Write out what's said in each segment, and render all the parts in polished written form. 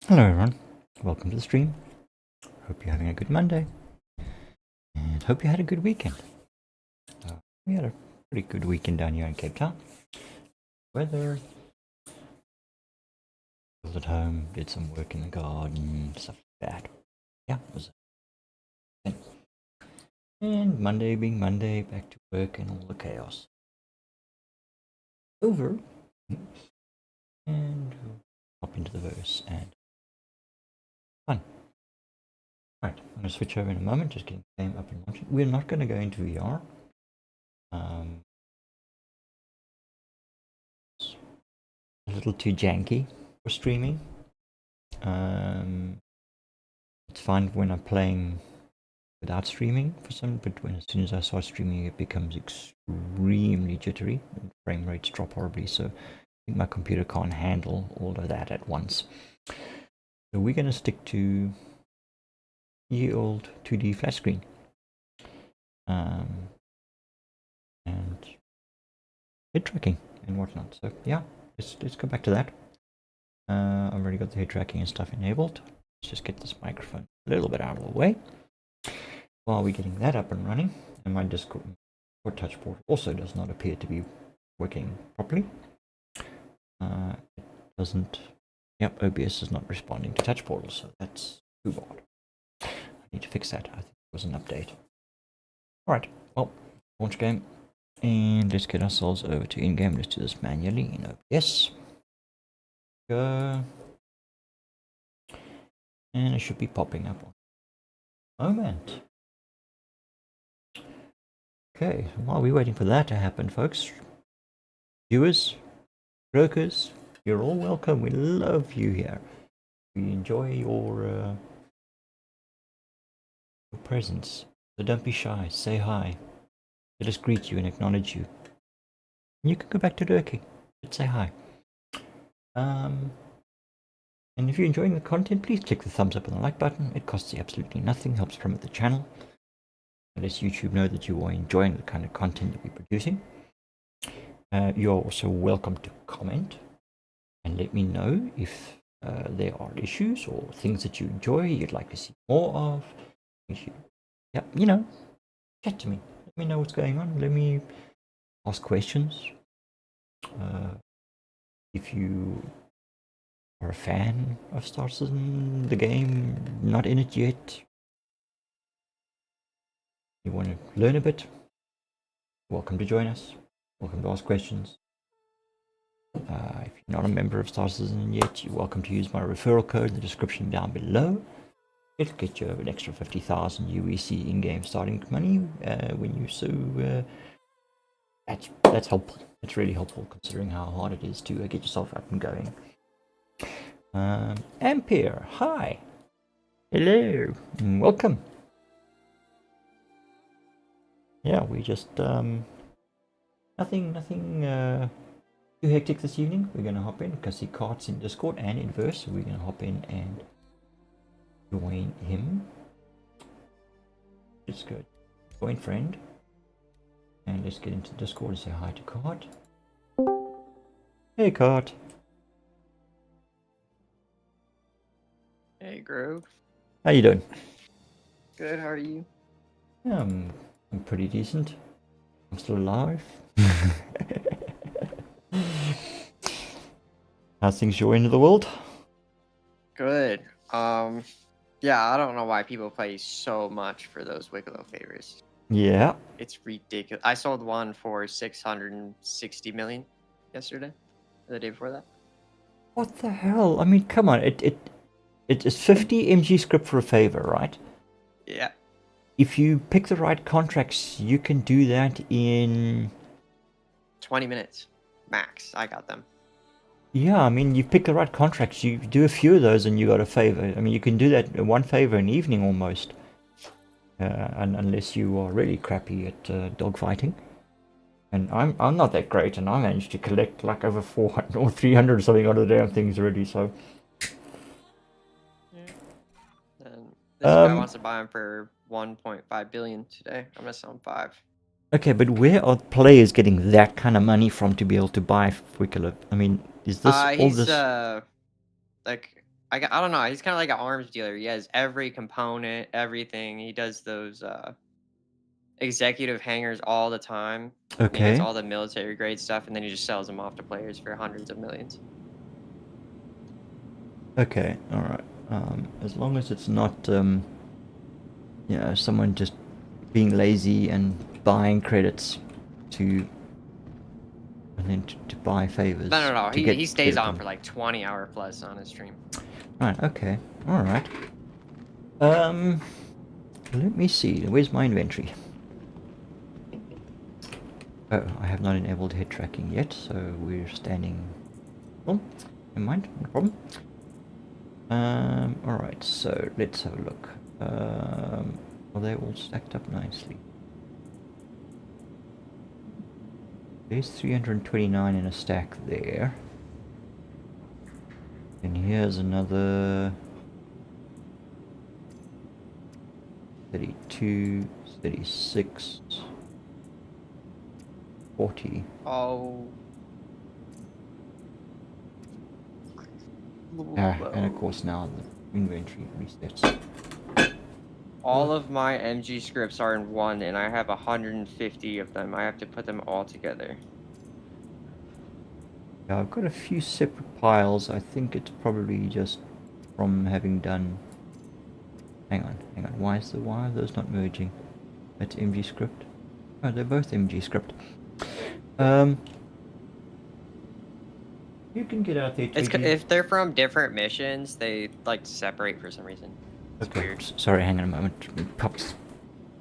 Hello everyone, welcome to the stream. Hope you're having a good Monday and hope you had a good weekend. We had a pretty good weekend down here in Cape Town. Weather, was at home, did some work in the garden, stuff like that. Yeah, it was fun. And Monday being Monday, back to work and all the chaos. Over and hop into the verse and fun. Right, I'm going to switch over in a moment, just getting the game up and launching. We're not going to go into VR. A little too janky for streaming. It's fine when I'm playing without streaming for some, but as soon as I start streaming, it becomes extremely jittery and frame rates drop horribly. So I think my computer can't handle all of that at once. So we're going to stick to ye old 2D flat screen. And head tracking and whatnot. So yeah, let's go back to that. I've already got the head tracking and stuff enabled. Let's just get this microphone a little bit out of the way while we're getting that up and running. And my Discord touch port also does not appear to be working properly. It doesn't. Yep, OBS is not responding to touch portals, so that's too bad. I need to fix that. I think it was an update. Alright, well, launch game. And let's get ourselves over to in-game. Let's do this manually in OBS. Go. And it should be popping up on moment. Okay, while we're waiting for that to happen, folks, viewers, brokers, you're all welcome. We love you here. We enjoy your presence. So don't be shy. Say hi. Let us greet you and acknowledge you. And you can go back to Turkey. Let's say hi. And if you're enjoying the content, please click the thumbs up and the like button. It costs you absolutely nothing, helps promote the channel. It lets YouTube know that you are enjoying the kind of content that we're producing. You're also welcome to comment and let me know if there are issues or things that you enjoy, you'd like to see more of. Yeah, you know, chat to me. Let me know what's going on. Let me ask questions. If you are a fan of Star Citizen, the game, not in it yet, you want to learn a bit, welcome to join us. Welcome to ask questions. If you're not a member of Star Citizen yet, you're welcome to use my referral code in the description down below. It'll get you an extra 50,000 UEC in-game starting money when you so. That's helpful. It's really helpful considering how hard it is to get yourself up and going. Ampere, hi, hello, and welcome. Yeah, we just nothing too hectic this evening. We're gonna hop in because he carts in Discord and in verse, so we're gonna hop in and join him. Just go join friend, and let's get into Discord and say hi to Cart. Hey, Cart. Hey, Grogue. How you doing? Good, how are you? Yeah, I'm pretty decent. I'm still alive. How's things your end of the world? Good. Yeah, I don't know why people pay so much for those Wicklow favors. Yeah. It's ridiculous. I sold one for 660 million yesterday, or the day before that. What the hell? I mean, come on. It is 50 MG script for a favor, right? Yeah. If you pick the right contracts, you can do that in 20 minutes max. I got them. Yeah, I mean, you pick the right contracts, you do a few of those and you got a favor. I mean, you can do that one favor an evening almost. Unless you are really crappy at dogfighting. And I'm not that great, and I managed to collect like over 400 or 300 or something out of the damn things already, so... Yeah. And this guy wants to buy them for 1.5 billion today. I'm gonna sell him 5. Okay, but where are players getting that kind of money from to be able to buy Wicklow? I mean, is this all He's this... like I don't know. He's kind of like an arms dealer. He has every component, everything. He does those executive hangers all the time. And he gets Okay. all the military grade stuff, and then he just sells them off to players for hundreds of millions. Okay. All right. As long as it's not, someone just being lazy and buying credits to, and then to buy favors. No. To He stays get on them. for like 20-hour plus on his stream. Right. Okay. All right. Let me see. Where's my inventory? Oh, I have not enabled head tracking yet, so we're standing. Oh, never mind, no problem. Alright, so let's have a look. Are they all stacked up nicely? There's 329 in a stack there. And here's another 32, 36, 40. Oh. And of course now the inventory resets. All of my MG scripts are in one, and I have 150 of them. I have to put them all together. Yeah, I've got a few separate piles. I think it's probably just from having done... Hang on. Why are those not merging? That's MG script. Oh, they're both MG script. You can get out there, Twiggy. If they're from different missions, they like to separate for some reason. It's Okay, weird. sorry, hang on a moment. Pup's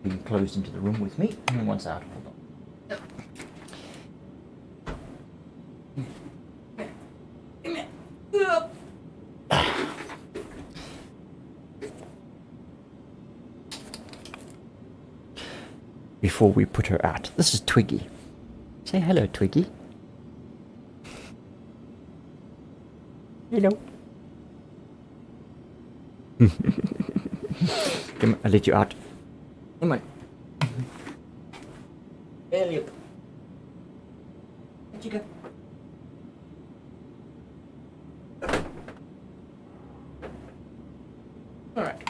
being closed into the room with me. And one's out. Hold on. Before we put her out, this is Twiggy. Say hello, Twiggy. Hello. Come on, I'll let you out. Come on. Elliot. Where'd you go? Alright.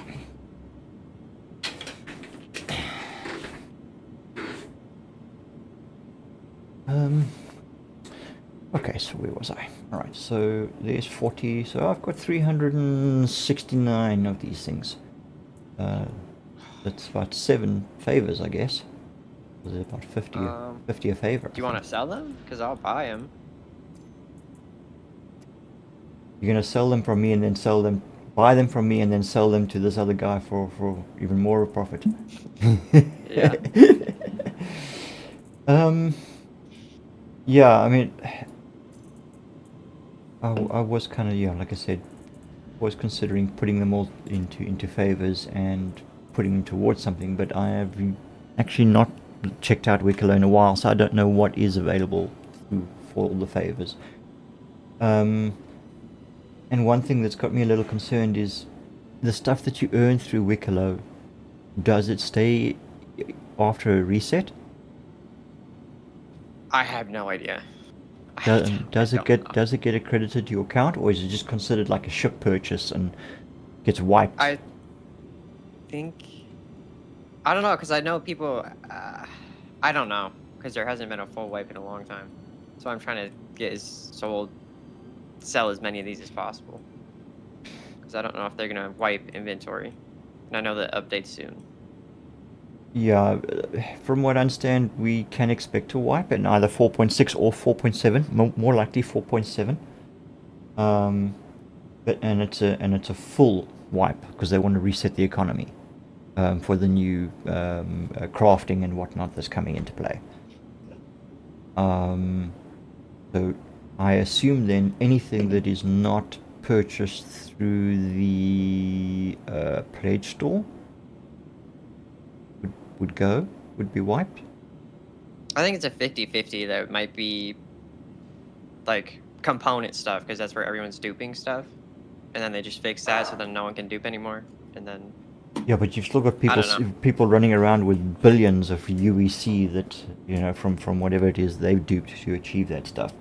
Okay, so where was I? Alright, so there's 40, so I've got 369 of these things. That's about 7 favors, I guess. Was it about 50, 50 a favor? Do you want to sell them? Because I'll buy them. You're gonna sell them from me and then buy them from me and then sell them to this other guy for even more profit. Yeah. Yeah, I mean, I was kind of, like I said, was considering putting them all into favors and putting them towards something, but I have actually not checked out Wicklow in a while, so I don't know what is available for all the favors. And one thing that's got me a little concerned is the stuff that you earn through Wicklow, does it stay after a reset? I have no idea. Does it get accredited to your account, or is it just considered like a ship purchase and gets wiped? I think I don't know, because I know people. I don't know, because there hasn't been a full wipe in a long time. So I'm trying to get sell as many of these as possible. Because I don't know if they're gonna wipe inventory, and I know that updates soon. Yeah, from what I understand, we can expect to wipe in either 4.6 or 4.7. More likely 4.7. And it's a full wipe because they want to reset the economy for the new crafting and whatnot that's coming into play. So I assume then anything that is not purchased through the pledge store would be wiped. I think it's a 50-50 that might be like component stuff, because that's where everyone's duping stuff, and then they just fix that so then no one can dupe anymore, and then yeah, but you've still got people running around with billions of UEC that from whatever it is they've duped to achieve that stuff.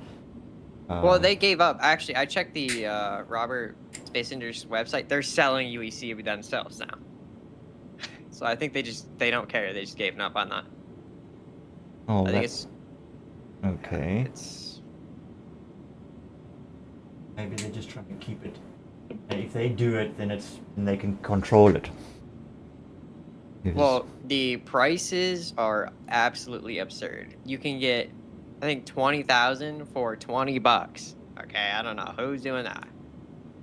Well, they gave up. Actually, I checked the Robert Space Industries website. They're selling UEC themselves now. So I think they don't care. They just gave up on that. Oh, I think that's okay. It's Maybe they're just trying to keep it. And if they do it, then they can control it. well, the prices are absolutely absurd. You can get, I think, 20,000 for $20. Okay, I don't know who's doing that.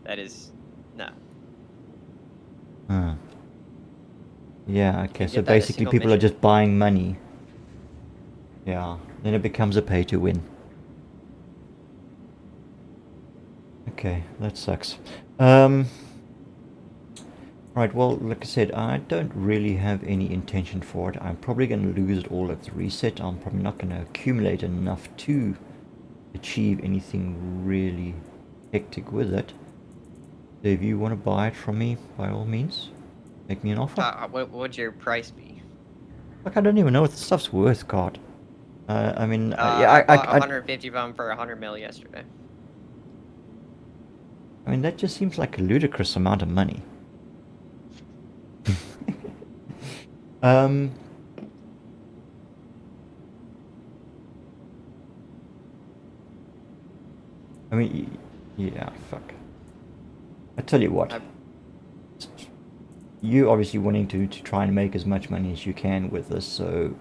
That is no. Huh. Yeah. Okay. can So get that a basically, single people are mission. just buying money. Yeah. Then it becomes a pay to win. Okay, that sucks. Right, well, like I said, I don't really have any intention for it. I'm probably going to lose it all at the reset. I'm probably not going to accumulate enough to achieve anything really hectic with it. So if you want to buy it from me, by all means, make me an offer. What would your price be? Like, I don't even know what the stuff's worth, God. I mean, yeah, I bought 150 of them for 100 mil yesterday. I mean, that just seems like a ludicrous amount of money. um, I mean, yeah, fuck. I tell you what. You obviously wanting to try and make as much money as you can with this, so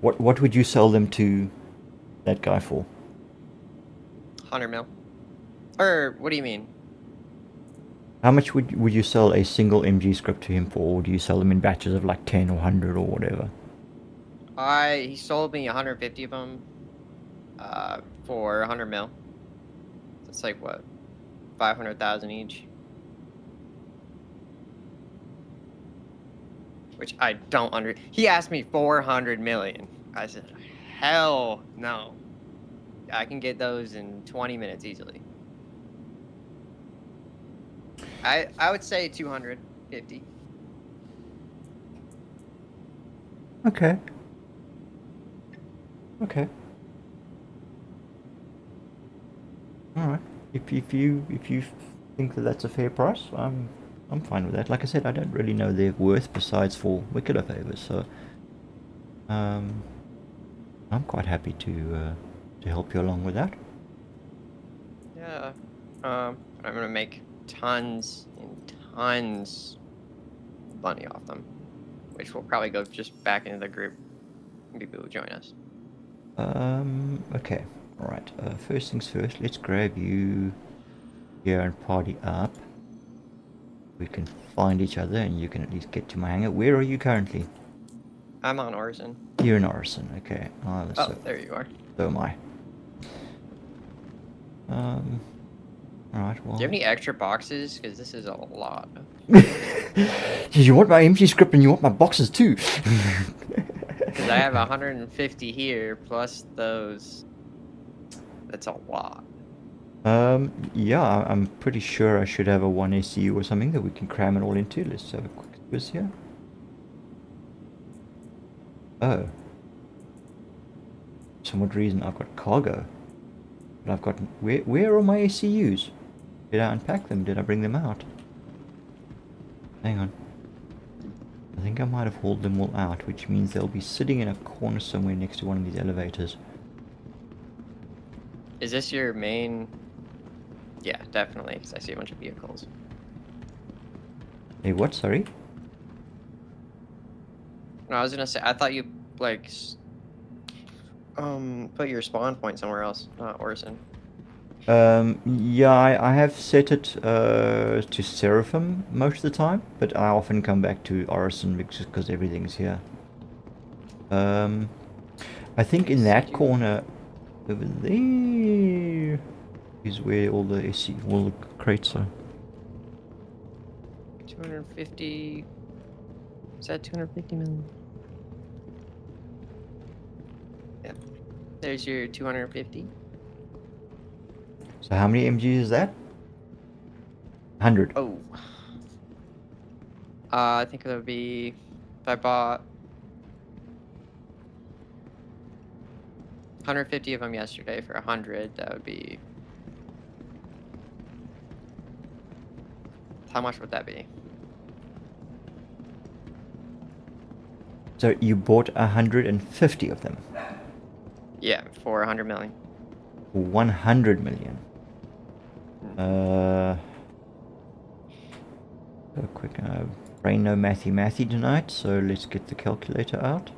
what would you sell them to that guy for? 100 mil. Or what do you mean? How much would you sell a single MG script to him for, or do you sell them in batches of like 10 or 100 or whatever? He sold me 150 of them for 100 mil. That's like what, 500,000 each. Which I don't He asked me 400 million. I said, hell no. I can get those in 20 minutes easily. I would say 250. Okay. Okay. All right. If you think that that's a fair price, I'm fine with that. Like I said, I don't really know their worth besides for wickeder favors, so I'm quite happy to help you along with that. Yeah. I'm gonna make tons and tons of money off them, which will probably go just back into the group. People will join us. Okay. All right. First things first. Let's grab you here and party up. We can find each other, and you can at least get to my hangar. Where are you currently? I'm on Orison. You're in Orison. Okay. Oh, there you are. So am I. Alright, well... Do you have any extra boxes? Because this is a lot. You want my MG script and you want my boxes too! Because I have 150 here, plus those. That's a lot. Yeah, I'm pretty sure I should have a 1 SCU or something that we can cram it all into. Let's have a quick quiz here. Oh. For some odd reason I've got cargo. But I've got... Where are my SCUs? Did I unpack them? Did I bring them out? Hang on. I think I might have hauled them all out, which means they'll be sitting in a corner somewhere next to one of these elevators. Is this your main? Yeah, definitely, because I see a bunch of vehicles. Hey, what? Sorry? No, I was gonna say, I thought you, like, put your spawn point somewhere else, not Orison. Yeah, I have set it to Seraphim most of the time, but I often come back to Orison because everything's here. I think in that corner over there is where all the crates are. 250. Is that 250 million? Yeah. There's your 250. So how many MGs is that? 100. Oh. I think that would be if I bought 150 of them yesterday for 100. That would be. How much would that be? So you bought 150 of them. Yeah, for 100 million. 100 million. A quick brain no mathy tonight, so let's get the calculator out.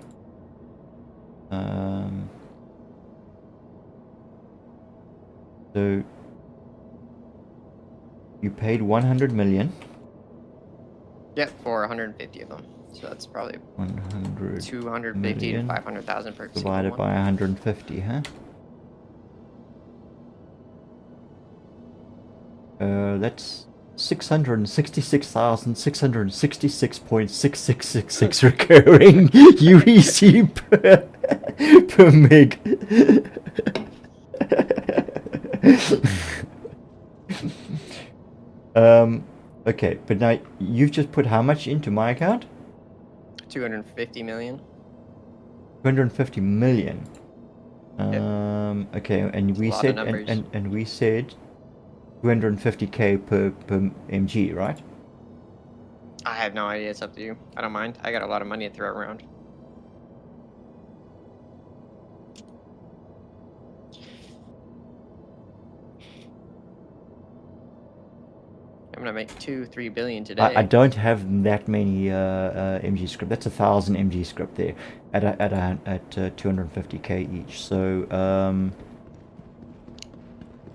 So you paid 100 million. Yep, for 150 of them. So that's probably 100 250 to million 500,000 per single divided one. by 150, huh? That's 666,666.6666 recurring UEC per meg. Okay, but now you've just put how much into my account? 250 million. 250 million. Yep. Okay, and we said and we said 250k per mg, right? I have no idea. It's up to you. I don't mind. I got a lot of money to throw around. I'm gonna make 2-3 billion today. I don't have that many mg script. That's 1,000 mg script there at 250k each. So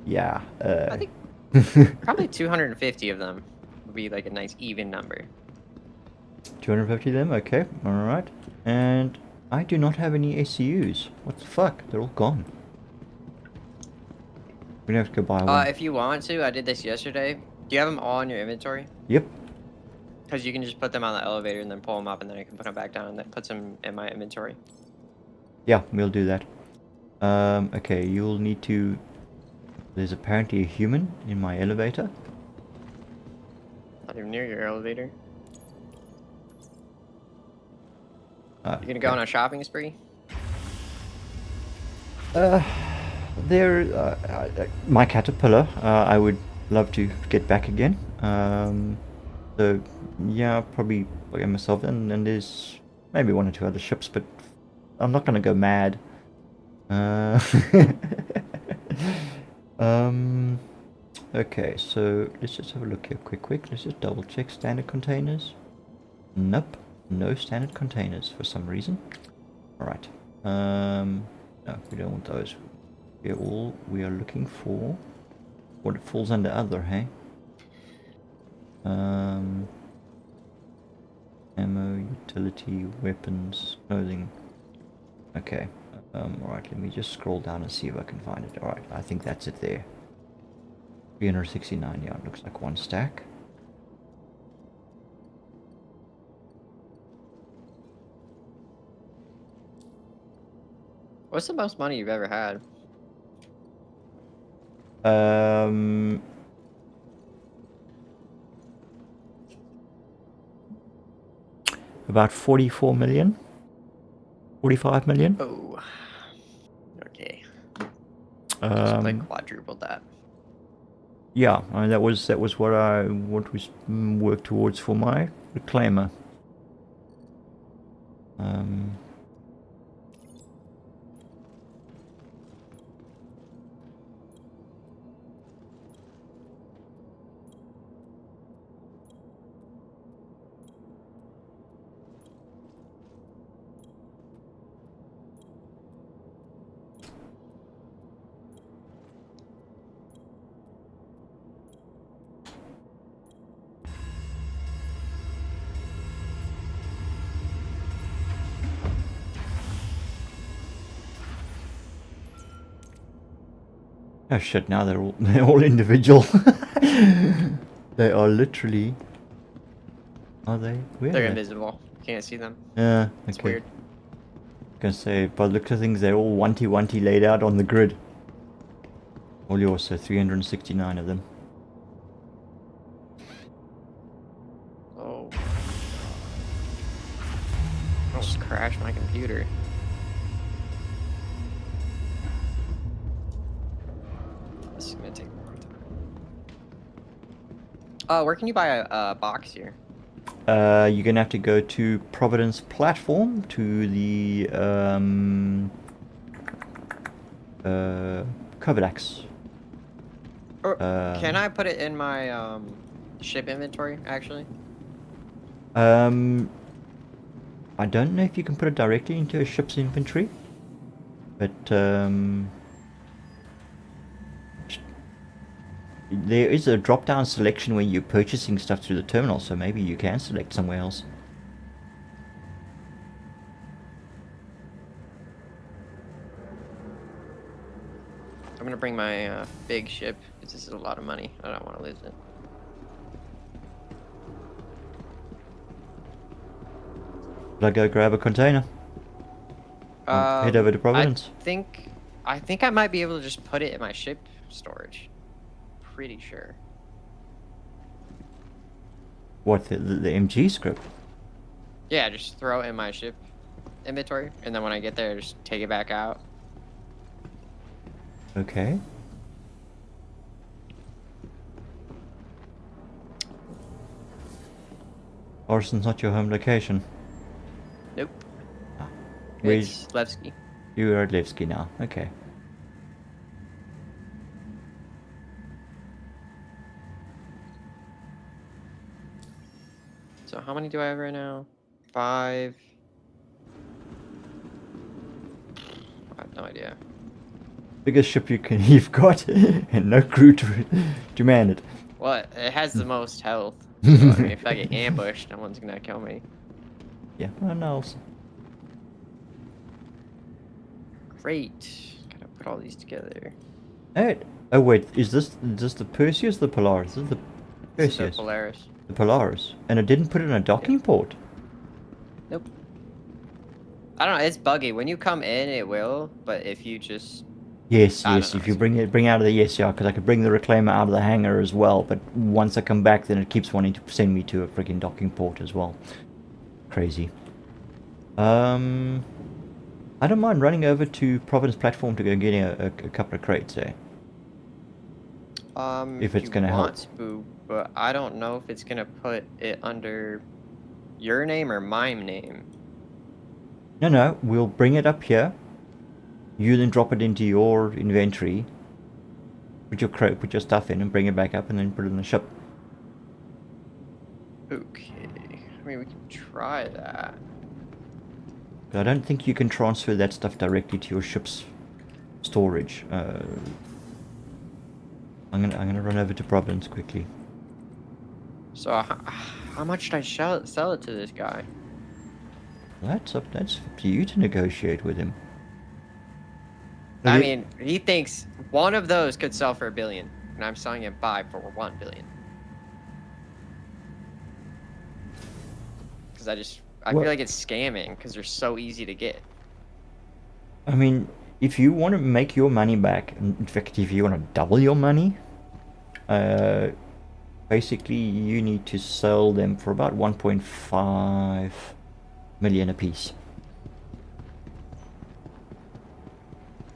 yeah. I think probably 250 of them would be like a nice even number. 250 of them. Okay, all right. And I do not have any ACUs. What the fuck? They're all gone. We have to go buy one. If you want to, I did this yesterday. Do you have them all in your inventory? Yep. Because you can just put them on the elevator and then pull them up, and then I can put them back down and then put them in my inventory. Yeah, we'll do that. Okay, you'll need to... There's apparently a human in my elevator. Not even near your elevator. You gonna go on a shopping spree? My caterpillar, I would love to get back again. So yeah, probably buy myself, and there's maybe one or two other ships, but I'm not gonna go mad. Okay, so let's just have a look here quick. Let's just double check standard containers. Nope, no standard containers for some reason. Alright. No, we don't want those. We are looking for what it falls under other, hey? Ammo, utility, weapons, clothing. Okay. Alright, let me just scroll down and see if I can find it. Alright, I think that's it there. 369, yeah, it looks like one stack. What's the most money you've ever had? About 44 million. 45 million. Oh. Okay. Just like quadrupled that. Yeah, I mean, that was what we worked towards for my reclaimer. Oh shit! Now they're all individual. They are literally. Are they? Where They're are they? invisible. You can't see them. Yeah. Okay. It's weird. Gonna say, by the look of things, they're all one-ty laid out on the grid. All yours, so 369 of them. Oh. Almost crashed my computer. This is gonna take a long time. Oh, where can you buy a box here? You're gonna have to go to Providence platform to the covered axe. Or can I put it in my ship inventory actually? I don't know if you can put it directly into a ship's inventory, but there is a drop-down selection when you're purchasing stuff through the terminal, so maybe you can select somewhere else. I'm gonna bring my big ship. This is a lot of money. I don't want to lose it. Should I go grab a container? Head over to Providence. I think I might be able to just put it in my ship storage. Pretty sure. What, the MG script? Yeah, just throw it in my ship inventory, and then when I get there, just take it back out. Okay. Orson's not your home location. Nope. Where's It's Levski. you're at Levski now? Okay. So how many do I have right now? 5. I have no idea. Biggest ship you've got, and no crew to man it. Well, it has the most health. So, I mean, if I get ambushed, no one's gonna kill me. Yeah, who knows? Great. Gotta put all these together. Oh wait, is this the Perseus or the Polaris? This is the This is Perseus. the Polaris. The Polaris. And it didn't put it in a docking port. Nope. I don't know. It's buggy. When you come in, it will. But if you just Yes, I yes. don't know, If you it's- bring out of the yeah, because I could bring the Reclaimer out of the hangar as well. But once I come back, then it keeps wanting to send me to a freaking docking port as well. Crazy. I don't mind running over to Providence platform to go get a couple of crates there. If it's you gonna help. want to, but I don't know if it's gonna put it under your name or my name. No, we'll bring it up here. You then drop it into your inventory. Put your stuff in and bring it back up, and then put it in the ship. Okay. I mean, we can try that. But I don't think you can transfer that stuff directly to your ship's storage. I'm gonna run over to Providence quickly. So, how much should I sell it to this guy? That's up to you to negotiate with him. I Okay. mean, he thinks one of those could sell for $1 billion, and I'm selling it for $1 billion. Because I Well- feel like it's scamming because they're so easy to get. I mean, if you want to make your money back, in fact, if you want to double your money, basically you need to sell them for about 1.5 million apiece.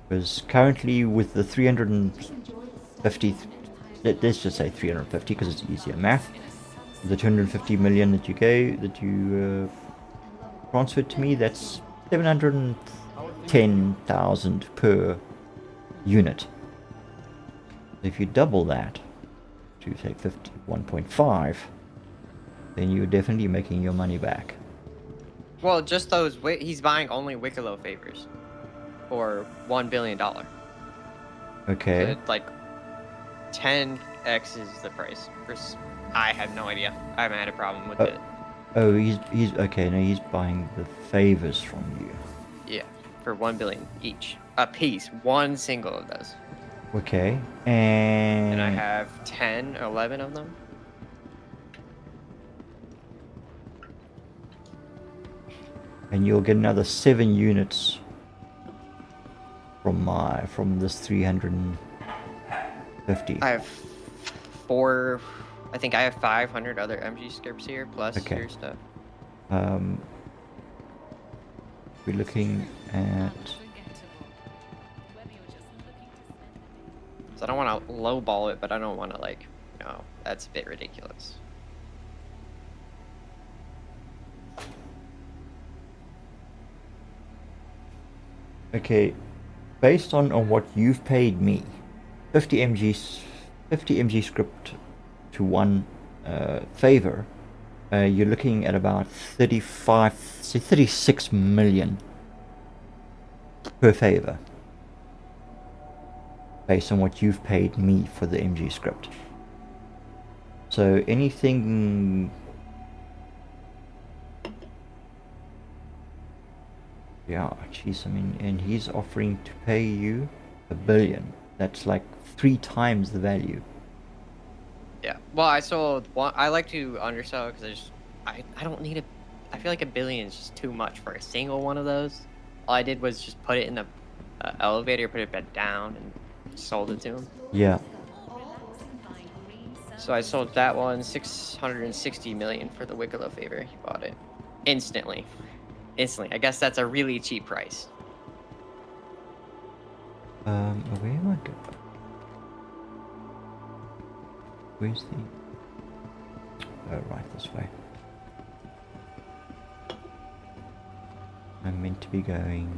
Because currently with the 350, let's just say 350 because it's easier math. The 250 million that you transferred to me, that's 710,000 per unit. If you double that to say 1.5, then you're definitely making your money back. Well, just those. He's buying only Wicklow favors for $1 billion. So Okay. it's like 10x is the price. I have no idea. I haven't had a problem with it. Oh, he's okay. No, he's buying the favors from you. Yeah, for $1 billion each, a piece, one single of those. Okay, And I have 10, 11 of them. and you'll get another 7 units from this 350. I have 4. I think I have 500 other MG scripts here plus Okay. your stuff. We're looking at It's So I don't want to lowball it, but I don't want to like, you know, that's a bit ridiculous. Okay, based on what you've paid me, 50 mg script to one favor, you're looking at about 36 million per favor, based on what you've paid me for the mg script. So anything, yeah, jeez, I mean, and he's offering to pay you $1 billion. That's like 3 times the value. Yeah. Well, I sold one. I like to undersell because I don't need a. I feel like $1 billion is just too much for a single one of those. All I did was just put it in the elevator, put it back down, and sold it to him. Yeah. So I sold that one 660 million for the Wicklow favor. He bought it instantly. Instantly. I guess that's a really cheap price. Where am I going? Where's the... Oh, right, this way. I'm meant to be going...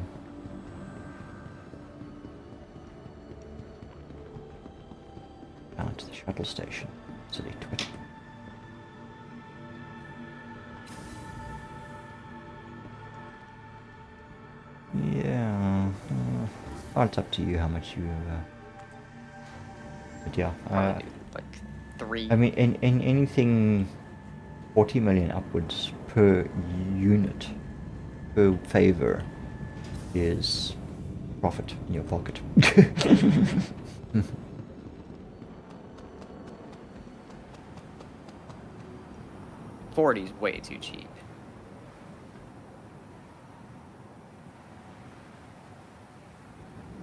down to the shuttle station. Silly twit. Yeah. Well, it's up to you how much you... But yeah. Probably do like 3. I mean, in anything 40 million upwards per unit, per favor, is profit in your pocket. 40 is way too cheap.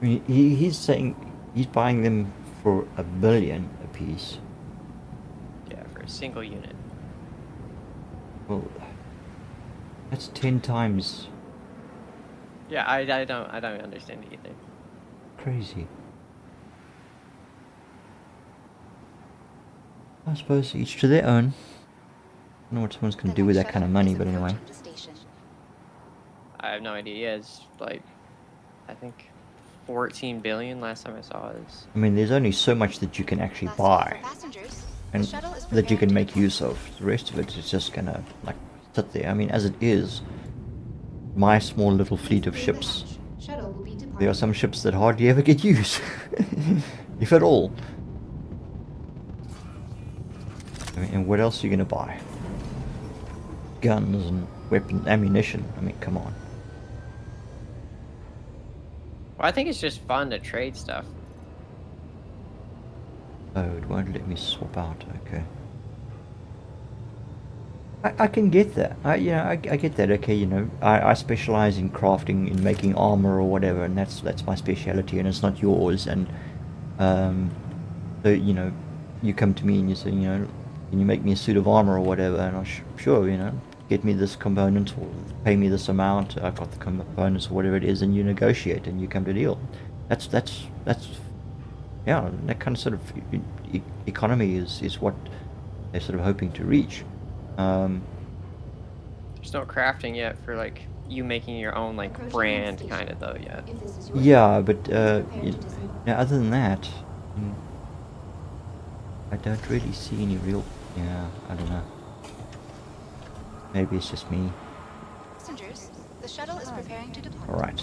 I mean, he's saying he's buying them for $1 billion a piece. Yeah, for a single unit. Well, that's 10 times. Yeah, I don't understand it either. Crazy. I suppose each to their own. I don't know what someone's going to do with that kind of money, but anyway. I have no idea. Yeah, it's like, I think 14 billion last time I saw this. I mean, there's only so much that you can actually buy and that you can make use of. The rest of it is just gonna like sit there. I mean, as it is, my small little fleet of ships, there are some ships that hardly ever get used, if at all. I mean, and what else are you gonna buy? Guns and weapon ammunition. I mean, come on. Well, I think it's just fun to trade stuff. Oh, it won't let me swap out. Okay. I can get that. I get that. Okay, you know, I specialize in crafting, in making armor or whatever, and that's my specialty, and it's not yours. And so you know, you come to me and you say, you know, can you make me a suit of armor or whatever? And I'm sure, you know, get me this component or pay me this amount. I've got the components or whatever it is, and you negotiate and you come to a deal. That's yeah, that kind of sort of economy is what they're sort of hoping to reach. There's no crafting yet for like you making your own like brand kind of though yet. Yeah, but now other than that, I don't really see any real. Yeah, I don't know. Maybe it's just me. Passengers, the shuttle is preparing to depart. All right.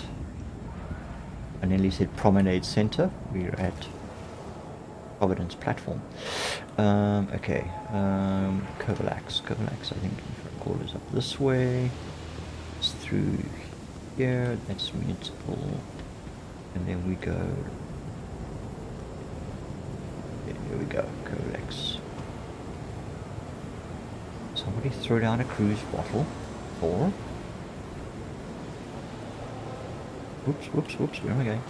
I nearly said Promenade Center. We're at Providence platform. Okay. Kovalax. I think, if I recall, is up this way. It's through here. That's municipal. And then we go. Yeah, here we go. Kovalax. Somebody throw down a cruise bottle. Or. Whoops. Where am I going?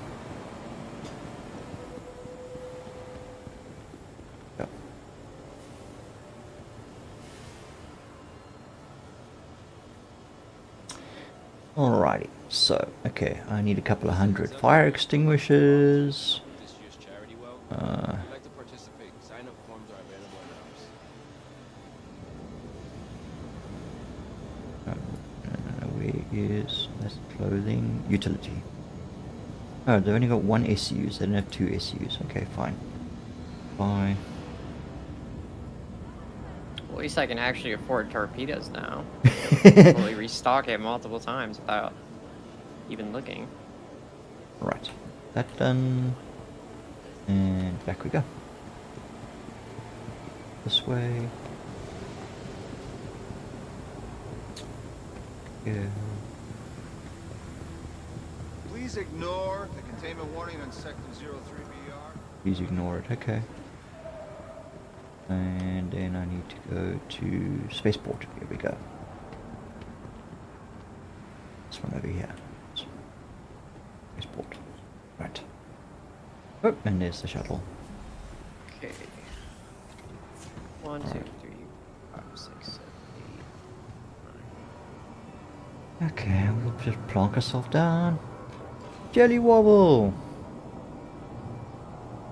Alrighty, so, okay, I need a couple of hundred fire extinguishers. Uh, I'd like to participate. Sign up forms are available in our where is that's clothing utility? Oh, they've only got one SUs. They don't have two SUs. Okay, fine. Fine. Well, at least I can actually afford torpedoes now. Fully restock it multiple times without even looking. Right. That done. And back we go. This way. Yeah. Please ignore the containment warning on Sector 03BR. Please ignore it. Okay. And then I need to go to spaceport. Here we go. This one over here. Spaceport. Right. Oh, and there's the shuttle. Okay. 1, 2, 3, 5, 6, 7, 8, 9. Okay, we'll just plonk ourselves down. Jelly wobble!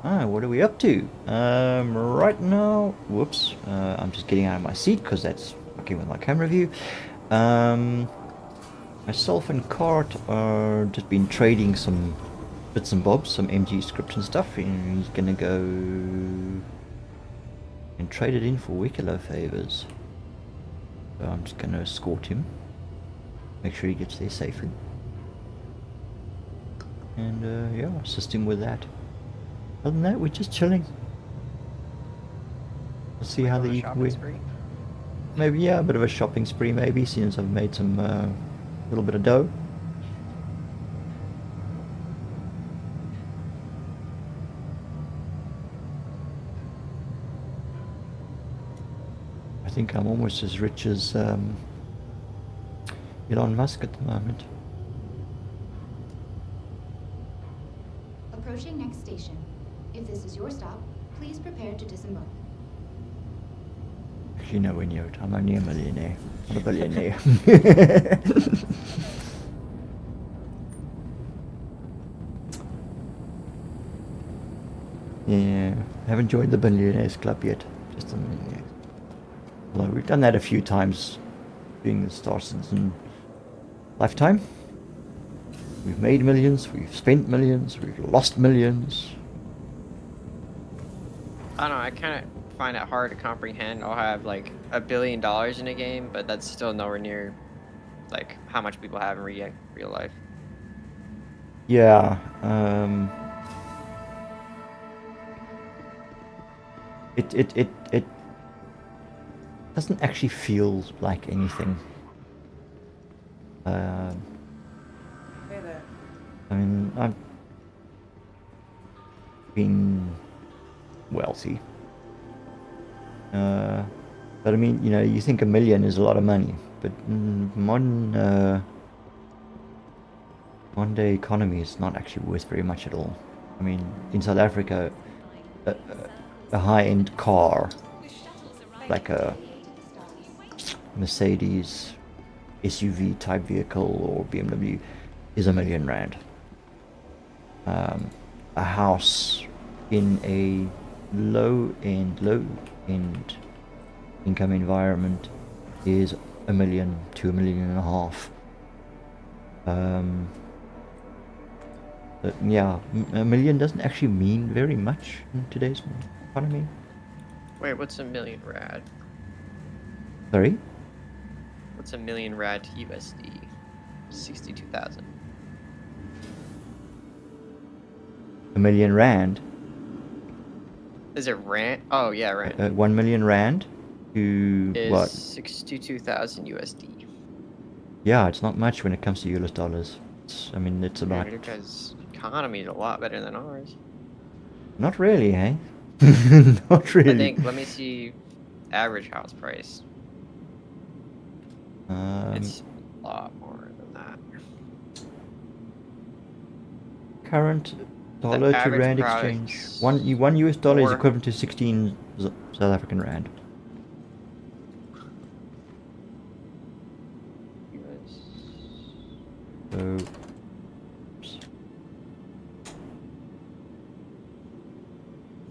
Ah, what are we up to? Right now, whoops, I'm just getting out of my seat because that's fucking with my camera view. Myself and Cart are just been trading some bits and bobs, some MG script and stuff, and he's gonna go and trade it in for Wicklow favors. So I'm just gonna escort him, make sure he gets there safely, and yeah, assist him with that. Other than that, we're just chilling. We'll see how Go on a the shopping spree? maybe, yeah, a bit of a shopping spree maybe, since I've made some little bit of dough. I think I'm almost as rich as Elon Musk at the moment. Approaching next station. If this is your stop, please prepare to disembark. Actually, nowhere near it. I'm only a millionaire, not a billionaire. Yeah, haven't joined the Billionaires Club yet. Just a millionaire. Although we've done that a few times during the Star Citizen lifetime. We've made millions, we've spent millions, we've lost millions. I don't know, I kind of find it hard to comprehend. I'll have like $1 billion in a game, but that's still nowhere near like how much people have in real life. Yeah, it doesn't actually feel like anything. Hey there. I mean, I've been wealthy. But I mean, you know, you think $1 million is a lot of money, but modern day economy is not actually worth very much at all. I mean, in South Africa, a high-end car, like a Mercedes SUV type vehicle or BMW, is R1 million. A house in a low end income environment is $1 million to $1.5 million. But yeah, $1 million doesn't actually mean very much in today's economy. Wait, what's $1 million rad? Sorry? What's $1 million rad to USD? 62,000. $1 million rand. Is it rand? Oh yeah, rand. 1 million rand to Is what? 62,000 USD. Yeah, it's not much when it comes to US dollars. I mean, it's about. Your guys' economy is a lot better than ours. Not really, eh? Not really. I think. Let me see. Average house price. It's a lot more than that. Current dollar to average rand price exchange. One US dollar is for- equivalent to 16 South African rand. So. Oops. 1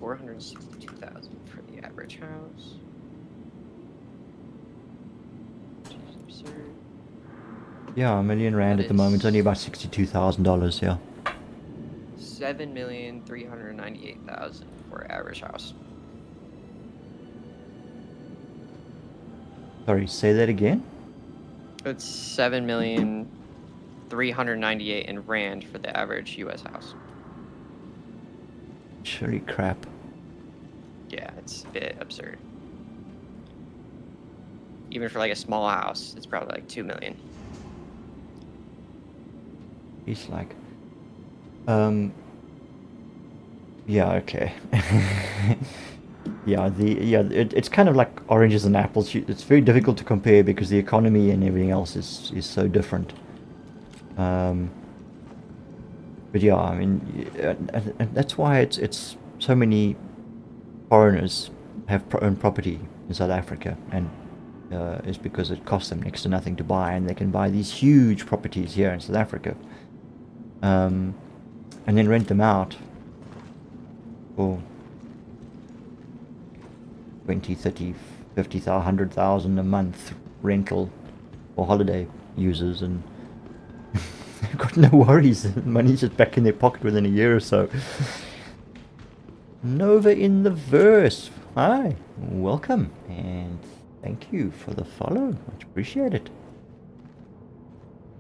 462,000 for the average house. Which is absurd. Yeah, £1 million That at the moment. It's is- only about $62,000. Yeah. 7,398,000 for average house. Sorry, say that again. It's 7,398 in rand for the average U.S. house. Holy crap. Yeah, it's a bit absurd. Even for like a small house, it's probably like 2 million. He's like, yeah, okay. It's kind of like oranges and apples. It's very difficult to compare because the economy and everything else is so different. But yeah, I mean, and that's why it's so many foreigners have own property in South Africa, and is because it costs them next to nothing to buy, and they can buy these huge properties here in South Africa, and then rent them out for 20, 30, 50, 100,000 a month rental for holiday users, and they've got no worries. The money's just back in their pocket within a year or so. Nova in the verse. Hi, welcome, and thank you for the follow. Much appreciate it.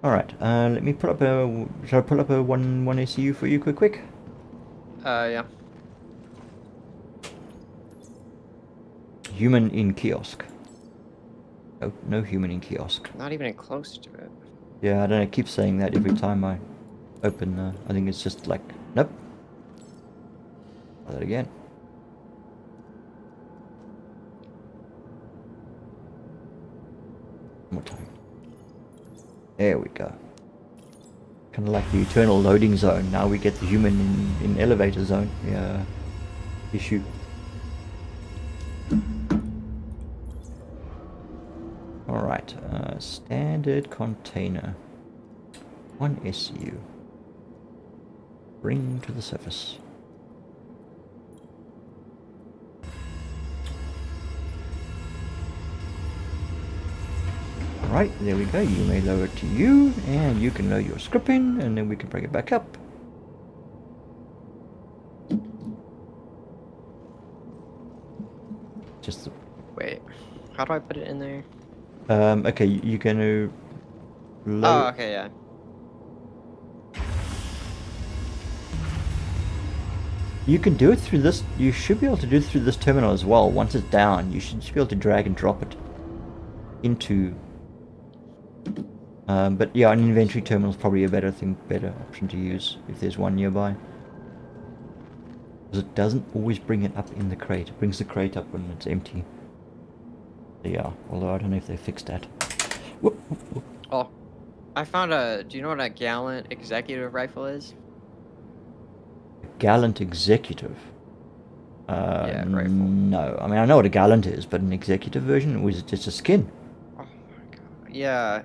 All right, let me put up a. Shall I pull up a one ACU for you, quick? Yeah. Human in kiosk. Oh, no human in kiosk. Not even close to it. Yeah, I don't know. I keep saying that every time I open. I think it's just like, nope. Try that again. One more time. There we go. Kind of like the eternal loading zone. Now we get the human in elevator zone. Yeah. Issue. Alright, standard container. 1 SU. Bring to the surface. Alright, there we go. You may lower it to you, and you can lower your script in, and then we can bring it back up. Just the... Wait, how do I put it in there? okay, you're gonna lower... Oh, okay, yeah. You can do it through this. You should be able to do it through this terminal as well. Once it's down, you should just be able to drag and drop it into. But yeah, an inventory terminal is probably a better option to use if there's one nearby. Because it doesn't always bring it up in the crate. It brings the crate up when it's empty. So yeah, although I don't know if they fixed that. Whoop, whoop, whoop. Oh, I found a. Do you know what a Gallant executive rifle is? Gallant executive. Yeah, rifle. No, I mean I know what a Gallant is, but an executive version was it just a skin? Oh my god. Yeah,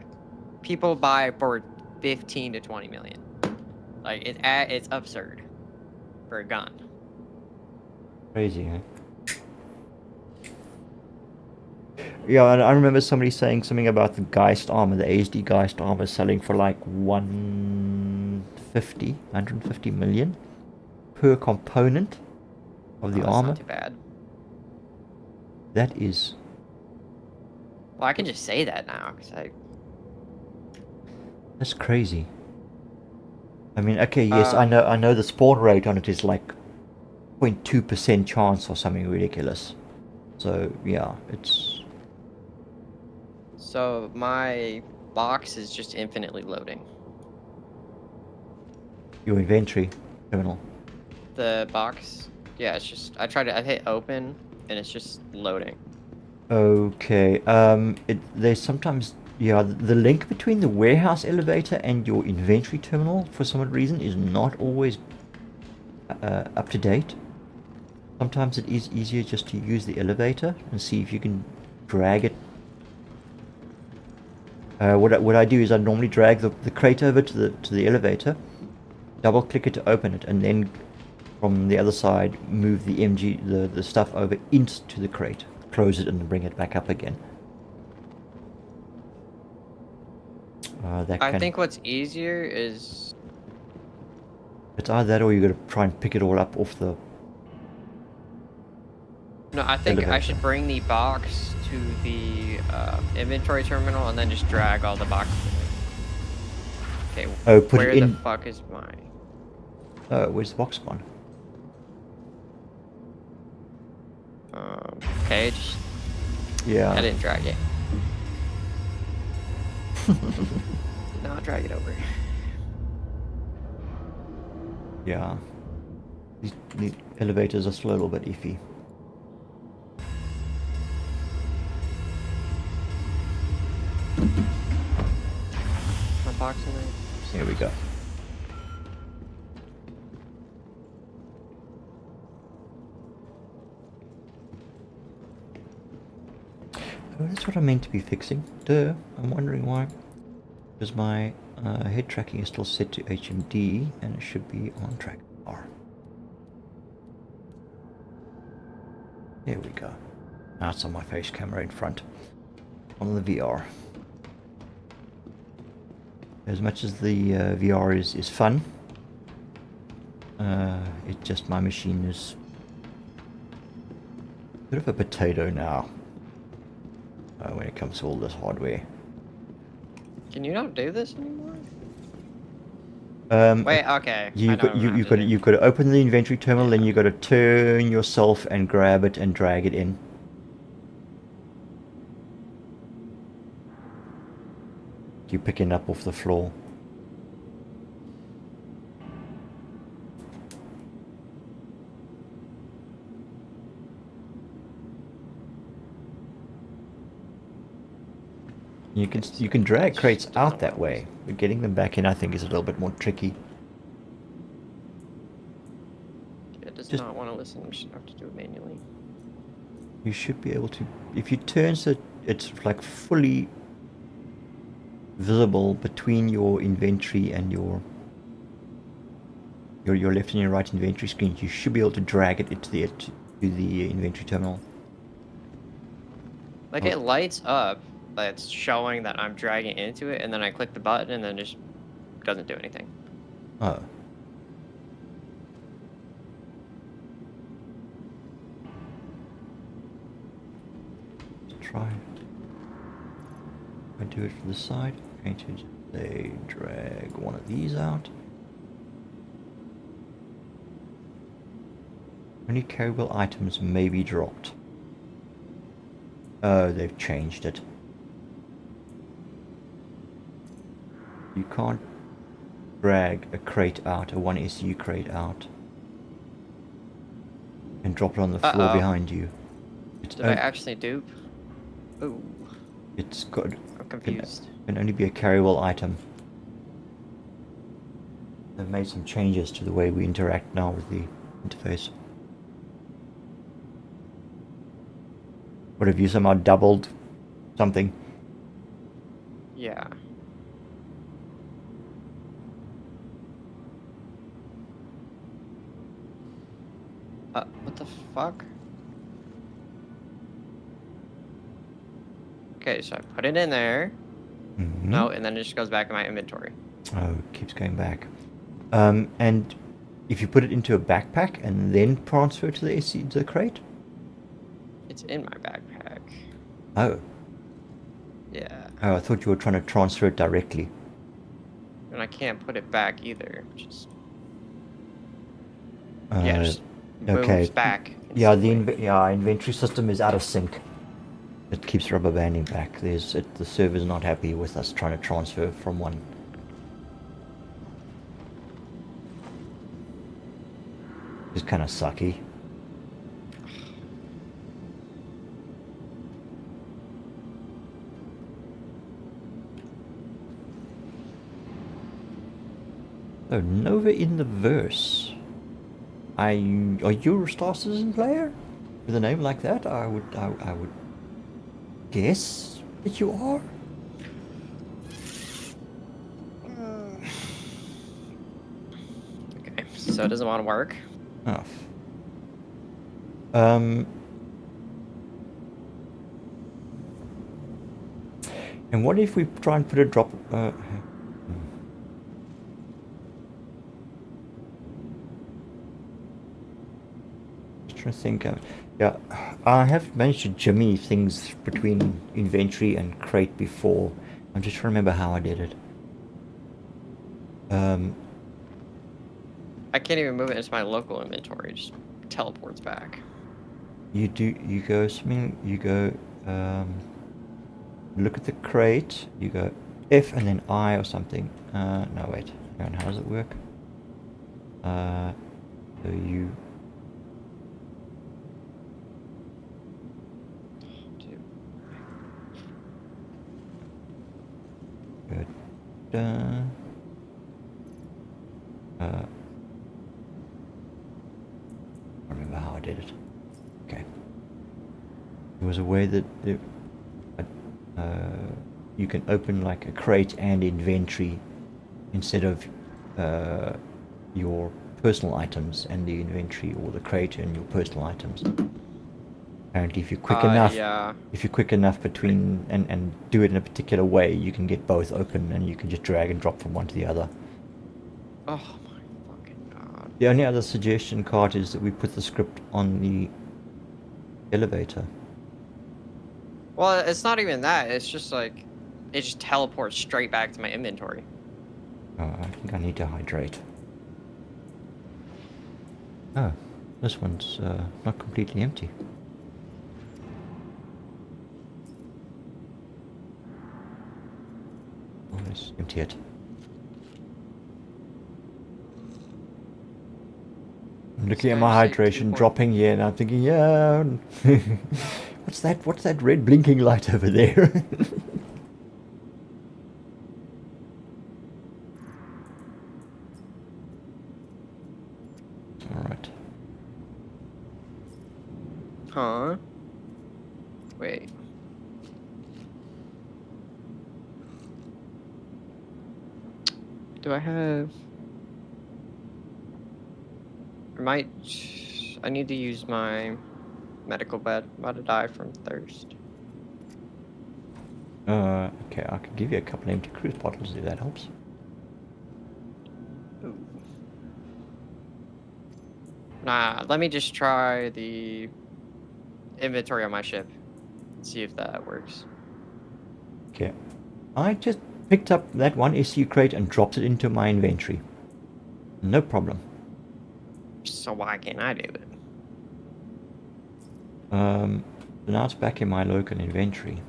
people buy for 15 to 20 million. Like it's absurd for a gun. Crazy, huh? Yeah, I remember somebody saying something about the Geist armor, the ASD Geist armor selling for like 150 million per component of the That's armor. not too bad. That is... Well, I can just say that now because That's crazy. I mean, okay, yes, I Um, know the spawn rate on it is like 0.2% chance or something ridiculous. So, yeah, it's... So my box is just infinitely loading. Your inventory terminal. The box, yeah, it's just I hit open and it's just loading. Okay, there's sometimes, yeah, the link between the warehouse elevator and your inventory terminal, for some odd reason, is not always up to date. Sometimes it is easier just to use the elevator and see if you can drag it. What I do is I normally drag the crate over to the elevator, double click it to open it, and then from the other side, move the the stuff over into the crate, close it, and then bring it back up again. I think what's easier is it's either that or you got to try and pick it all up off the. no. I think I elevator. should bring the box to the inventory terminal and then just drag all the boxes away. Okay. Oh, put where it in. the fuck is my? Oh, where's the box gone? Okay. Just, Yeah. I didn't drag it. Did not drag it over. Yeah. The elevators are still a little bit iffy. My box in there. Here we go. Oh, that's what I meant to be fixing. Duh. I'm wondering why. Because my head tracking is still set to HMD and it should be on track R. There we go. Now it's on my face camera in front. On the VR. As much as the VR is fun, it just, my machine is a bit of a potato now when it comes to all this hardware. Can you not do this anymore? Um, Wait, okay. You I know got what I have to do. you got to open the inventory terminal, then you got to turn yourself and grab it and drag it in. You're picking up off the floor. You can drag crates out that way, but getting them back in, I think, is a little bit more tricky. It does Just- not want to listen. I'm just gonna have to do it manually. You should be able to, if you turn so it's like fully visible between your inventory and your left and your right inventory screens, you should be able to drag it into the inventory terminal. Like Oh. it lights up, but it's showing that I'm dragging into it, and then I click the button, and then just doesn't do anything. Oh. Let's try. I do it from the side. I'm going to just say drag one of these out. Only carryable items may be dropped. Oh, they've changed it. You can't drag a crate out, a 1SU crate out, and drop it on the floor Uh-oh. behind you. It's Did I actually dupe? Ooh, it's got I'm confused. can only be a carryable item. They've made some changes to the way we interact now with the interface. What, have you somehow doubled something? Yeah. What the fuck? Okay, so I put it in there. Mhm. No, and then it just goes back in my inventory. Oh, it keeps going back. And if you put it into a backpack and then transfer to the crate? It's in my backpack. Oh. Yeah. Oh, I thought you were trying to transfer it directly. And I can't put it back either, which is... yeah, Uh, just okay. moves back. Yeah, the instantly. inventory system is out of sync. It keeps rubber banding back. The server's not happy with us trying to transfer from one. It's kind of sucky. Oh, Nova in the verse. Are you a Star Citizen player? With a name like that, I would guess that you are. Okay, so it doesn't want to work. Oh. Um. And what if we try and put a drop? Just trying to think. Yeah, I have managed to jimmy things between inventory and crate before. I'm just trying to remember how I did it. I can't even move it into my local inventory. It just teleports back. You go something. You go. Look at the crate. You go F and then I or something. No wait. Hang on, how does it work? So you. Good. I remember how I did it. Okay. There was a way that you can open like a crate and inventory instead of your personal items and the inventory, or the crate and your personal items. Apparently, if you're quick enough, Yeah. if you're quick enough between and do it in a particular way, you can get both open, and you can just drag and drop from one to the other. Oh my fucking god. The only other suggestion, Cart, is that we put the script on the elevator. Well, it's not even that. It's just like it just teleports straight back to my inventory. Oh, I think I need to hydrate. Oh, this one's not completely empty. Oh, let's empty it. I'm looking at my hydration dropping here, and I'm thinking, yeah, what's that? What's that red blinking light over there? All right. Huh? Wait. Do I have... I need to use my medical bed. I'm about to die from thirst. Okay, I could give you a couple empty cruise bottles if that helps. Ooh. Nah, let me just try the inventory on my ship and see if that works. Okay. I just picked up that one SU crate and dropped it into my inventory. No problem. So why can't I do it? So now it's back in my local inventory.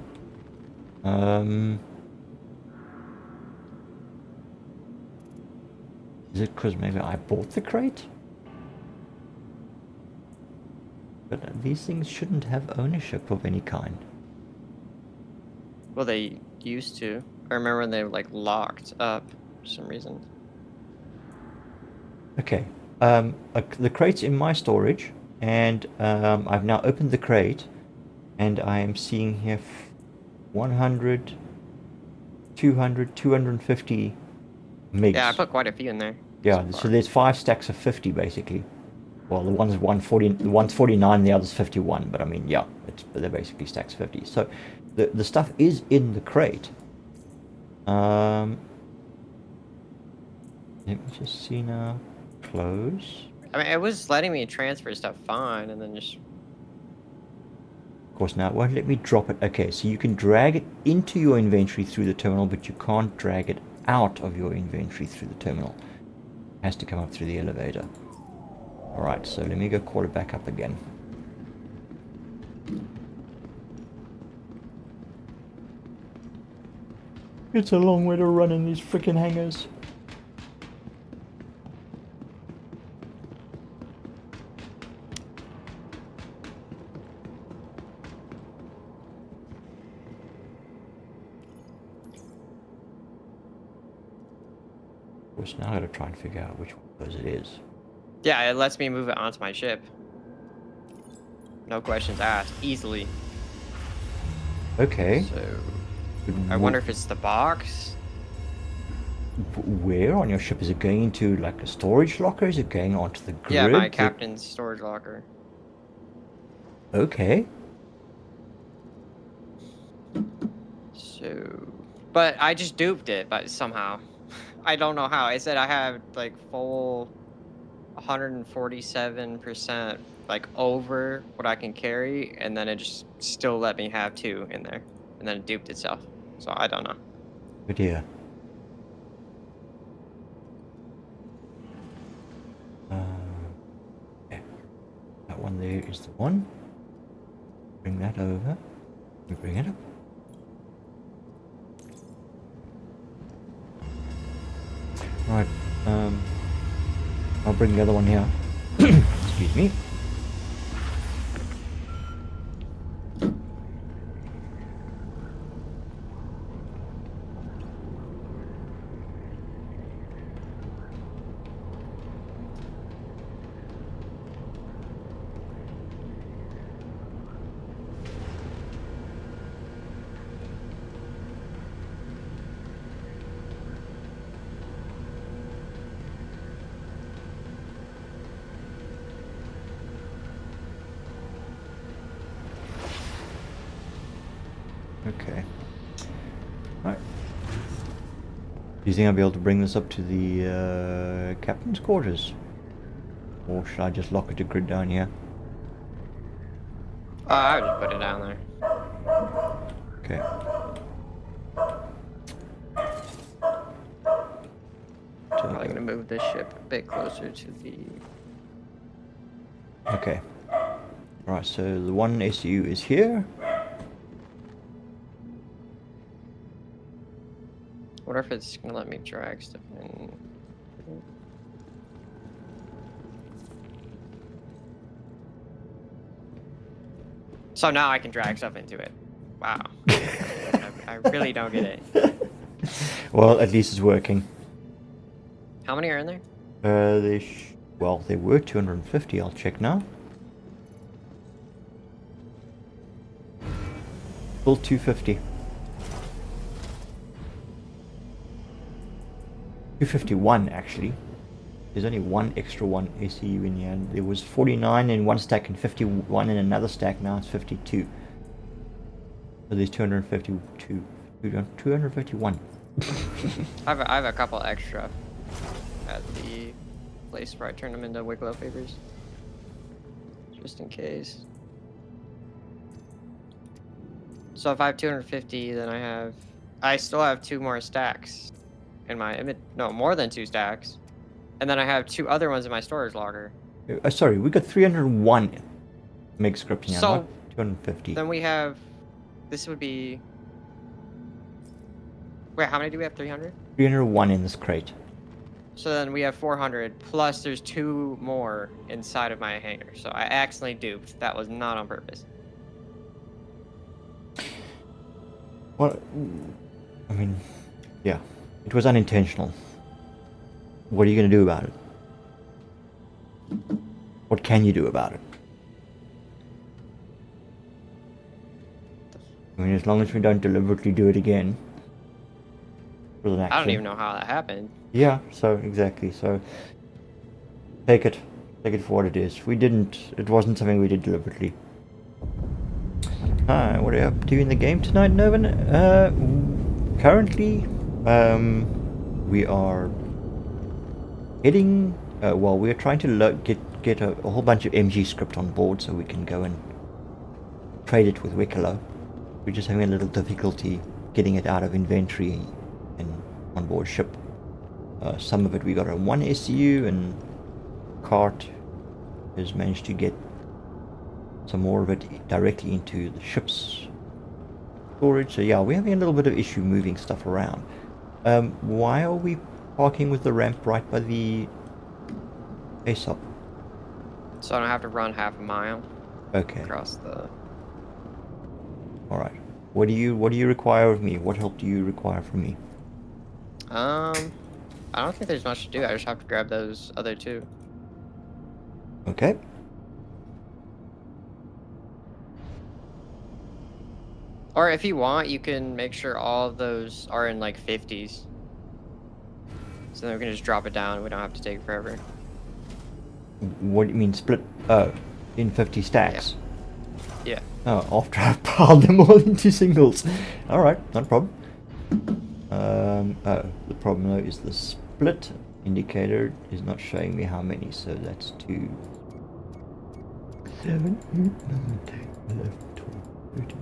Is it because maybe I bought the crate? But these things shouldn't have ownership of any kind. Well, they used to. I remember when they were like locked up for some reason. Okay. The crate's in my storage, and I've now opened the crate, and I am seeing here 100, 200, 250 megs. Yeah, I put quite a few in there. Yeah, so there's 5 stacks of 50 basically. Well, the one's 140, the one's 49, the other's 51. But I mean, yeah, they're basically stacks 50. So the stuff is in the crate. Let me just see now. Close. I mean, it was letting me transfer stuff fine, and then just... Of course, now it won't let me drop it. Okay, so you can drag it into your inventory through the terminal, but you can't drag it out of your inventory through the terminal. It has to come up through the elevator. Alright, so let me go call it back up again. It's a long way to run in these frickin' hangars. Of course, now I gotta try and figure out which one of those it is. Yeah, it lets me move it onto my ship. No questions asked. Easily. Okay. So... I wonder if it's the box. Where on your ship? Is it going into like a storage locker? Is it going onto the grid? Yeah, my captain's storage locker. Okay. So, but I just duped it, but somehow, I don't know how. I said I have like full 147% like over what I can carry, and then it just still let me have 2 in there, and then it duped itself. So I don't know. Oh dear. Yeah. That one there is the one. Bring that over. We bring it up. Right. I'll bring the other one here. Excuse me. Okay. Right. Do you think I'll be able to bring this up to the captain's quarters? Or should I just lock it to grid down here? I would just put it down there. Okay. Probably gonna move this ship a bit closer to the. Okay. Right, so the one SU is here. What if it's gonna let me drag stuff in? So now I can drag stuff into it. Wow. I really don't get it. Well, at least it's working. How many are in there? Well, there were 250. I'll check now. Still 250. 251 actually. There's only one extra one ACU in here. There was 49 in one stack and 51 in another stack. Now it's 52. So there's 252. 251. I have a couple extra at the place where I turn them into Wicklow favors. Just in case. So if I have 250, then I still have 2 more stacks in my image. No, more than 2 stacks. And then I have 2 other ones in my storage locker. Sorry, we got 301 meg script now, So, not 250. Then we have, this would be, wait, how many do we have? 300? 301 in this crate. So then we have 400, plus there's 2 more inside of my hangar. So I accidentally duped. That was not on purpose. Well, I mean, yeah, it was unintentional. What are you going to do about it? What can you do about it? I mean, as long as we don't deliberately do it again. With an action. I don't even know how that happened. Yeah, so exactly. So take it for what it is. It wasn't something we did deliberately. Hi, what are you up to in the game tonight, Novan? Currently, we are heading. Well, we are trying to get a whole bunch of MG script on board so we can go and trade it with Wicklow. We're just having a little difficulty getting it out of inventory and on board ship. Some of it we got on one SCU, and Cart has managed to get some more of it directly into the ship's storage. So yeah, we're having a little bit of issue moving stuff around. Why are we parking with the ramp right by the base up? So I don't have to run half a mile Okay. across the... All right. What do you require of me? What help do you require from me? I don't think there's much to do. I just have to grab those other 2. Okay. Or if you want, you can make sure all of those are in like 50s. So then we can just drop it down and we don't have to take forever. What do you mean split? Oh, in 50 stacks. Yeah. Oh, after I piled them all into singles. Alright, not a problem. Oh, the problem though is the split indicator is not showing me how many, so that's 2, 7, 8, 9, 10, 11, 12, 13.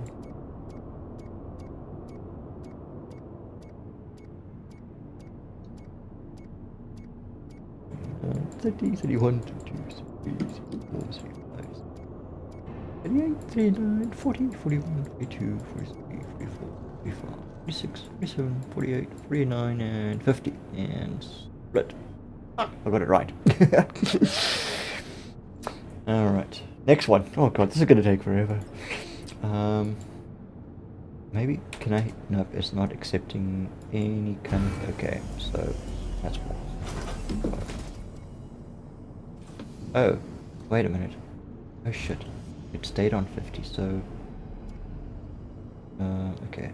30, 31, 32, 33, 34, 35, 38, 39, 40, 41, 42, 43, 44, 45, 46, 47, 48, 49, and 50. And split. I got it right. Alright. Next one. Oh god, this is going to take forever. Maybe, can I? Nope, it's not accepting any kind of... Okay, so that's more. Oh, wait a minute. Oh shit. It stayed on 50, so... okay.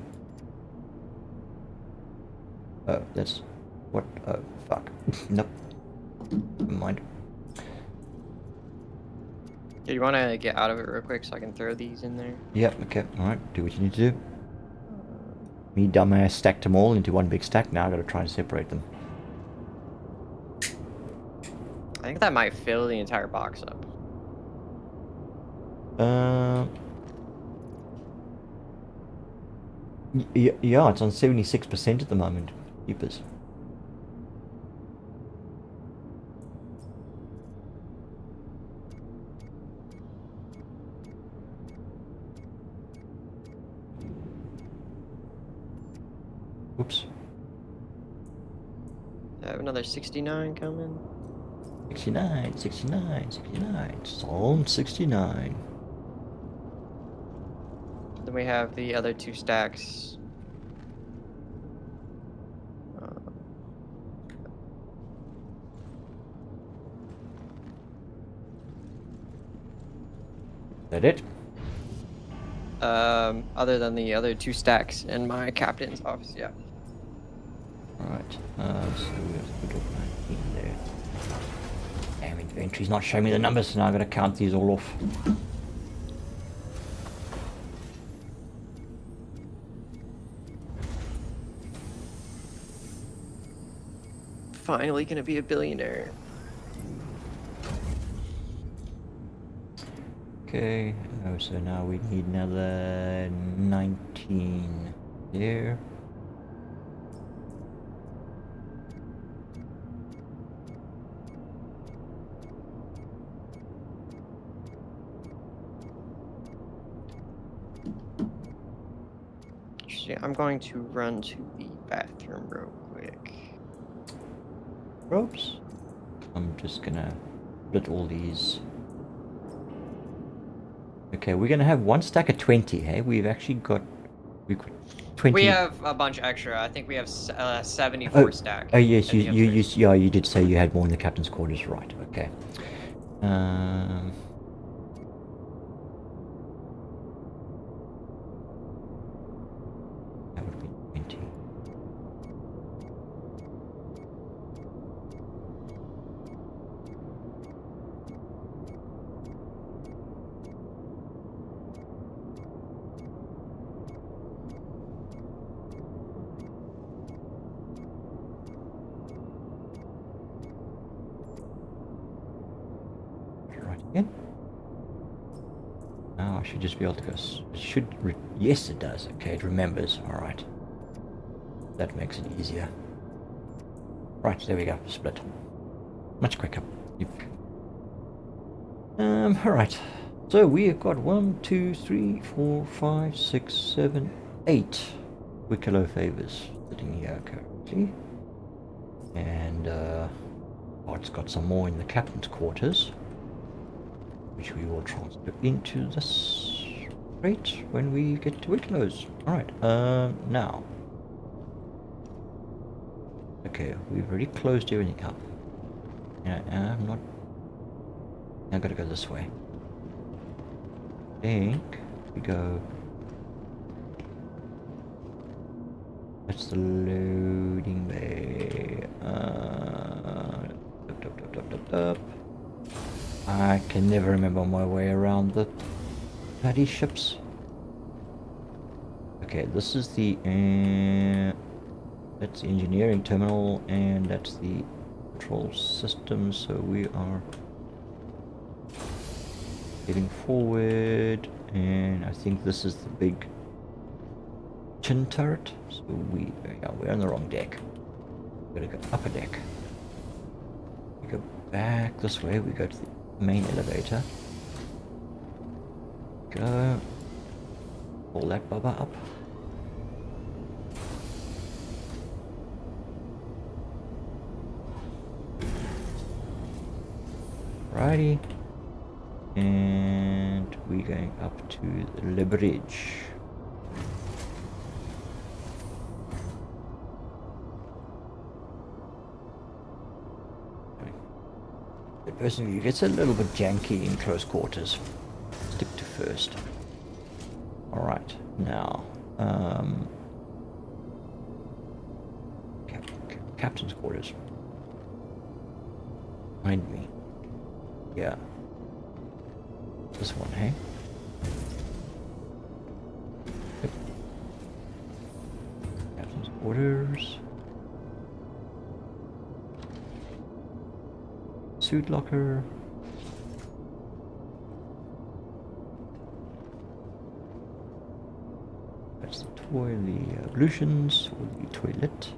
Oh, that's... What? Oh, fuck. Nope. Never mind. Do you want to get out of it real quick so I can throw these in there? Yep, okay, alright. Do what you need to do. Me dumbass stacked them all into one big stack. Now I gotta try and separate them. I think that might fill the entire box up. Yeah, it's on 76% at the moment. Keepers. Oops. I have another 69 coming. 69, 69, 69. Psalm 69. Then we have the other 2 stacks. That it? Other than the other 2 stacks in my captain's office, yeah. Alright, so we have to put all 19 there. Damn, inventory's not showing me the numbers, so now I've got to count these all off. Finally gonna be a billionaire. Okay, oh, so now we need another 19 there. Actually, I'm going to run to the bathroom real quick. Ropes. I'm just gonna split all these. Okay, we're gonna have one stack of 20, hey? We've got 20. We have a bunch extra. I think we have 74 stack. Oh yes, at the upstairs. yeah, you did say you had more in the captain's quarters, right? Okay. That would be 20. Right again. Now I should just be able to go. Yes, it does. Okay, it remembers. All right. That makes it easier. Right, there we go. Split. Much quicker. Yep. All right. So we have got 1, 2, 3, 4, 5, 6, 7, 8 Wicklow favors sitting here currently, and it's got some more in the captain's quarters, which we will transfer into this crate when we get to Wicklow's. All right. Now. Okay, we've already closed everything up. Yeah, I'm not... I've got to go this way. I think we go... That's the loading bay. Up. I can never remember my way around the bloody ships. Okay, this is the that's the engineering terminal, and that's the control system. So we are heading forward, and I think this is the big chin turret. So we're on the wrong deck. We gotta go upper deck. We go back this way. We go to the main elevator. Go. Pull that bubba up. Righty. And we're going up to the bridge. The person view gets a little bit janky in close quarters. Stick to first. Alright, now captain's quarters. Behind me. Yeah. This one, hey? Yep. Captain's quarters. Suit locker. That's the the ablutions, or the toilet.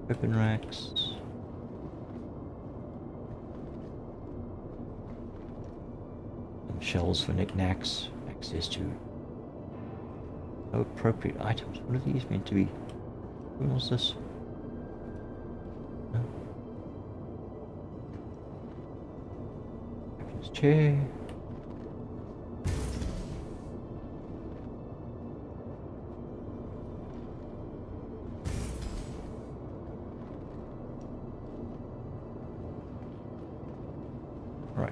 Weapon racks. Some shelves for knickknacks. Access to no appropriate items. What are these meant to be? What was this? No. Captain's chair. Right.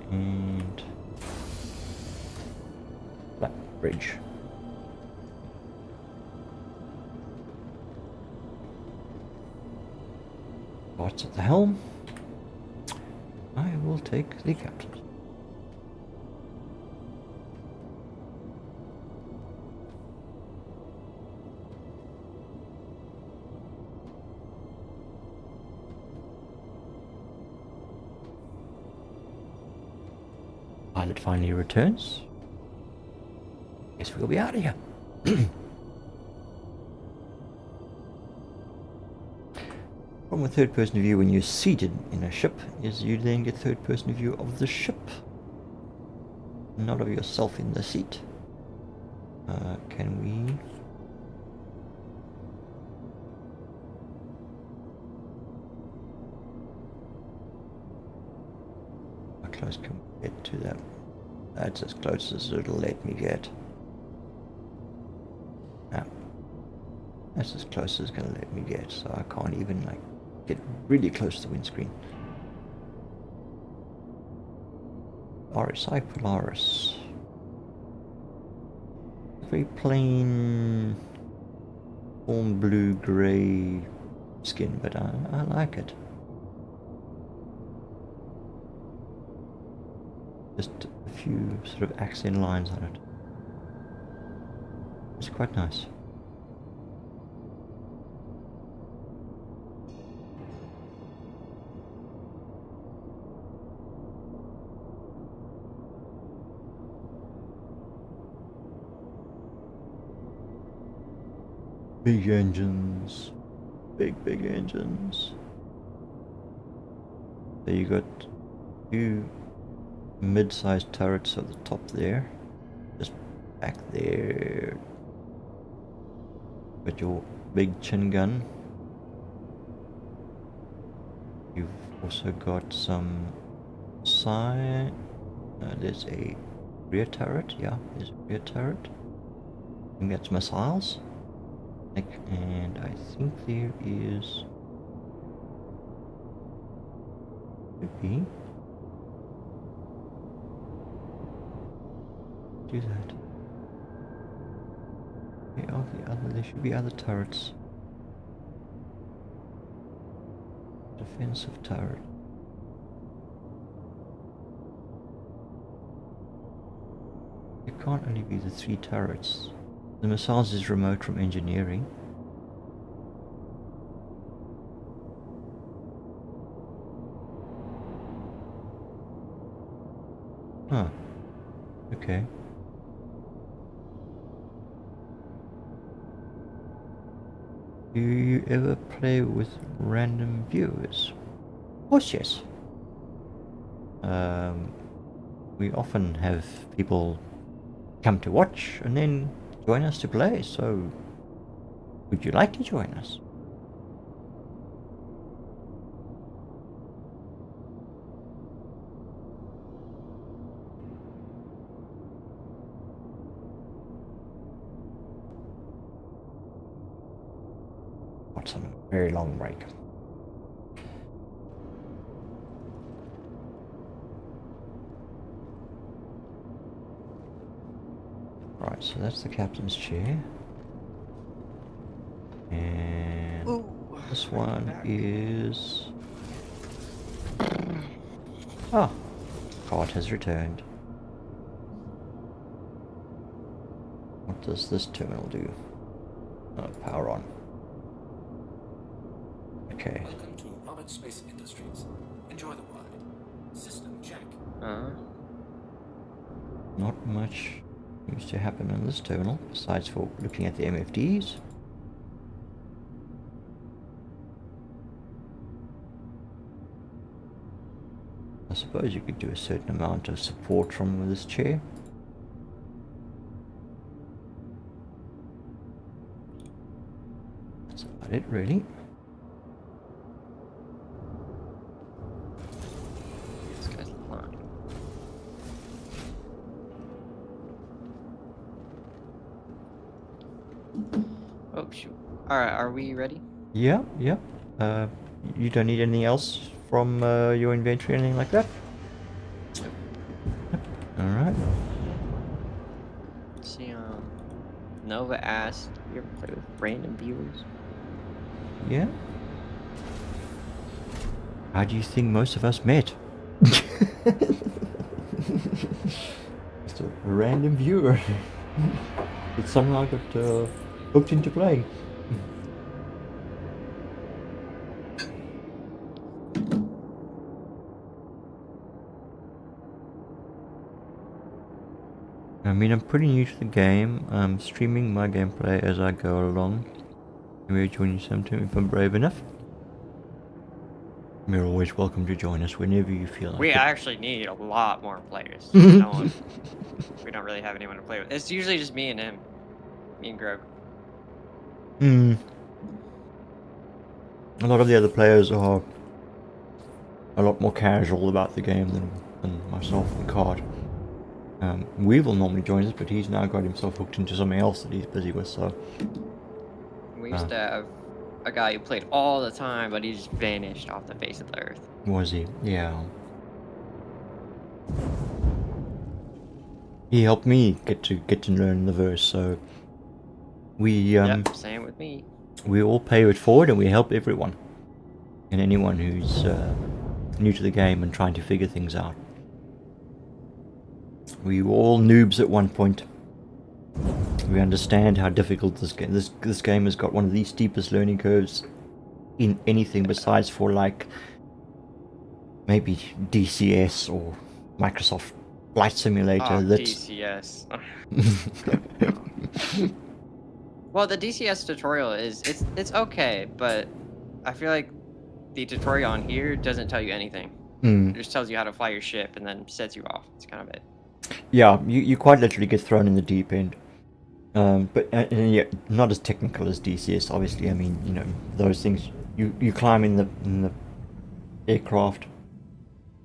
And that bridge. What's at the helm? I will take the captain. Pilot finally returns. Guess we'll be out of here. From a third-person view, when you're seated in a ship, is you then get third-person view of the ship, not of yourself in the seat. Can we? How close can we get to that? That's as close as it'll let me get. No. That's as close as it's gonna let me get, so I can't even like get really close to the windscreen. RSI Polaris. Very plain warm blue grey skin, but I like it. Just a few sort of accent lines on it. It's quite nice. Big engines. Big engines. There you got two mid-sized turrets at the top there. Just back there. Got your big chin gun. You've also got some side. There's a rear turret. Yeah, there's a rear turret. I think that's missiles. And I think there is. Could be. do that. Where are the other? There should be other turrets. Defensive turret. It can't only be the 3 turrets. The missiles is remote from engineering. Huh. Okay. Do you ever play with random viewers? Of course, yes. We often have people come to watch and then join us to play, so would you like to join us? What's on a very long break? Right, so that's the captain's chair. And this one is... Oh, God has returned. What does this terminal do? Oh, power on. Okay. Welcome to Robert Space Industries. Enjoy the ride. System check. Not much seems to happen in this terminal, besides for looking at the MFDs. I suppose you could do a certain amount of support from this chair. That's about it, really. This guy's lying. Oh shoot. Alright, are we ready? Yeah, yeah. You don't need anything else from your inventory or anything like that? Yep. Alright. Let's see, Nova asked, you ever play with random viewers? Yeah. How do you think most of us met? Just a random viewer. It's somehow got hooked into playing. I mean, I'm pretty new to the game. I'm streaming my gameplay as I go along. Maybe join you sometime if I'm brave enough. You're always welcome to join us whenever you feel like We it. actually need a lot more players. No one, we don't really have anyone to play with. It's usually just me and him. Me and Grogue. A lot of the other players are a lot more casual about the game than myself and Card. Weevil normally joins us, but he's now got himself hooked into something else that he's busy with, so... We used to have a guy who played all the time, but he just vanished off the face of the earth. Was he? Yeah. He helped me get to learn the verse, so... We, Yep, same with me. we all pay it forward and we help everyone. And anyone who's new to the game and trying to figure things out. We were all noobs at one point. We understand how difficult this game has got one of the steepest learning curves in anything besides for like maybe DCS or Microsoft Flight Simulator. Oh, That's DCS. Well, the DCS tutorial it's okay, but I feel like the tutorial on here doesn't tell you anything. It just tells you how to fly your ship and then sets you off. It's kind of it. Yeah, you quite literally get thrown in the deep end. But yeah, not as technical as DCS, obviously. I mean, you know, those things. You climb in the aircraft,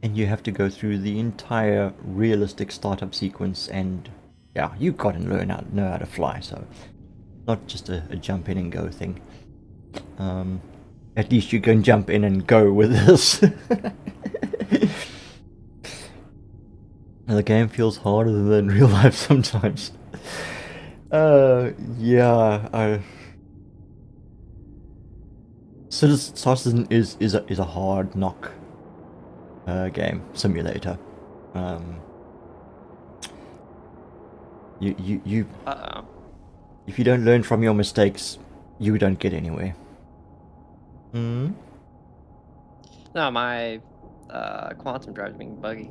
and you have to go through the entire realistic startup sequence, and yeah, you got to know how to fly. So, not just a jump in and go thing. At least you can jump in and go with this. And the game feels harder than real life sometimes. Yeah. Citizen is a hard knock game simulator. You Uh-oh. if you don't learn from your mistakes, you don't get anywhere. Hmm. No, my quantum drive's being buggy.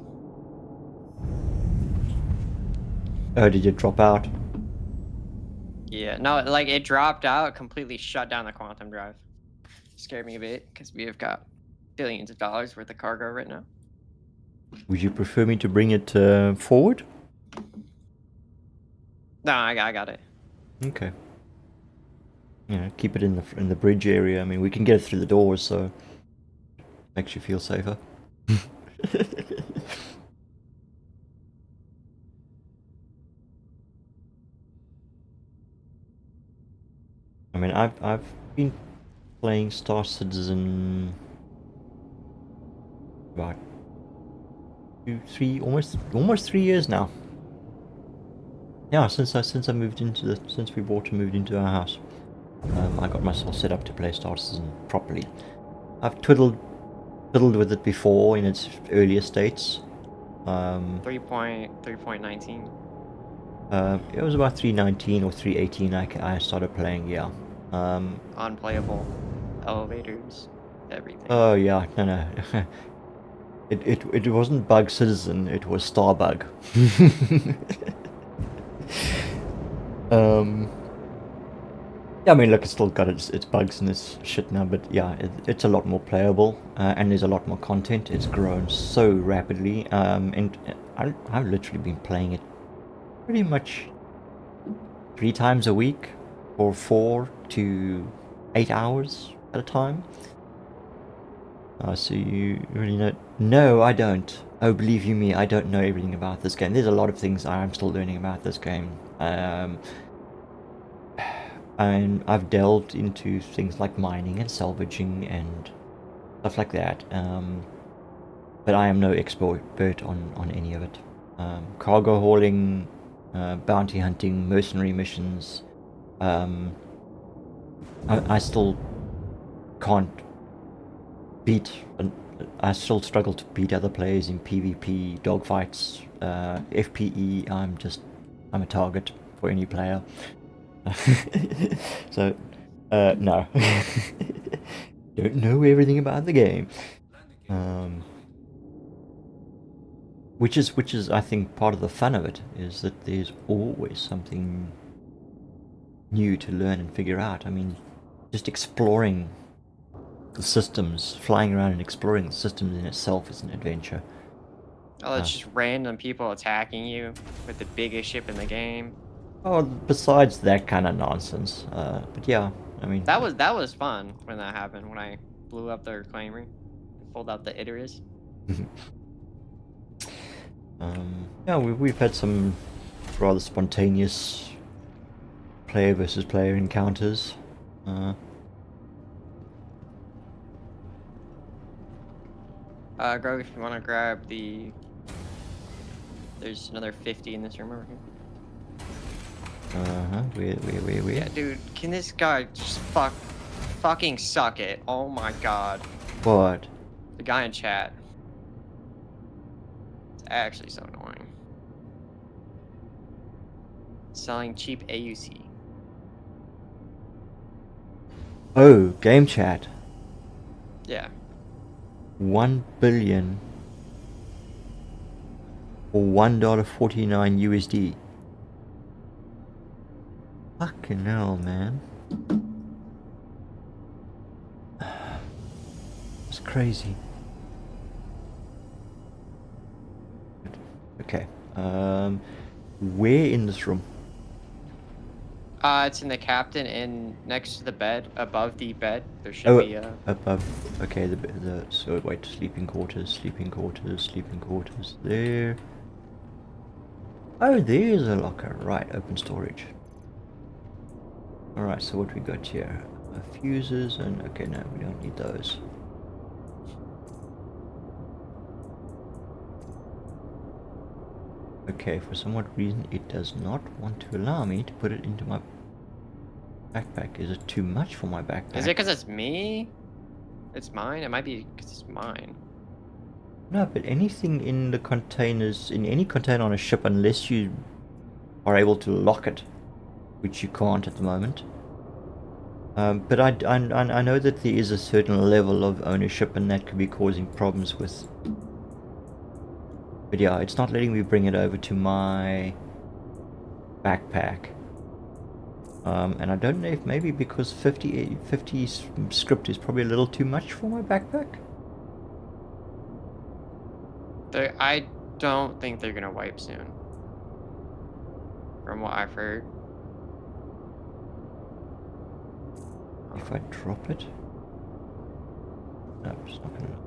Oh, did you drop out? Yeah, no, like it dropped out, completely shut down the quantum drive. Scared me a bit because we have got billions of dollars worth of cargo right now. Would you prefer me to bring it forward? No, I got it. Okay. Yeah, keep it in the bridge area. I mean, we can get it through the doors, so makes you feel safer. I mean, I've been playing Star Citizen about almost 3 years now. Yeah, since I moved into since we bought and moved into our house, I got myself set up to play Star Citizen properly. I've twiddled with it before in its earlier states. 3.19. It was about 319 or 318 I started playing, yeah. Unplayable. Elevators. Everything. Oh yeah, no. It wasn't Bug Citizen, it was Starbug. Yeah, I mean, look, it's still got its bugs and its shit now, but yeah, it's a lot more playable, and there's a lot more content. It's grown so rapidly, and I've literally been playing it pretty much 3 times a week for 4 to 8 hours at a time. So you really know? No, I don't. Oh, believe you me, I don't know everything about this game. There's a lot of things I'm still learning about this game. And I've delved into things like mining and salvaging and stuff like that. But I am no expert on any of it. Cargo hauling, bounty hunting, mercenary missions. I still can't beat. I still struggle to beat other players in PvP, dogfights, FPE. I'm a target for any player. So, no. Don't know everything about the game. Which is I think part of the fun of it is that there's always something new to learn and figure out. I mean, just exploring the systems, flying around and exploring the systems in itself is an adventure. Oh, it's just random people attacking you with the biggest ship in the game. Oh, besides that kind of nonsense. But yeah, I mean... That was fun when that happened, when I blew up their reclaimer and pulled out the Icarus. Yeah, we've had some rather spontaneous player versus player encounters. Grogue, if you want to grab the... There's another 50 in this room over here. Where? Yeah, dude, can this guy just fucking suck it? Oh my god. What? The guy in chat. It's actually so annoying. Selling cheap AUC. Oh, game chat. Yeah. 1 billion for $1.49 USD. Fucking hell, man. It's crazy. Okay. Where in this room? It's in the captain and next to the bed, above the bed. There should be a... above. Okay, so wait, sleeping quarters there. Oh, there's a locker. Right, open storage. Alright, so what we got here? Fuses and... okay, no, we don't need those. Okay, for some odd reason it does not want to allow me to put it into my backpack. Is it too much for my backpack? Is it because it's me? It's mine? It might be because it's mine. No, but anything in the containers, in any container on a ship, unless you are able to lock it, which you can't at the moment. But I know that there is a certain level of ownership and that could be causing problems with... But yeah, it's not letting me bring it over to my backpack. And I don't know if maybe because 50 script is probably a little too much for my backpack. I don't think they're gonna wipe soon. From what I've heard. If I drop it? No, it's not gonna...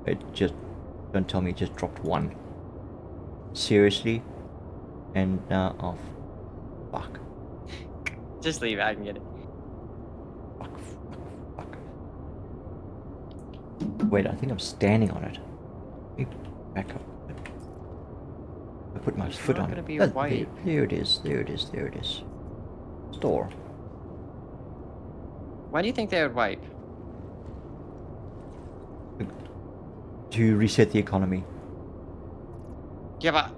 It just... Don't tell me it just dropped one. Seriously? And now... Oh, fuck. Just leave it, I can get it. Fuck. Wait, I think I'm standing on it. Let me back up. I put my foot not on gonna it. be Oh, white. there it is. There it is. There it is. Store. Why do you think they would wipe? To reset the economy. Yeah, but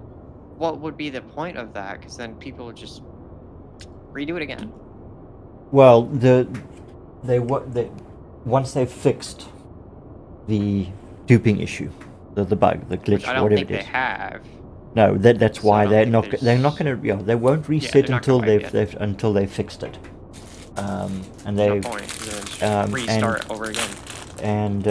what would be the point of that? Because then people would just redo it again. Well, once they've fixed the duping issue, the bug, the glitch, Which I don't whatever think it they is. have. No, that's So why I don't they're think not there's- going to, they won't reset they're not until gonna wipe until they've fixed it. And No they point. 'Cause then just and- restart over again. and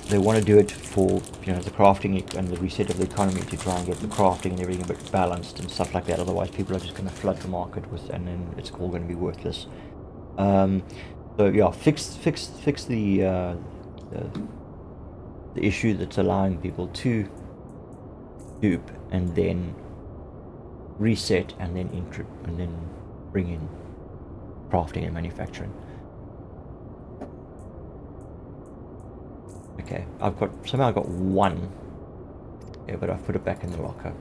they want to do it for the crafting and the reset of the economy to try and get the crafting and everything a bit balanced and stuff like that. Otherwise, people are just going to flood the market with, and then it's all going to be worthless. So yeah, fix the issue that's allowing people to dupe and then reset and then bring in crafting and manufacturing. Okay, somehow I got one. Yeah, but I've put it back in the locker.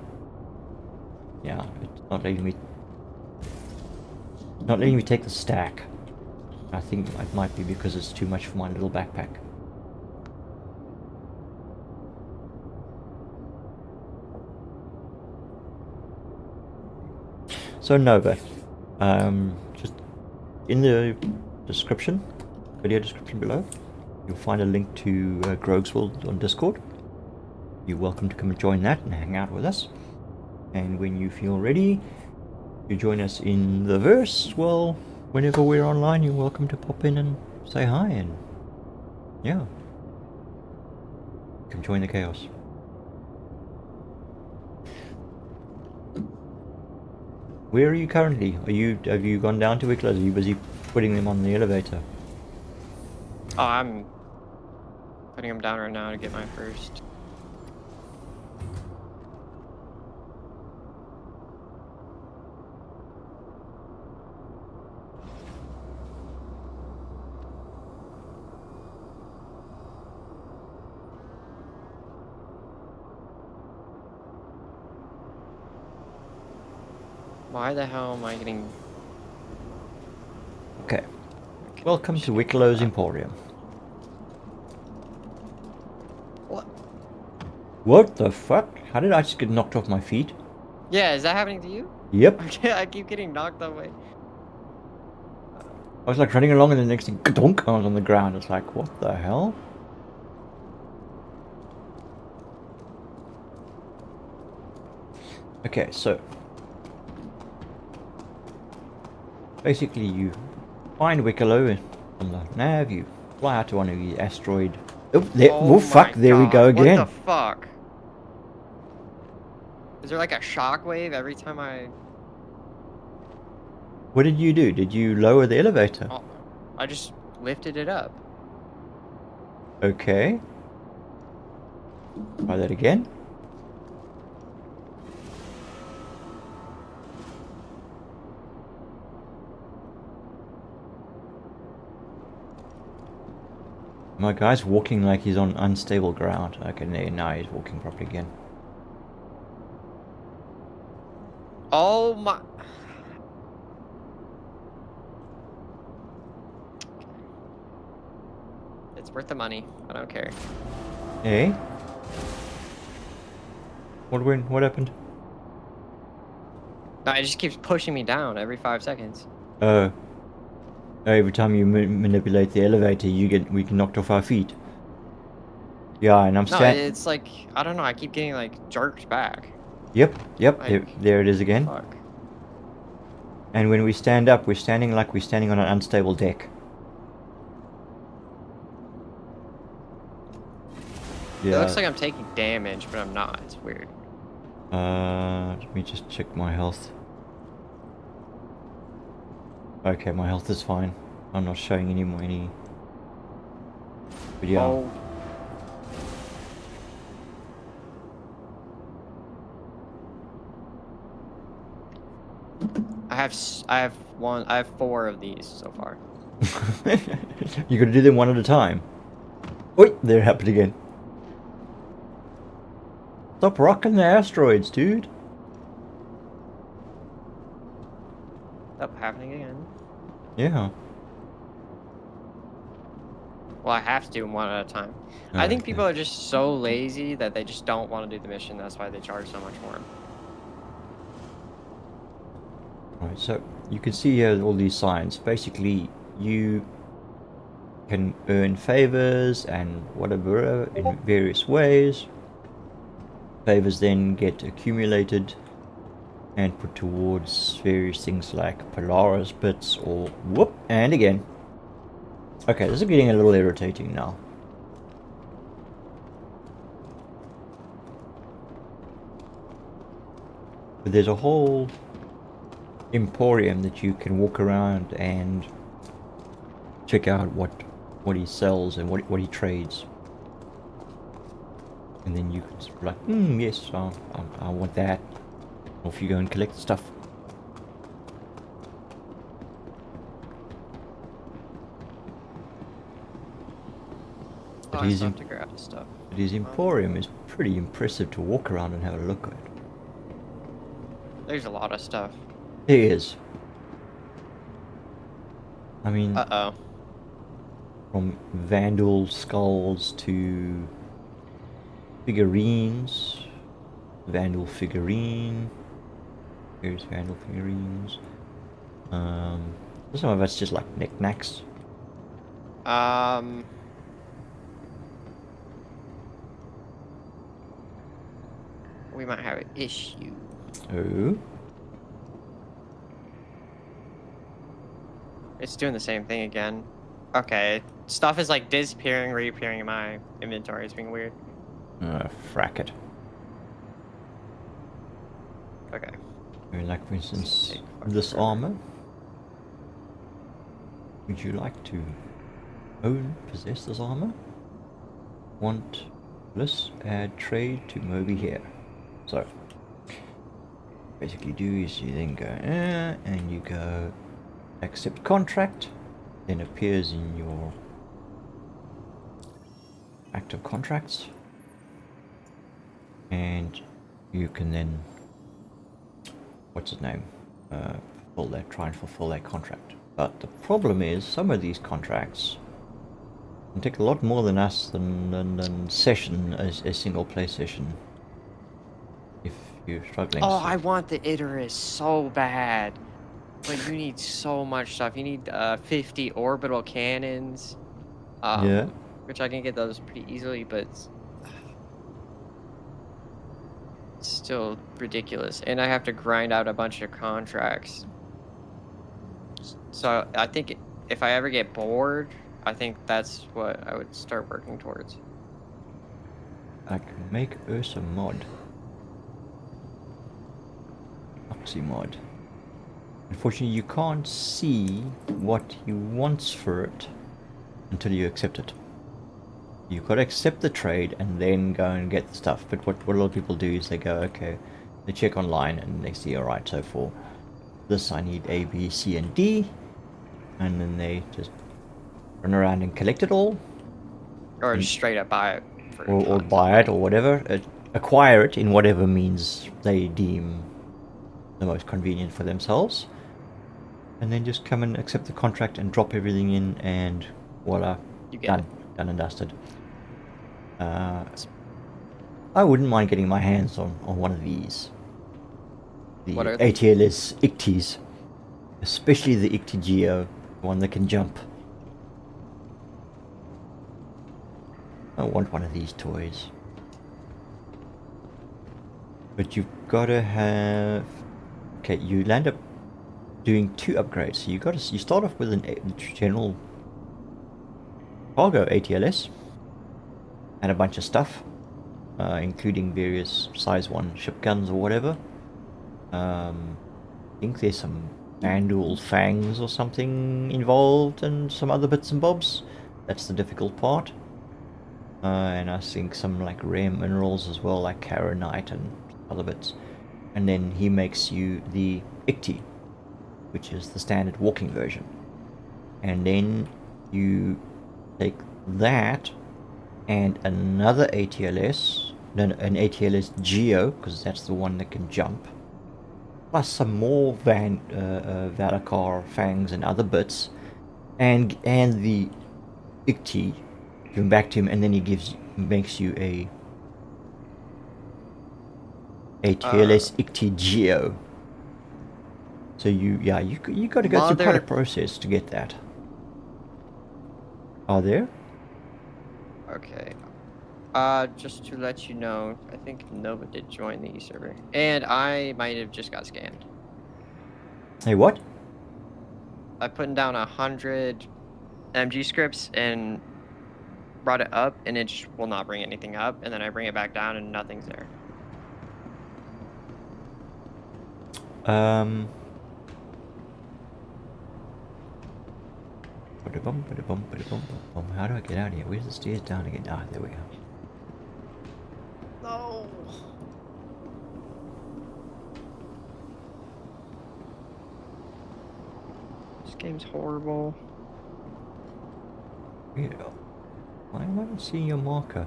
Yeah, it's not letting me take the stack. I think it might be because it's too much for my little backpack. So Nova, just in the video description below, you'll find a link to Grogue's World on Discord. You're welcome to come and join that and hang out with us. And when you feel ready to join us in the verse, well, whenever we're online, you're welcome to pop in and say hi, and yeah, come join the chaos. Where are you currently? Have you gone down to Wicklow? Are you busy putting them on the elevator? Oh, I'm putting them down right now to get my first. Why the hell am I getting... Okay. Welcome to Wicklow's Emporium. What? What the fuck? How did I just get knocked off my feet? Yeah, is that happening to you? Yep. I keep getting knocked away. I was like running along and the next thing, ka-dunk, I was on the ground. It's like, what the hell? Okay, so basically you find Wicklow on the nav, you fly out to one of the asteroid. Oh, there, oh fuck, my there we go God, again. What the fuck? Is there like a shockwave every time I... What did you do? Did you lower the elevator? Oh, I just lifted it up. Okay. Try that again. My guy's walking like he's on unstable ground. Okay, now he's walking properly again. Oh my. It's worth the money. I don't care. Eh? What happened? No, it just keeps pushing me down every 5 seconds. Every time you manipulate the elevator, we get knocked off our feet. Yeah, and I'm No, standing. it's like, I don't know, I keep getting like jerked back. Yep, there, Like, there it is again. Fuck. And when we stand up, we're standing like we're standing on an unstable deck. Yeah. It looks like I'm taking damage, but I'm not. It's weird. Let me just check my health. Okay, my health is fine. I'm not showing any. But yeah. Oh. I have 4 of these so far. You gotta do them one at a time. Oi, there it happened again. Stop rocking the asteroids, dude. Stop happening again. Yeah. Well, I have to do them one at a time. I think people are just so lazy that they just don't want to do the mission. That's why they charge so much more. Right, so you can see here all these signs. Basically, you can earn favors and whatever in various ways. Favors then get accumulated and put towards various things like Polaris bits or whoop, and again. Okay, this is getting a little irritating now. But there's a whole emporium that you can walk around and check out what he sells and what he trades. And then you can sort of like, yes, I want that. Off you go and collect the stuff. Oh, I still have to grab the stuff. But his emporium is pretty impressive to walk around and have a look at. There's a lot of stuff. It is. I mean, Uh-oh. from vandal skulls to figurines. Vandal figurine. Here's vandal figurines. Some of that's just like knickknacks. We might have an issue. Oh. It's doing the same thing again. Okay. Stuff is like disappearing, reappearing in my inventory. It's being weird. Frack it. Okay. Like for instance, Take fucking this forever. armor. Would you like to possess this armor? Want this? Add trade to Moby here. So, basically do is you then go and you go accept contract, then appears in your active contracts, and you can then what's his name try and fulfill that contract. But the problem is some of these contracts can take a lot more than us than session as a single play session. If you're struggling. Oh, I want the Icarus so bad. But you need so much stuff. You need 50 orbital cannons. Yeah. Which I can get those pretty easily, but it's still ridiculous. And I have to grind out a bunch of contracts. So I think if I ever get bored, I think that's what I would start working towards. Like make Ursa mod. Oxy mod. Unfortunately, you can't see what he wants for it until you accept it. You've got to accept the trade and then go and get the stuff. But what a lot of people do is they go, okay, they check online and they see, alright, so for this I need A, B, C, and D. And then they just run around and collect it all. Or just straight up buy it. For Or tons. buy it or whatever. Acquire it in whatever means they deem the most convenient for themselves, and then just come and accept the contract and drop everything in, and voila, You get done, done and dusted. I wouldn't mind getting my hands on one of these. The What are they? ATLS ICTs, especially the ICT Geo, the one that can jump. I want one of these toys. But you've got to have... Okay, you land up doing 2 upgrades. So you start off with a general cargo ATLS and a bunch of stuff, including various size 1 ship guns or whatever. I think there's some manual fangs or something involved, and some other bits and bobs. That's the difficult part. And I think some like rare minerals as well, like caronite and other bits. And then he makes you the ICT, which is the standard walking version. And then you take that and another ATLS, then an ATLS Geo, because that's the one that can jump, plus some more Valacar fangs and other bits, and the ICT. Give him back to him, and then he makes you a ATLS ICT Geo. So you got to go through quite a process to get that. Are there? Okay. Just to let you know, I think Nova did join the server, and I might have just got scammed. Hey, what? I put down 100 MG scripts and brought it up, and it just will not bring anything up, and then I bring it back down, and nothing's there. How do I get out of here? Where's the stairs down again? Ah, there we go. No. This game's horrible. Yeah. Why am I not seeing your marker?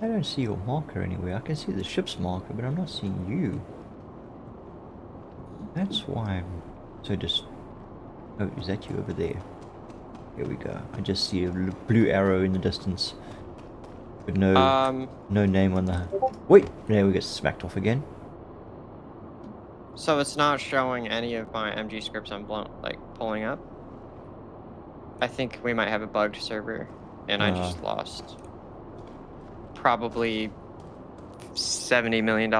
I don't see your marker anywhere. I can see the ship's marker, but I'm not seeing you. That's why I'm so Oh, is that you over there? Here we go. I just see a blue arrow in the distance. But no name on the... Wait! There we get smacked off again. So it's not showing any of my MG scripts I'm pulling up? I think we might have a bugged server, and I just lost probably $70 million.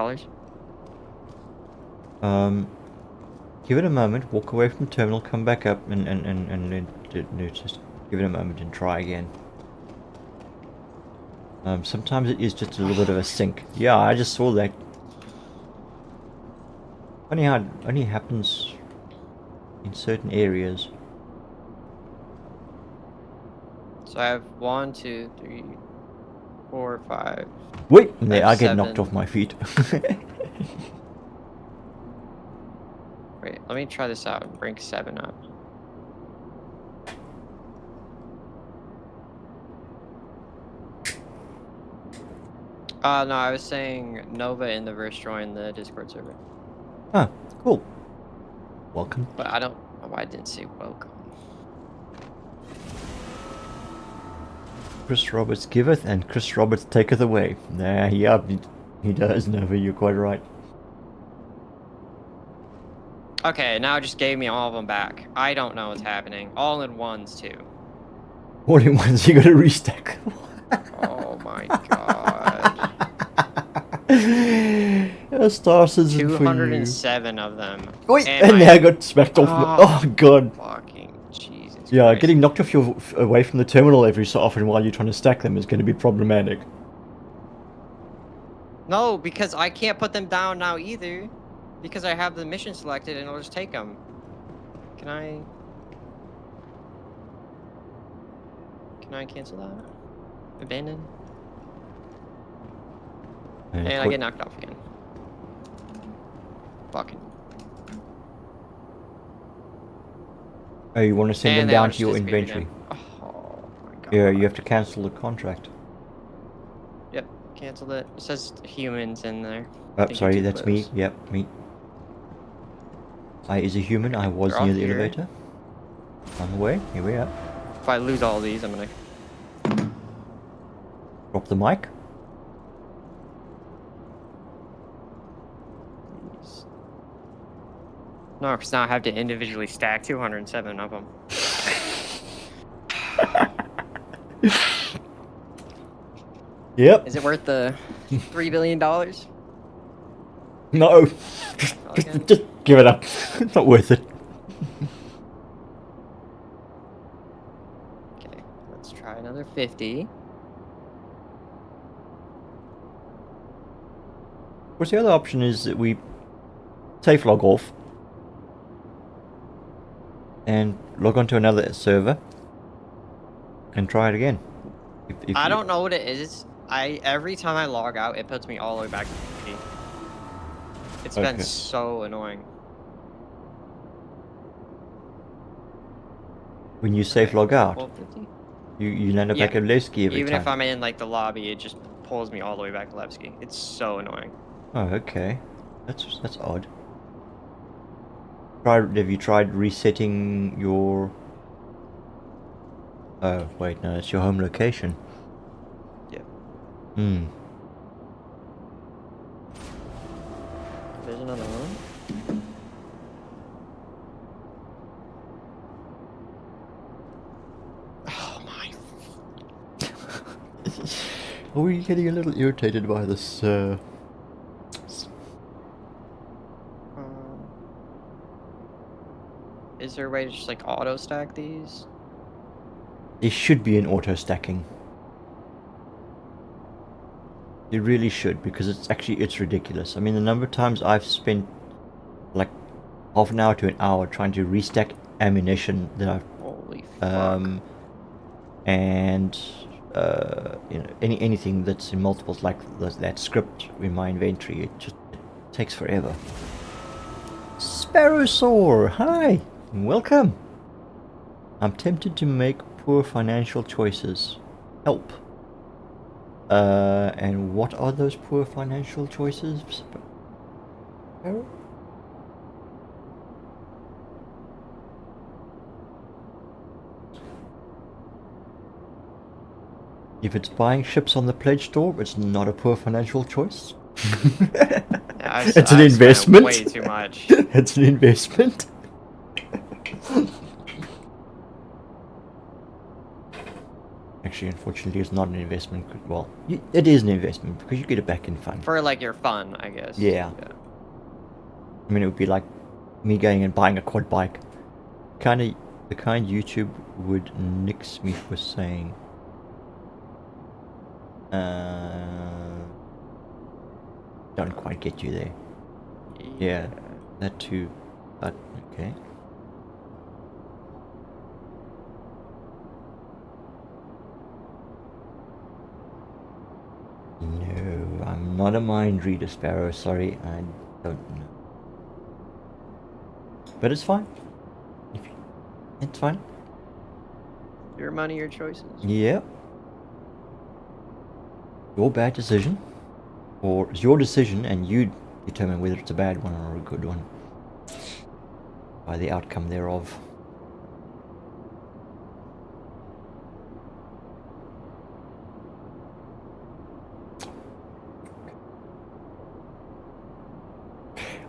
Give it a moment, walk away from the terminal, come back up, and then just give it a moment and try again. Sometimes it is just a little bit of a sync. Yeah, I just saw that. Funny how it only happens in certain areas. So I have 1, 2, 3, 4, 5. Wait, there I get 7. knocked off my feet. Wait, let me try this out and bring 7 up. No, I was saying Nova and the Verse joined the Discord server. Ah, cool. Welcome. But I don't know why I didn't say welcome. Chris Roberts giveth and Chris Roberts taketh away. Nah, yeah, he does, Nova, you're quite right. Okay, now it just gave me all of them back. I don't know what's happening. All in ones, too. All in ones, you gotta restack. Oh my god. Star Citizen for you. 207 of them. Wait, and now I got smacked off. Oh god. Fucking Jesus Yeah, Christ. getting knocked off away from the terminal every so often while you're trying to stack them is going to be problematic. No, because I can't put them down now either. Because I have the mission selected and I'll just take them. Can I cancel that? Abandon? And I get knocked off again. Fucking. Oh, you want to send them And they down all to your just disappeared inventory? again. Oh my god. Yeah, you have to cancel the contract. Yep, Canceled it. It says humans in there. Oh, think sorry, you're too that's me. close. Yep, me. I is a human. I was They're all near the here. elevator. On the way. Here we are. If I lose all these, I'm gonna. Drop the mic. No, because now I have to individually stack 207 of them. Yep. Is it worth the $3 billion? No. Okay. Just give it up. It's not worth it. Okay, let's try another 50. Of course, the other option is that we safe log off and log onto another server and try it again. If I you- don't know what it is. Every time I log out, it puts me all the way back to 50. It's been Okay. so annoying. When you safe Okay, log out, 1250? you land up Yeah. back at Levski every Even time. if I'm in like the lobby, it just pulls me all the way back to Levski. It's so annoying. Oh, okay. That's odd. Have you tried resetting your? Oh wait, no, it's your home location. Yep. Hmm. There's another one. Oh my. Are we getting a little irritated by this? Is there a way to just like auto stack these? There should be an auto stacking. It really should, because it's ridiculous. I mean, the number of times I've spent like half an hour to an hour trying to restack ammunition that I've Holy fuck. and you know, anything that's in multiples, like that script in my inventory, it takes forever. Sparrowsaur, hi, welcome. I'm tempted to make poor financial choices. Help. And what are those poor financial choices? Sparrow? If it's buying ships on the pledge store, it's not a poor financial choice. Yeah, It's an I've spent investment. Way too much. It's an investment. Actually, unfortunately, it's not an investment. Well, it is an investment because you get it back in fun. For like your fun, I guess. Yeah. I mean, it would be like me going and buying a quad bike. The kind YouTube would nix me for saying. Don't quite get you there. Yeah, that too. But okay. No, I'm not a mind reader, Sparrow. Sorry, I don't know. But it's fine. It's fine. Your money, your choices. Yep. Your bad decision. Or it's your decision and you determine whether it's a bad one or a good one. By the outcome thereof.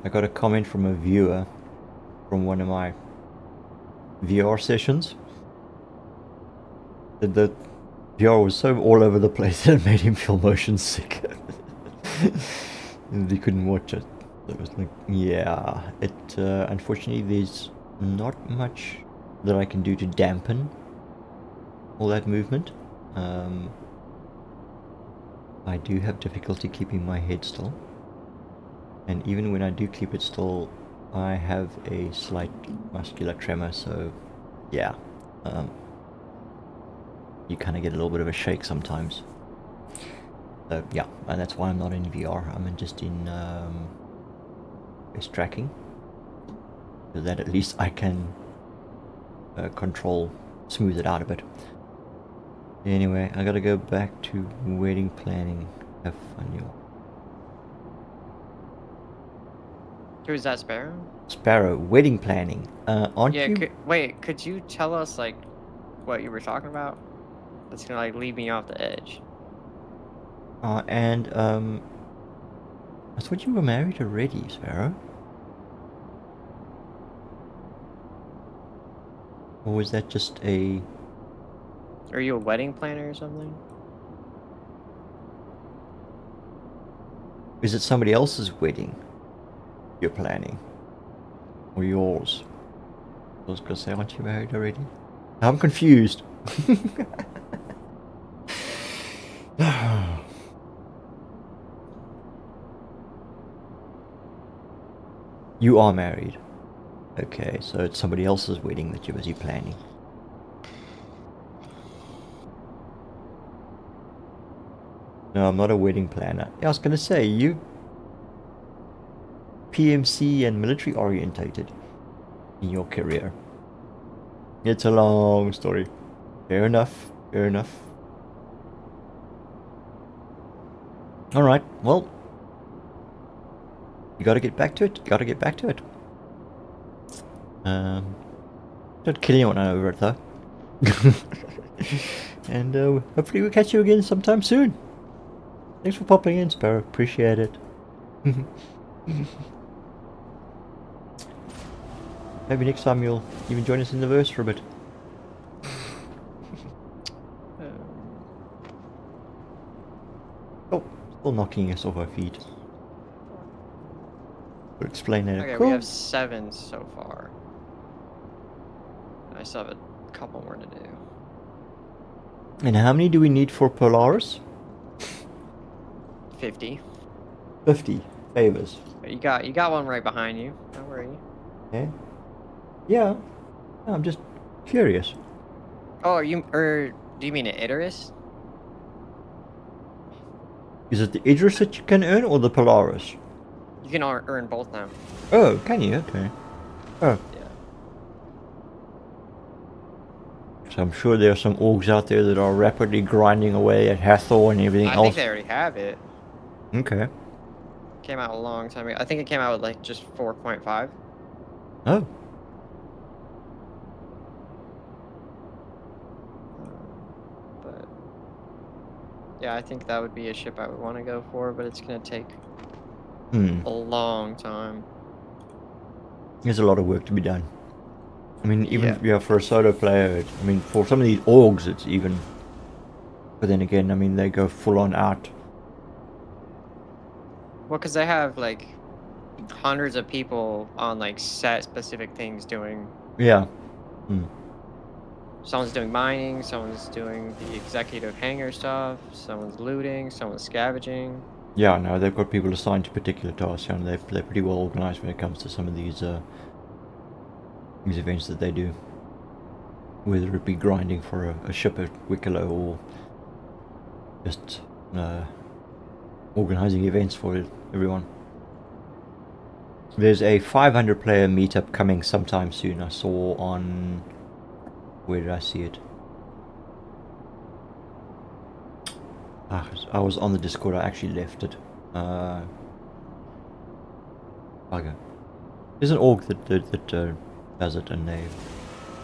I got a comment from a viewer from one of my VR sessions. That the VR was so all over the place that it made him feel motion sick. He couldn't watch it. It was like, yeah, unfortunately there's not much that I can do to dampen all that movement. I do have difficulty keeping my head still. And even when I do keep it still, I have a slight muscular tremor, so yeah. You kind of get a little bit of a shake sometimes. So yeah, and that's why I'm not in VR. I'm just in wrist tracking. So that at least I can smooth it out a bit. Anyway, I gotta go back to wedding planning. Have fun, you. Who's that, Sparrow? Sparrow, wedding planning. Aren't Yeah. you? Wait. Could you tell us like what you were talking about? That's gonna like leave me off the edge. And I thought you were married already, Sparrow. Or was that just a? Are you a wedding planner or something? Is it somebody else's wedding you're planning? Or yours? I was gonna say, aren't you married already? I'm confused. You are married. Okay, so it's somebody else's wedding that you're busy planning. No, I'm not a wedding planner. Yeah, I was gonna say, you PMC and military orientated in your career. It's a long story. Fair enough, fair enough. Alright, well, you gotta get back to it, Don't kill anyone over it though. And hopefully we'll catch you again sometime soon. Thanks for popping in, Sparrow. Appreciate it. Maybe next time you'll even join us in the verse for a bit. Oh, still knocking us off our feet. We'll explain later. Okay, Cool. we have 7 so far. I still have a couple more to do. And how many do we need for Polaris? 50. 50 favors. You got one right behind you. Don't worry. Okay. Yeah. I'm just curious. Oh, do you mean an Idris? Is it the Idris that you can earn or the Polaris? You can earn both now. Oh, can you? Okay. Oh. Yeah. So I'm sure there are some orgs out there that are rapidly grinding away at Hathor and everything I else. think they already have it. Okay. Came out a long time ago. I think it came out with like just 4.5. Oh. But yeah, I think that would be a ship I would want to go for, but it's gonna take a long time. There's a lot of work to be done. I mean, even Yeah. for a solo player, I mean, for some of these orgs, it's even. But then again, I mean, they go full on out. Well, because they have like hundreds of people on like set specific things doing. Yeah. Someone's doing mining, someone's doing the executive hangar stuff, someone's looting, someone's scavenging. Yeah, no, they've got people assigned to particular tasks, and they're pretty well organized when it comes to some of these events that they do. Whether it be grinding for a ship at Wicklow or just organizing events for everyone. There's a 500 player meetup coming sometime soon. I saw on... Where did I see it? I was on the Discord. I actually left it. Bugger. There's an org that does it, and they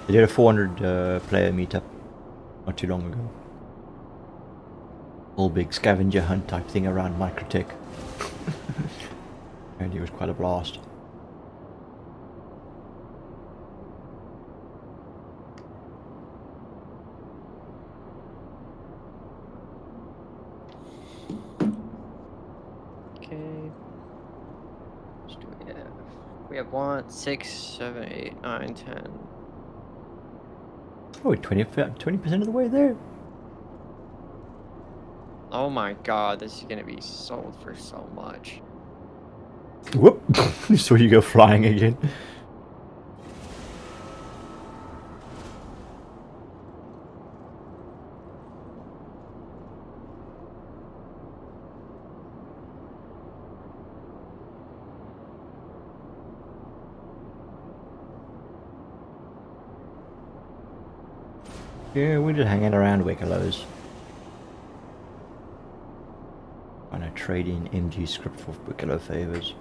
did a 400 player meetup not too long ago. All big scavenger hunt type thing around Microtech. And it was quite a blast. Okay. What do we have? We have 1, 6, 7, 8, 9, 10. Oh, 20% of the way there. Oh my god, this is gonna be sold for so much. Whoop! So you go flying again. Yeah, we're just hanging around Wicklow's. trade in MG script for Piccolo favors.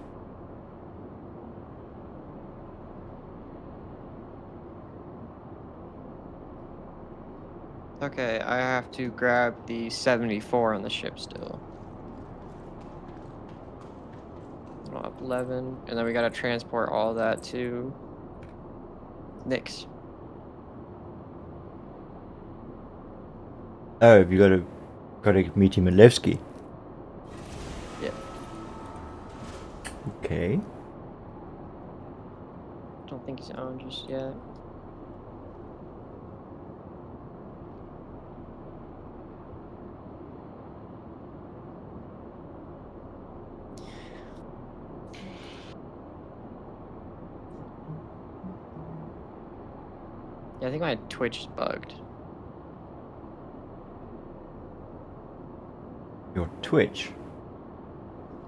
Okay, I have to grab the 74 on the ship still. I'll have 11, and then we gotta transport all that to Nix. Oh, you gotta meet him in Levski. Yep. Okay. Don't think he's on just yet. Yeah, I think my Twitch is bugged. Your Twitch.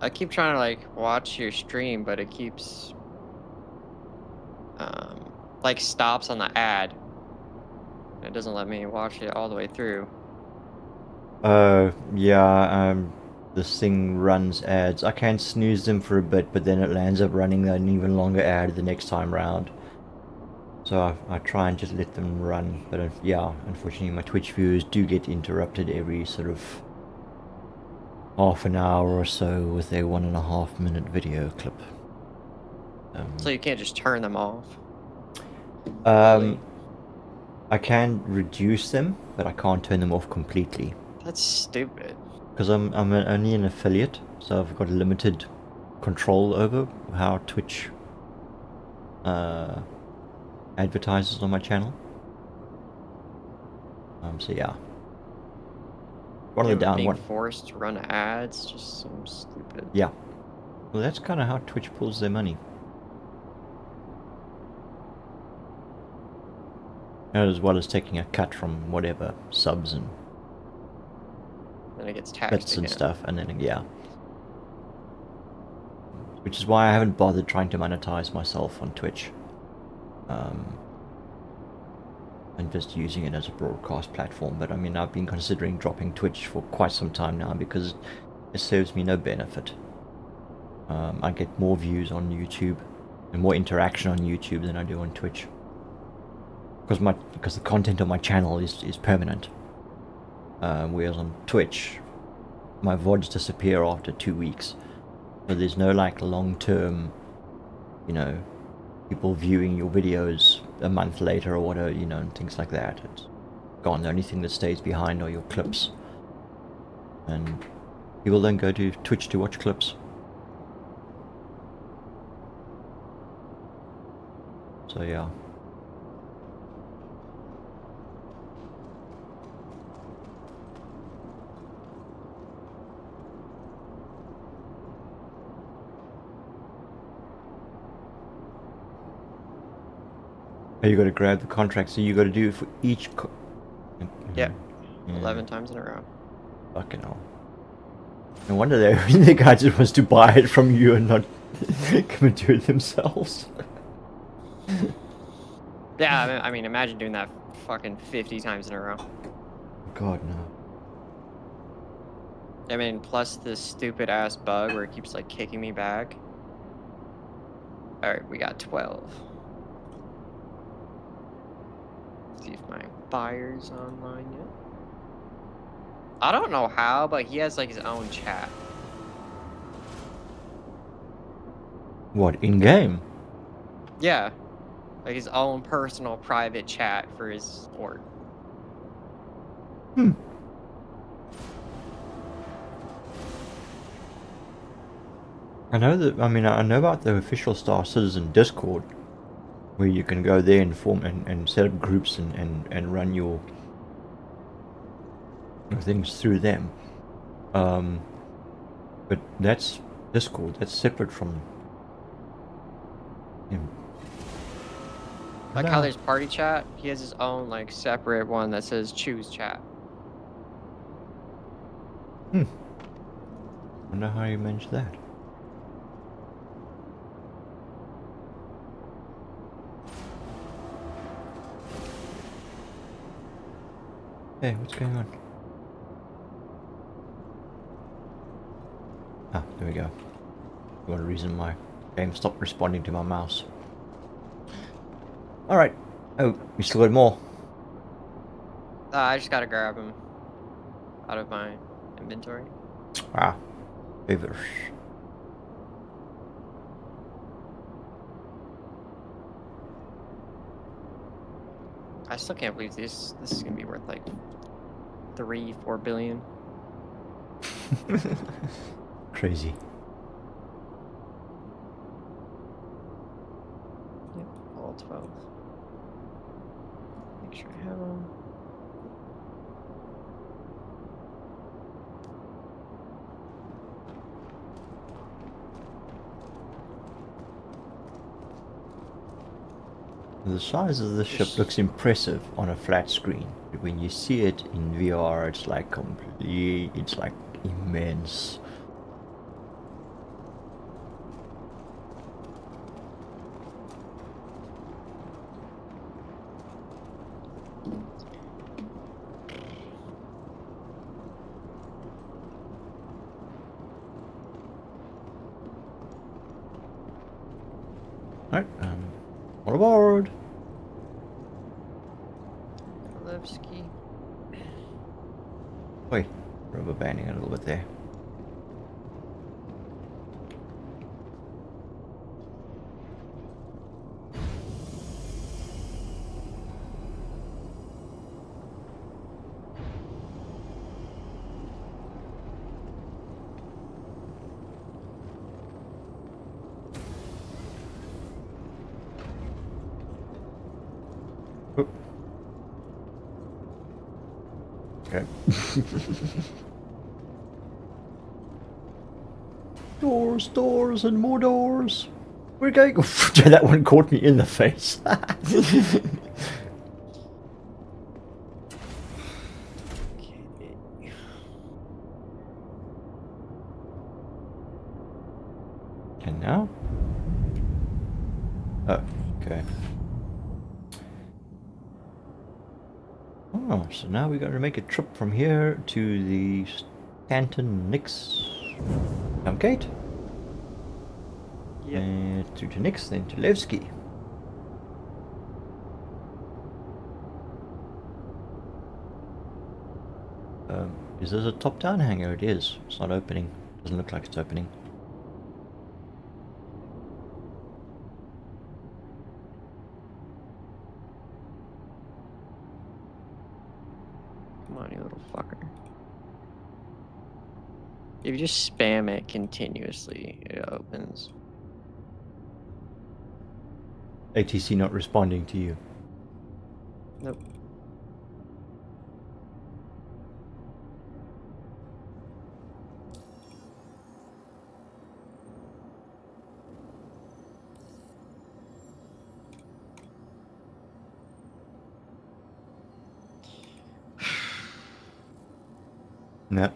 I keep trying to like watch your stream, but it keeps like stops on the ad. It doesn't let me watch it all the way through. Yeah, this thing runs ads. I can snooze them for a bit, but then it lands up running an even longer ad the next time round. So I try and just let them run, but yeah, unfortunately my Twitch viewers do get interrupted every sort of half an hour or so with a 1.5 minute video clip. So you can't just turn them off. I can reduce them, but I can't turn them off completely. That's stupid. Because I'm only an affiliate, so I've got limited control over how Twitch advertises on my channel. So yeah. One of the down being one. forced to run ads just seems stupid. Yeah. Well, that's kind of how Twitch pulls their money. As well as taking a cut from whatever subs and Then it gets taxed bits again. and stuff, and then yeah. Which is why I haven't bothered trying to monetize myself on Twitch. And just using it as a broadcast platform. But I mean, I've been considering dropping Twitch for quite some time now because it serves me no benefit. I get more views on YouTube and more interaction on YouTube than I do on Twitch. Because the content on my channel is permanent. Whereas on Twitch, my VODs disappear after 2 weeks. So there's no like long-term, you know, people viewing your videos a month later or whatever, you know, and things like that. It's gone. The only thing that stays behind are your clips. And people don't go to Twitch to watch clips. So yeah. Oh, you got to grab the contract, so you got to do it for each. Yeah. 11 times in a row. Fucking hell. No wonder the guy just wants to buy it from you and not come and do it themselves. Yeah, I mean, imagine doing that fucking 50 times in a row. God, no. I mean, plus this stupid ass bug where it keeps like kicking me back. Alright, we got 12. See if my buyer's online yet. I don't know how, but he has like his own chat. What, in-game? Yeah. Like his own personal private chat for his org. Hmm. I know about the official Star Citizen Discord, where you can go there and form and set up groups and run your things through them. But that's Discord. That's separate from him. Like how there's party chat, he has his own like separate one that says choose chat. I wonder how you manage that. Hey, what's going on? there we go. One reason my game stopped responding to my mouse. Alright. Oh, we still got more. I just gotta grab them out of my inventory. Ah. Favors. I still can't believe this is gonna be worth like 3-4 billion. Crazy. Yep, all 12. Make sure I have them. The size of the ship looks impressive on a flat screen, but when you see it in VR, it's like it's like immense. Alright, all aboard! Levski. Wait, rubber banding a little bit there. Okay. Doors, doors, and more doors. We're going. That one caught me in the face. And now? Oh, okay. Oh, so now we got to make a trip from here to the Stanton Nix gate. Yeah. And through to Nix, then to Levski. Is this a top-down hangar? It is. It's not opening. Doesn't look like it's opening. Come on, you little fucker. If you just spam it continuously, it opens. ATC not responding to you. Nope. No.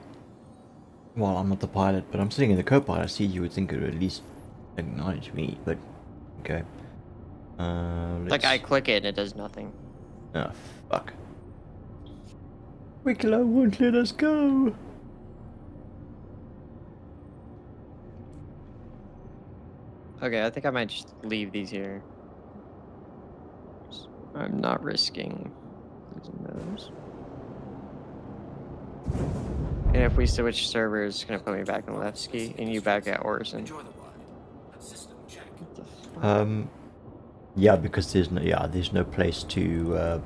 Well, I'm not the pilot, but I'm sitting in the co-pilot seat. You would think it would at least acknowledge me, but okay. Like I click it and it does nothing. Oh, fuck. Wicklow won't let us go. Okay, I think I might just leave these here. I'm not risking losing those. And if we switch servers, it's gonna put me back in Levski and you back at Orson. Enjoy the ride. System check. What the fuck? Yeah, because there's no place to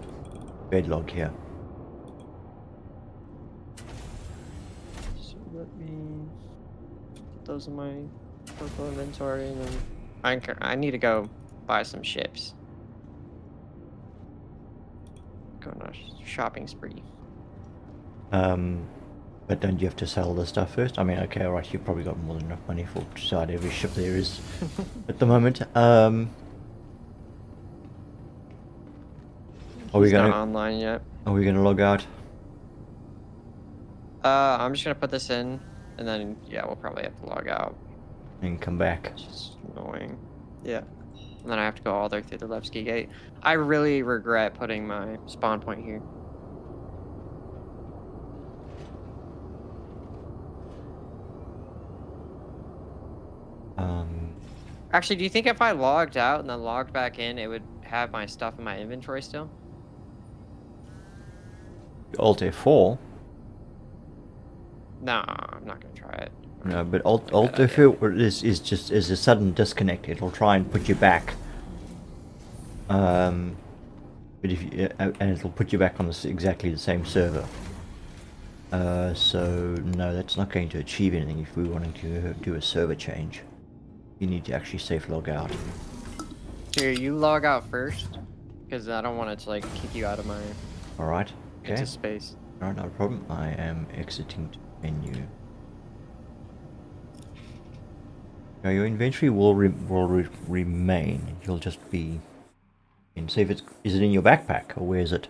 bedlog here. So let me put those in my local inventory, and then I need to go buy some ships. Go on a shopping spree. But don't you have to sell the stuff first? I mean, okay, alright, you've probably got more than enough money for to start every ship there is at the moment. Are we It's not gonna online yet? log out? I'm just gonna put this in, and then yeah, we'll probably have to log out. And come back. It's just annoying. Yeah. And then I have to go all the way through the Levski gate. I really regret putting my spawn point here. Actually, do you think if I logged out and then logged back in, it would have my stuff in my inventory still? Alt F4. No, I'm not gonna try it. No, but Bad Alt idea. F4 is a sudden disconnect. It'll try and put you back. But if you, and it'll put you back on exactly the same server. So no, that's not going to achieve anything if we're wanting to do a server change. You need to actually safe log out. Here, you log out first, because I don't want it to like kick you out of my Alright, okay. into space. Alright, no problem. I am exiting to menu. Now your inventory will remain. You'll just be in. See if it's is it in your backpack or where is it?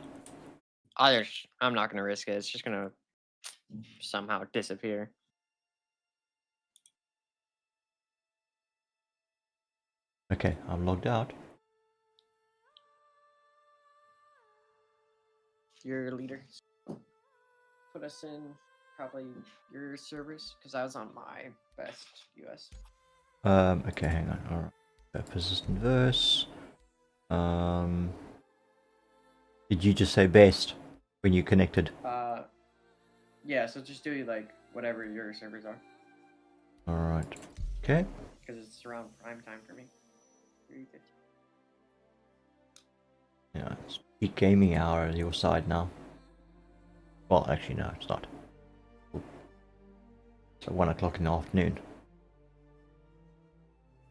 I'm not gonna risk it. It's just gonna somehow disappear. Okay, I'm logged out. Your leader. Put us in probably your servers, because I was on my best US. Okay, hang on. Alright. Persistent verse. Did you just say best when you connected? Yeah, so just do like whatever your servers are, Alright. Okay. because it's around prime time for me. 3:50. Yeah, it's peak gaming hour on your side now. Well, actually, no, it's not. So 1 o'clock in the afternoon.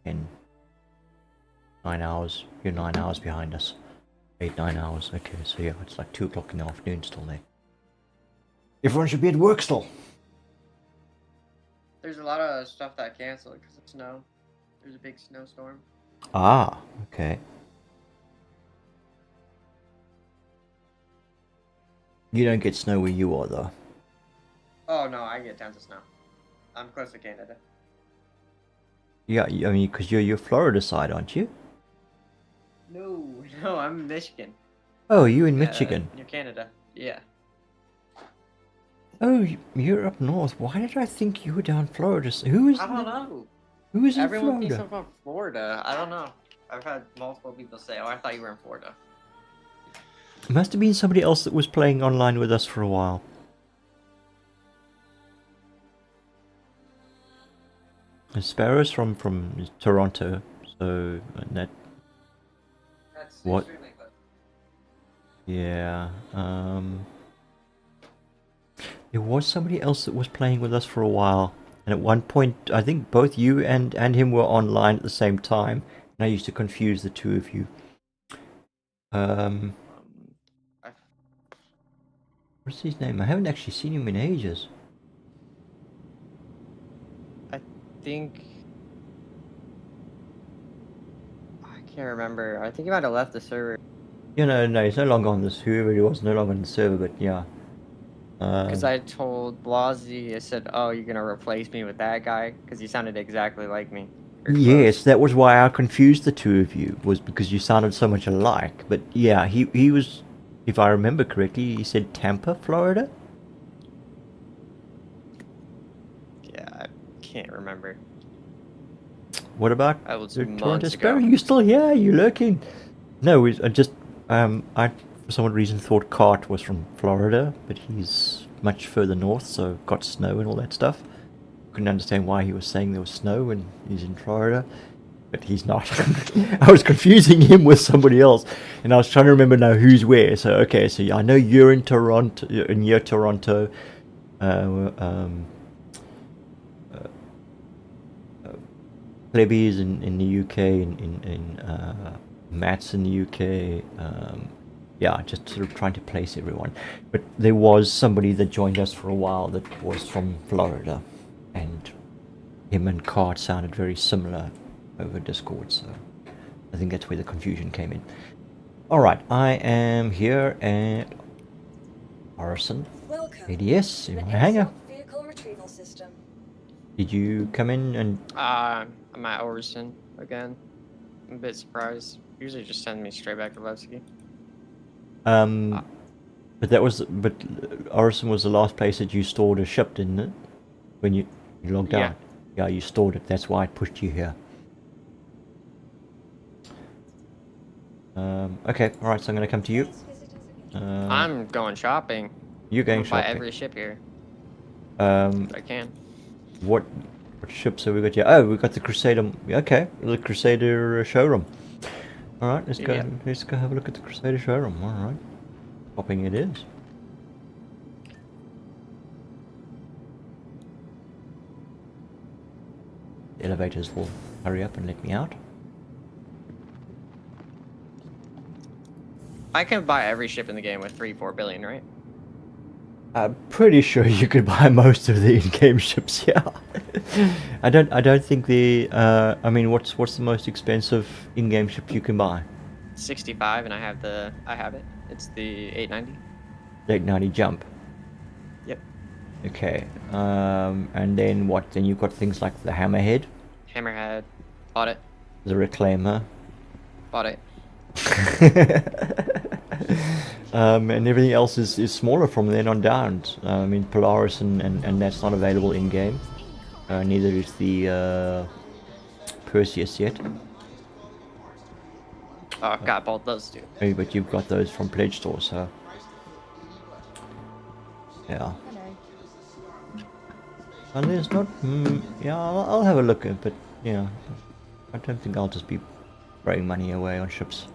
9 hours. You're 9 hours behind us. 8-9 hours. Okay, so yeah, it's like 2 o'clock in the afternoon still there. Everyone should be at work still. There's a lot of stuff that canceled because of snow. There's a big snowstorm. Ah, okay. You don't get snow where you are, though. Oh no, I get tons of snow. I'm close to Canada. Yeah, I mean, because you're Florida side, aren't you? No, no, I'm in Michigan. Oh, you in Michigan. Near Canada. Yeah. Oh, you're up north. Why did I think you were down Florida? Who is? I don't know. Who is in Everyone thinks Florida? I'm from Florida. I don't know. I've had multiple people say, "Oh, I thought you were in Florida." It must have been somebody else that was playing online with us for a while. And Sparrow's from Toronto, so that That's What? extremely close. yeah. There was somebody else that was playing with us for a while, and at one point, I think both you and him were online at the same time, and I used to confuse the two of you. I- What's his name? I haven't actually seen him in ages. I think I can't remember. I think he might have left the server No, he's no longer on this. Whoever he was, no longer on the server. But yeah. because I told Blasey, I said, "Oh, you're gonna replace me with that guy," because he sounded exactly like me. Or Yes, close. that was why I confused the two of you. Was because you sounded so much alike. But yeah, he was, if I remember correctly, he said Tampa, Florida. Yeah, I can't remember. What about That was Toronto months Sparrow? ago. You still here? You lurking? No, I just I for some reason thought Cart was from Florida, but he's much further north, so got snow and all that stuff. Couldn't understand why he was saying there was snow when he's in Florida, but he's not. I was confusing him with somebody else, and I was trying to remember now who's where. So okay, so I know you're in Toronto, near Toronto. Plebby is in the UK, Matt's in the UK. Yeah, just sort of trying to place everyone. But there was somebody that joined us for a while that was from Florida, and him and Cart sounded very similar over Discord, so I think that's where the confusion came in. Alright, I am here at Orison Welcome ADS to in the my hangar. Airsoft Vehicle Retrieval System. Did you come in and... I'm at Orson again. I'm a bit surprised. Usually just send me straight back to Levski. But Orison was the last place that you stored a ship, didn't it? When you logged Yeah. out. Yeah, you stored it. That's why it pushed you here. Okay, alright, so I'm gonna come to you. Please visit us again. I'm going shopping. You're I'm going gonna buy shopping. every ship here Um, if I can. what ships have we got here? Oh, we got the Crusader. Okay, the Crusader showroom. Alright, let's go. Yeah. Let's go have a look at the Crusader showroom. Alright. Shopping it is. The elevators will hurry up and let me out. I can buy every ship in the game with 3-4 billion, right? I'm pretty sure you could buy most of the in-game ships. Yeah. I don't think the. I mean, what's the most expensive in-game ship you can buy? 65, and I have it. It's the 890. 890 jump. Yep. Okay. And then what? Then you've got things like the Hammerhead, Hammerhead. Bought it. the Reclaimer. Bought it. And everything else is smaller from then on down. I mean, Polaris and that's not available in game. Neither is the Perseus yet. Oh, got both those two. Hey, but you've got those from Pledge Store, so yeah. And there's not. Yeah, I'll have a look at, but yeah, I don't think I'll just be throwing money away on ships.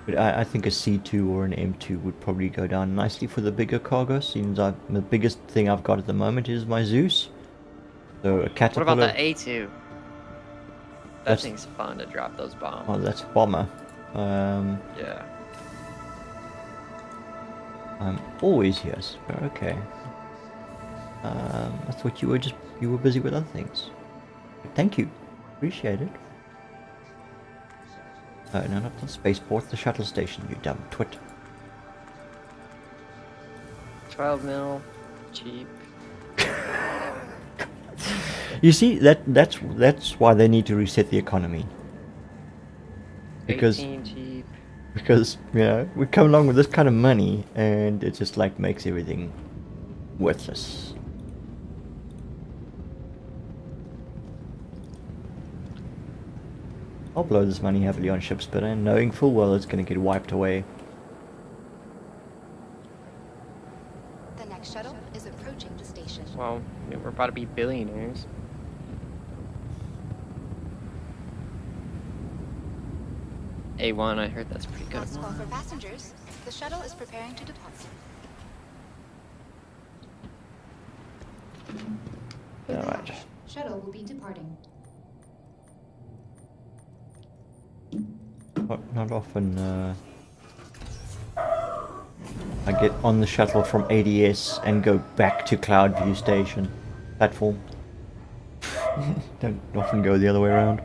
But I think a C2 or an M2 would probably go down nicely for the bigger cargo. Seems like the biggest thing I've got at the moment is my Zeus. So a What Caterpillar. about the A2? That That's- thing's fun to drop those bombs. Oh, that's a bomber. Yeah. I'm always here, so okay. I thought you were busy with other things. But thank you, appreciate it. No, not the spaceport, the shuttle station. You dumb twit. 12 mil. Cheap. You see, that's why they need to reset the economy. Because 18 cheap. you know we come along with this kind of money, and it just like makes everything worthless. I'll blow this money heavily on ships, but I'm knowing full well it's going to get wiped away. The next shuttle is approaching the station. Well, we're about to be billionaires. A1, I heard that's pretty good. Last call for passengers. The shuttle is preparing to depart. With Alright. that, shuttle will be departing. Not often I get on the shuttle from ADS and go back to Cloudview Station platform. Don't often go the other way around.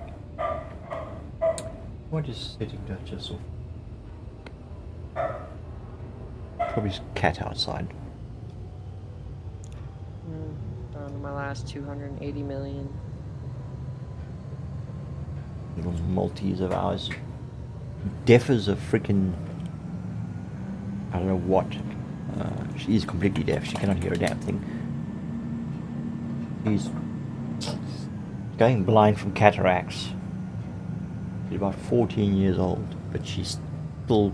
What is setting Duchess off? Probably cat outside. Down to my last 280 million. Little Maltese of ours. Deaf as a freaking. I don't know what. She is completely deaf. She cannot hear a damn thing. She's going blind from cataracts. She's about 14 years old, but she's still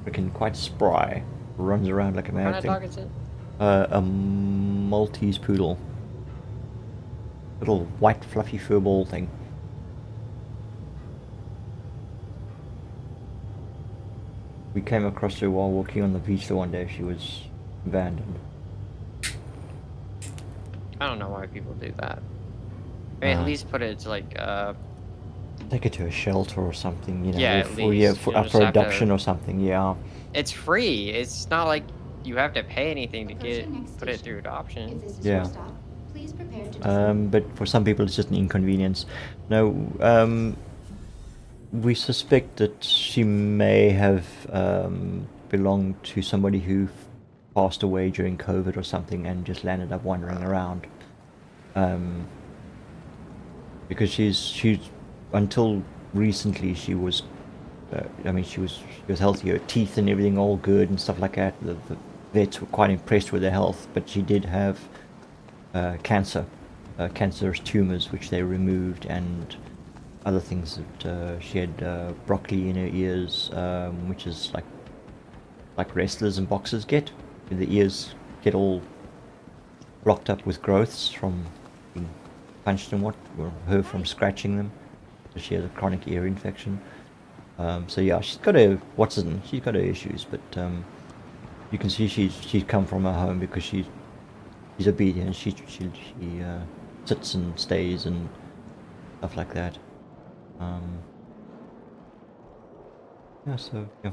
freaking quite spry. Runs around like a What mad kind of thing. dog is it? A Maltese poodle. Little white fluffy fur ball thing. We came across her while walking on the beach the one day. She was abandoned. I don't know why people do that. I mean, at least put it to like, Take her to a shelter or something, you know. Yeah, at for, yeah, least, for, you know, up just for have to- adoption or something, yeah. it's free. It's not like you have to pay anything to Approaching next put it station. through If adoption. this is Yeah. your stop, please prepare to descend. But for some people it's just an inconvenience. No, we suspect that she may have belonged to somebody who passed away during COVID or something and just landed up wandering around. Because she's until recently she was, I mean she was healthy, her teeth and everything all good and stuff like that. The vets were quite impressed with her health, but she did have cancerous tumors which they removed, and other things that she had broccoli in her ears, which is like wrestlers and boxers get. The ears get all blocked up with growths from being punched and or her from scratching them. So she has a chronic ear infection. So yeah, she's got she's got her issues, but you can see she's come from her home because she's obedient. She sits and stays and stuff like that. Yeah, so yeah,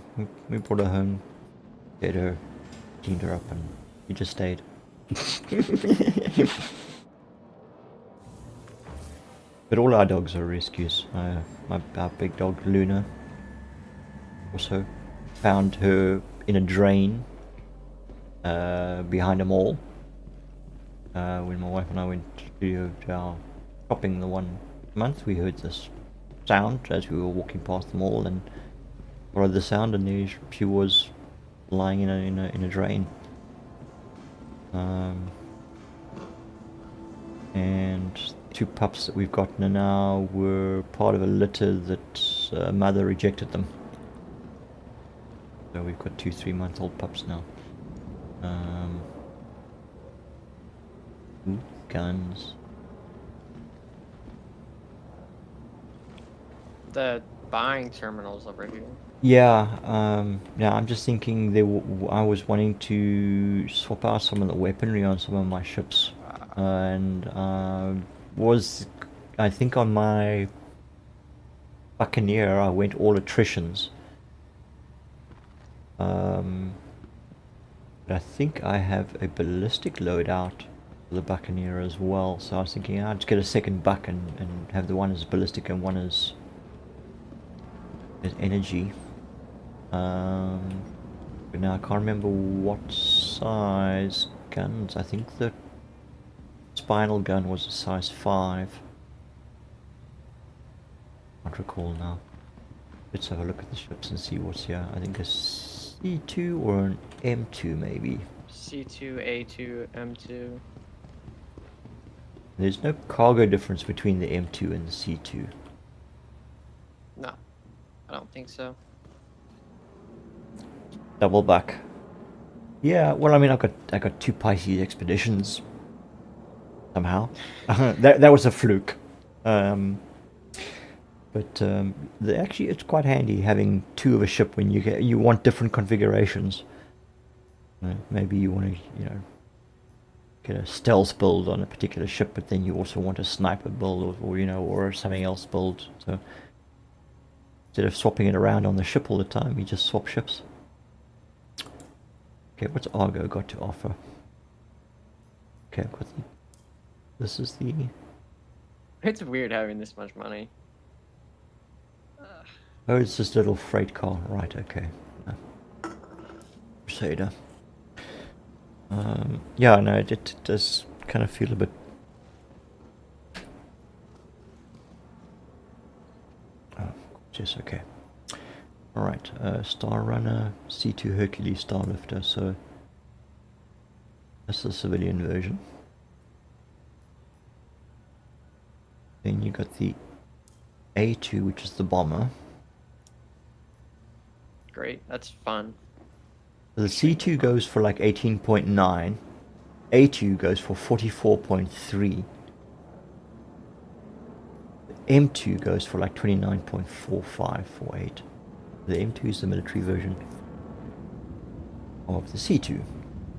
we brought her home, fed her, cleaned her up, and she just stayed. But all our dogs are rescues. Our big dog Luna also found her in a drain behind a mall. When my wife and I went to our shopping the one month, we heard this sound as we were walking past the mall and followed the sound, and there she was lying in a drain. And 2 pups that we've gotten now were part of a litter that mother rejected them. So we've got 2 3-month-old pups now. Ooh, guns. The buying terminals over here. Yeah, I'm just thinking I was wanting to swap out some of the weaponry on some of my ships, and I think on my Buccaneer I went all attritions. But I think I have a ballistic loadout for the Buccaneer as well, so I was thinking I'd just get a second buck and have the one as ballistic and one as energy. But now I can't remember what size guns. I think the spinal gun was a size 5. I can't recall now. Let's have a look at the ships and see what's here. I think a C2 or an M2 maybe. C2, A2, M2. There's no cargo difference between the M2 and the C2. No, I don't think so. Double back. Yeah, well, I mean, I got 2 Pisces expeditions. Somehow, that was a fluke. But actually, it's quite handy having 2 of a ship when you want different configurations. Maybe you want to get a stealth build on a particular ship, but then you also want a sniper build or something else build. So instead of swapping it around on the ship all the time, you just swap ships. Okay, what's Argo got to offer? Okay, I've got this is the... It's weird having this much money. Oh, it's this little freight car. Right, okay. Crusader. Yeah, no, it does kind of feel a bit... Oh, just okay. Alright, Star Runner, C2 Hercules Starlifter, so that's the civilian version. Then you got the A2, which is the bomber. Great, that's fun. So the C2 goes for like 18.9, A2 goes for 44.3, the M2 goes for like 29.4548. The M2 is the military version of the C2,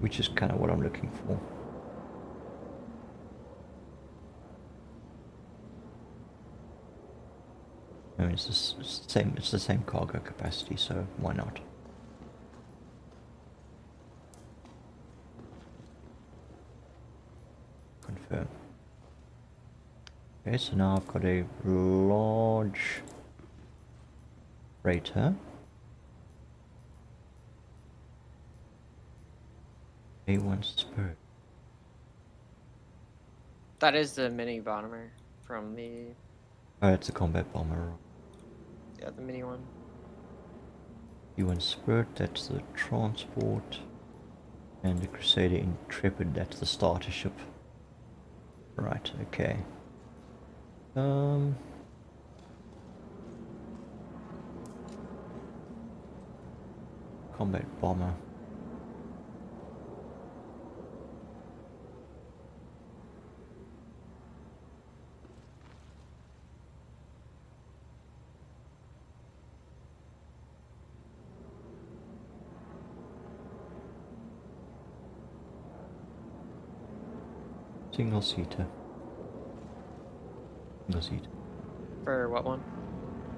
which is kind of what I'm looking for. I mean, it's the same cargo capacity, so why not? Confirm. Okay, so now I've got a large freighter. A1 Spirit. That is the mini bomber from the... Oh, it's a combat bomber. Yeah, the mini one. E1 Spirit, that's the transport. And the Crusader Intrepid, that's the starter ship. Right, okay. Combat bomber. Single seater. Single seater. For what one?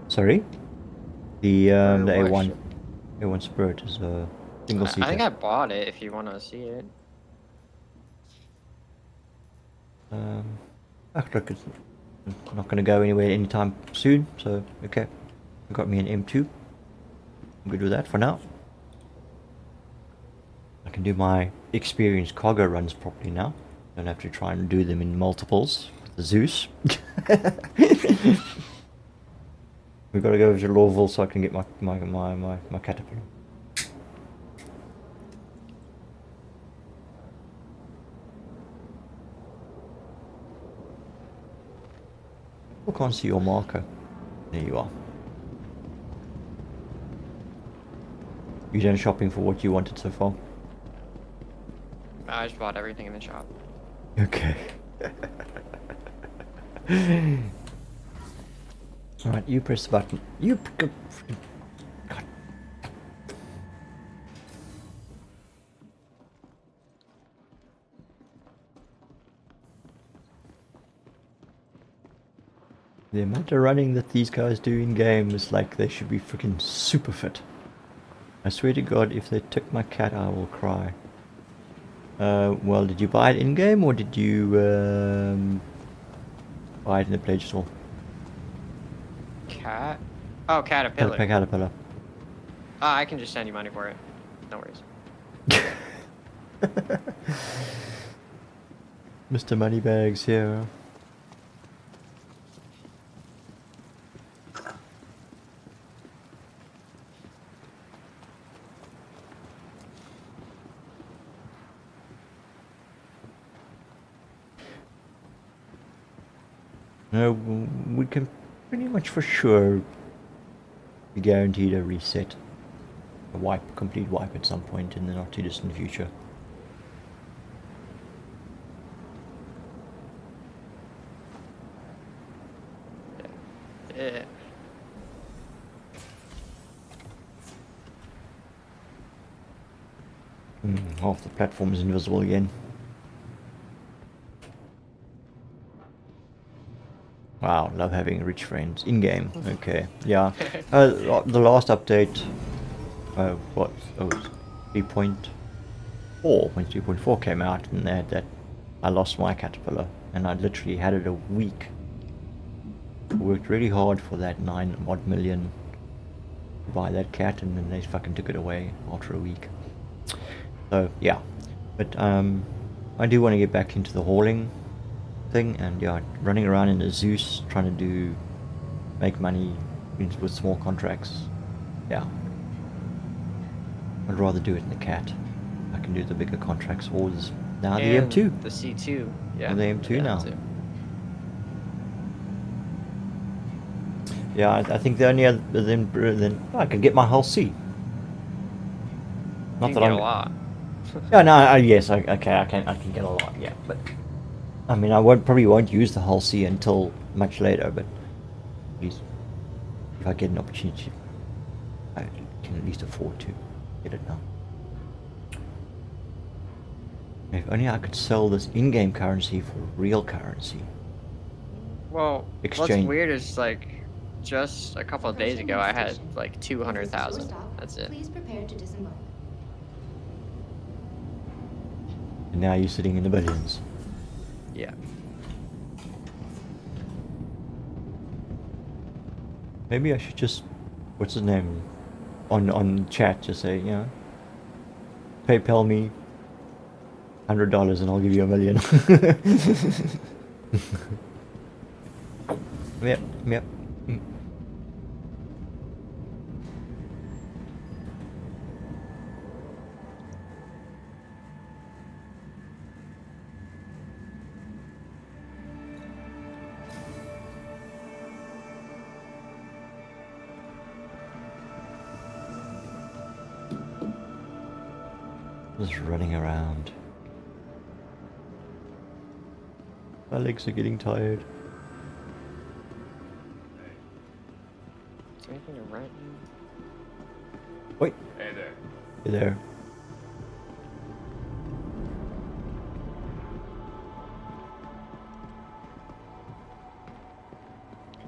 Sorry? The For what A1. ship? A1 Spirit is a single seater. I think I bought it if you want to see it. Look, it's not going to go anywhere anytime soon, so okay. I got me an M2. I'm good with that for now. I can do my experienced cargo runs properly now. Don't have to try and do them in multiples with the Zeus. We've got to go over to Lawville so I can get my Caterpillar. I can't see your marker. There you are. You done shopping for what you wanted so far? I just bought everything in the shop. Okay. Alright, you press the button. God. The amount of running that these guys do in game is like they should be freaking super fit. I swear to God, if they took my cat, I will cry. Well, did you buy it in game or did you buy it in the Play Store? Cat? Oh, Caterpillar. Caterpillar. I can just send you money for it. No worries. Mr. Moneybags here. No, we can pretty much for sure be guaranteed a reset. A complete wipe at some point in the not too distant future. Yeah. Half the platform is invisible again. Wow, love having rich friends in game. Okay, yeah. The last update, what? Oh, 3.4. When 3.4 came out, and they had that, I lost my Caterpillar, and I literally had it a week. I worked really hard for that 9 odd million to buy that cat, and then they fucking took it away after a week. So yeah, but I do want to get back into the hauling thing, and yeah, running around in a Zeus trying to make money with small contracts. Yeah, I'd rather do it in the cat. I can do the bigger contracts, or now the And M2. The C2. Yeah. Or the M2 yeah, now. too. Yeah, I think the only other then I can get my whole C. You can get a lot. Yeah, no, yes, okay, I can get a lot, yeah, but I mean, I probably won't use the whole C until much later, but at least if I get an opportunity, I can at least afford to get it now. If only I could sell this in-game currency for real currency. Well, Exchange. what's weird is like just a couple of days Approaching ago I next had station. like If this is your 200,000. stop, That's it. Please prepare to disembark. And now you're sitting in the billions. Yeah. Maybe I should just, what's his name, on chat, just say, you know, PayPal me $100 and I'll give you $1 million. Yep. Mm. Just running around. My legs are getting tired. Is there anything to rent? Wait. Hey there. Hey there.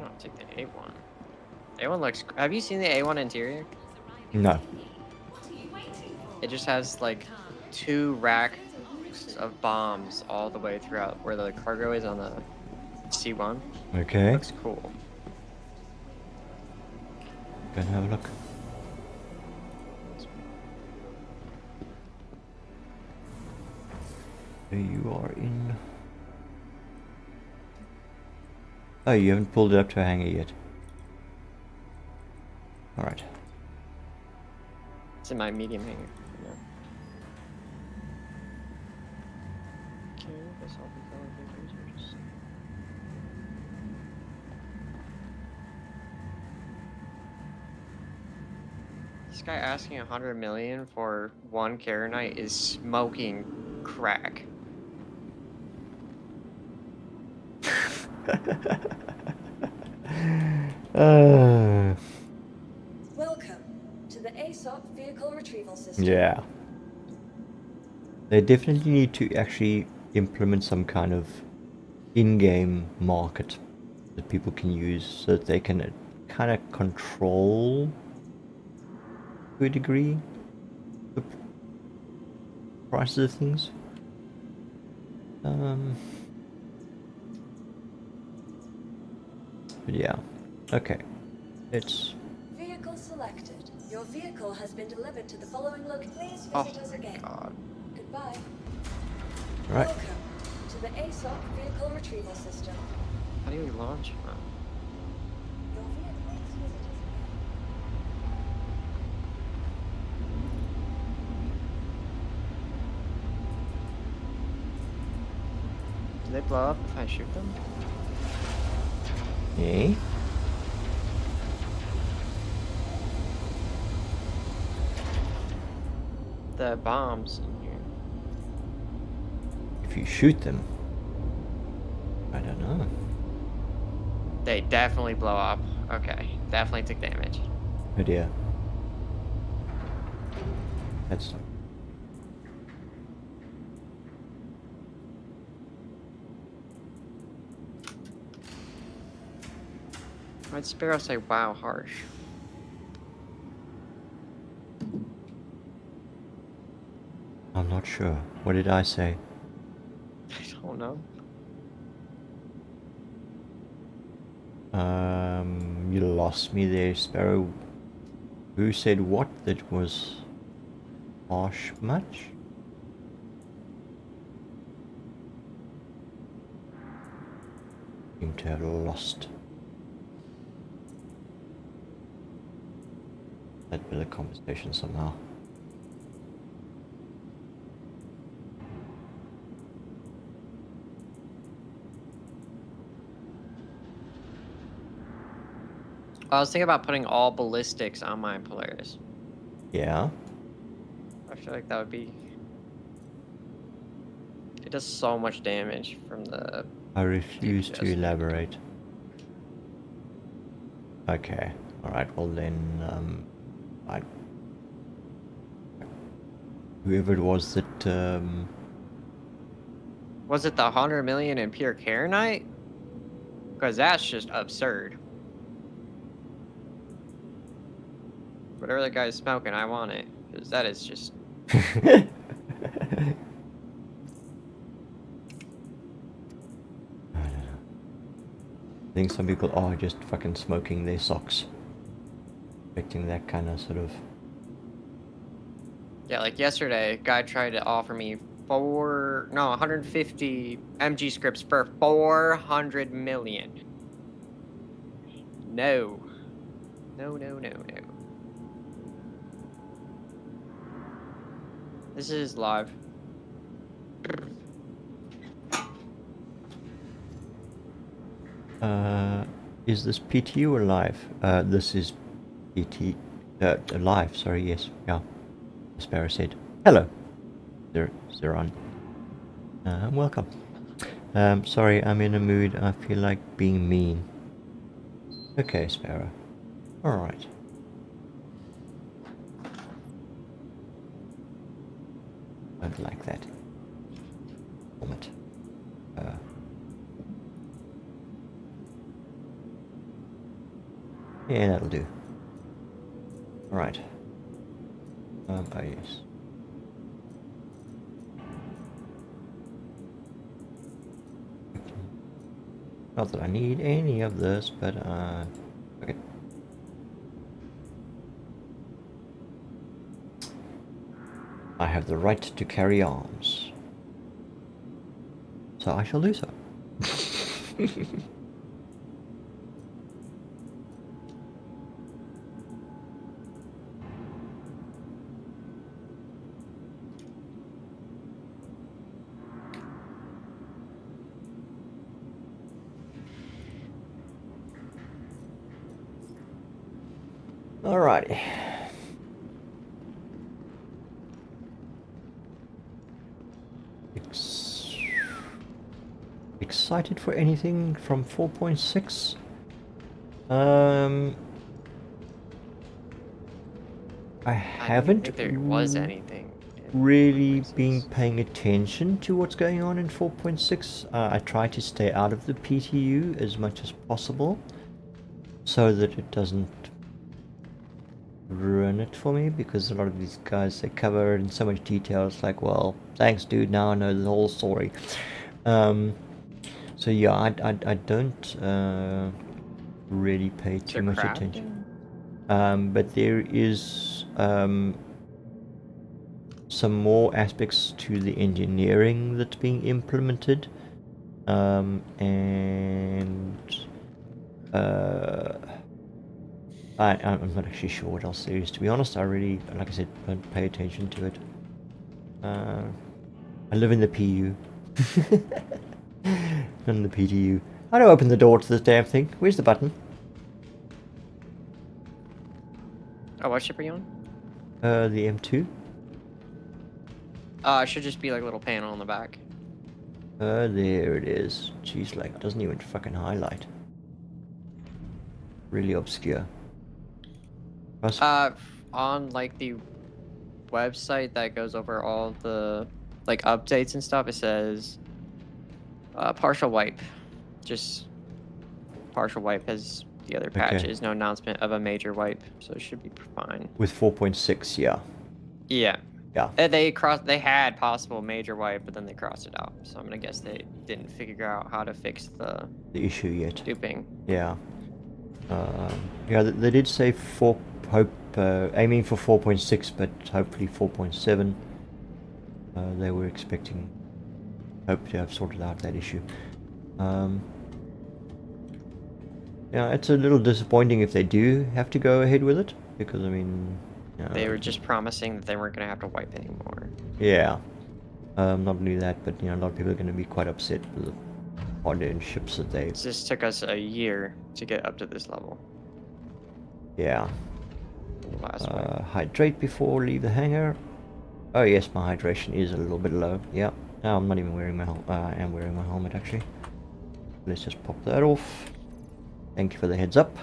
I'll take the A1. A1 looks. Have you seen the A1 interior? No. It just has like 2 racks of bombs all the way throughout where the cargo is on the C1. Okay. Looks cool. Go and have a look. There you are in. Oh, you haven't pulled it up to a hangar yet. Alright. It's in my medium hangar. Yeah. Okay, guess I'll be going to research. This guy asking 100 million for 1 Karenite is smoking crack. Welcome to the ASOP vehicle retrieval system. Yeah. They definitely need to actually implement some kind of in-game market that people can use so that they can kind of control to a degree the prices of things. But yeah, okay. It's Vehicle selected. Your vehicle has been delivered to the following location. Please visit Oh us my again. god. Goodbye. right. Welcome to the ASOP vehicle retrieval system. How do we launch? Oh. Your vehicle. Please visit us again. Do they blow up if I shoot them? Okay. The bombs in here. If you shoot them, I don't know. They definitely blow up. Okay, definitely took damage. Oh dear. That's Why'd Sparrow say wow harsh? I'm not sure. What did I say? I don't know. You lost me there, Sparrow. Who said what that was harsh much? Seem to have lost that bit of conversation somehow. I was thinking about putting all ballistics on my Polaris. Yeah. I feel like that would be. It does so much damage from the. I refuse to DPS. elaborate. Okay. Alright, well then, whoever it was that, Was it the 100 million in pure Karenite? Because that's just absurd. Whatever that guy's smoking, I want it. Because that is just. I think some people are just fucking smoking their socks. Expecting that kind of sort of. Yeah, like yesterday, a guy tried to offer me 150 MG scripts for 400 million. No. No, no, no, no. This is live. Is this PTU or live? This is PT. Live, sorry, yes. Yeah. Sparrow said. Hello. Zeron. Welcome. Sorry, I'm in a mood. I feel like being mean. Okay, Sparrow. Alright. Don't like that. Vomit. Yeah, that'll do. Alright. Oh yes. Not that I need any of this, but okay. I have the right to carry arms. So I shall do so. Alrighty. Excited for anything from 4.6? I haven't think there was anything really 4.6. been paying attention to what's going on in 4.6. I try to stay out of the PTU as much as possible so that it doesn't ruin it for me, because a lot of these guys, they cover in so much detail. It's like, well, thanks dude, now I know the whole story. So yeah, I don't really pay too much attention. But there is some more aspects to the engineering that's being implemented, and I'm not actually sure what else there is, to be honest. I really, like I said, don't pay attention to it. I live in the PU. Not in the PTU. How do I open the door to this damn thing? Where's the button? Oh, what ship are you on? The M2. It should just be like a little panel on the back. There it is. Jeez, like, doesn't even fucking highlight. Really obscure. On like the website that goes over all the like updates and stuff, it says partial wipe. Just partial wipe has the other patches. No announcement of a major wipe, so it should be fine. With 4.6, yeah. Yeah. Yeah. They had possible major wipe, but then they crossed it out. So I'm gonna guess they didn't figure out how to fix the issue yet. duping. Yeah. Yeah, they did say aiming for 4.6, but hopefully 4.7. They were expecting, hope to have sorted out that issue. Yeah, it's a little disappointing if they do have to go ahead with it, because I mean, They were just promising that they weren't gonna have to wipe anymore. Yeah. Not only that, but a lot of people are going to be quite upset with the modern ships that they. This took us a year to get up to this level. Yeah. The last one. Hydrate before leave the hangar. Oh yes, my hydration is a little bit low. Yeah. No, I'm not even wearing my I am wearing my helmet actually. Let's just pop that off. Thank you for the heads up.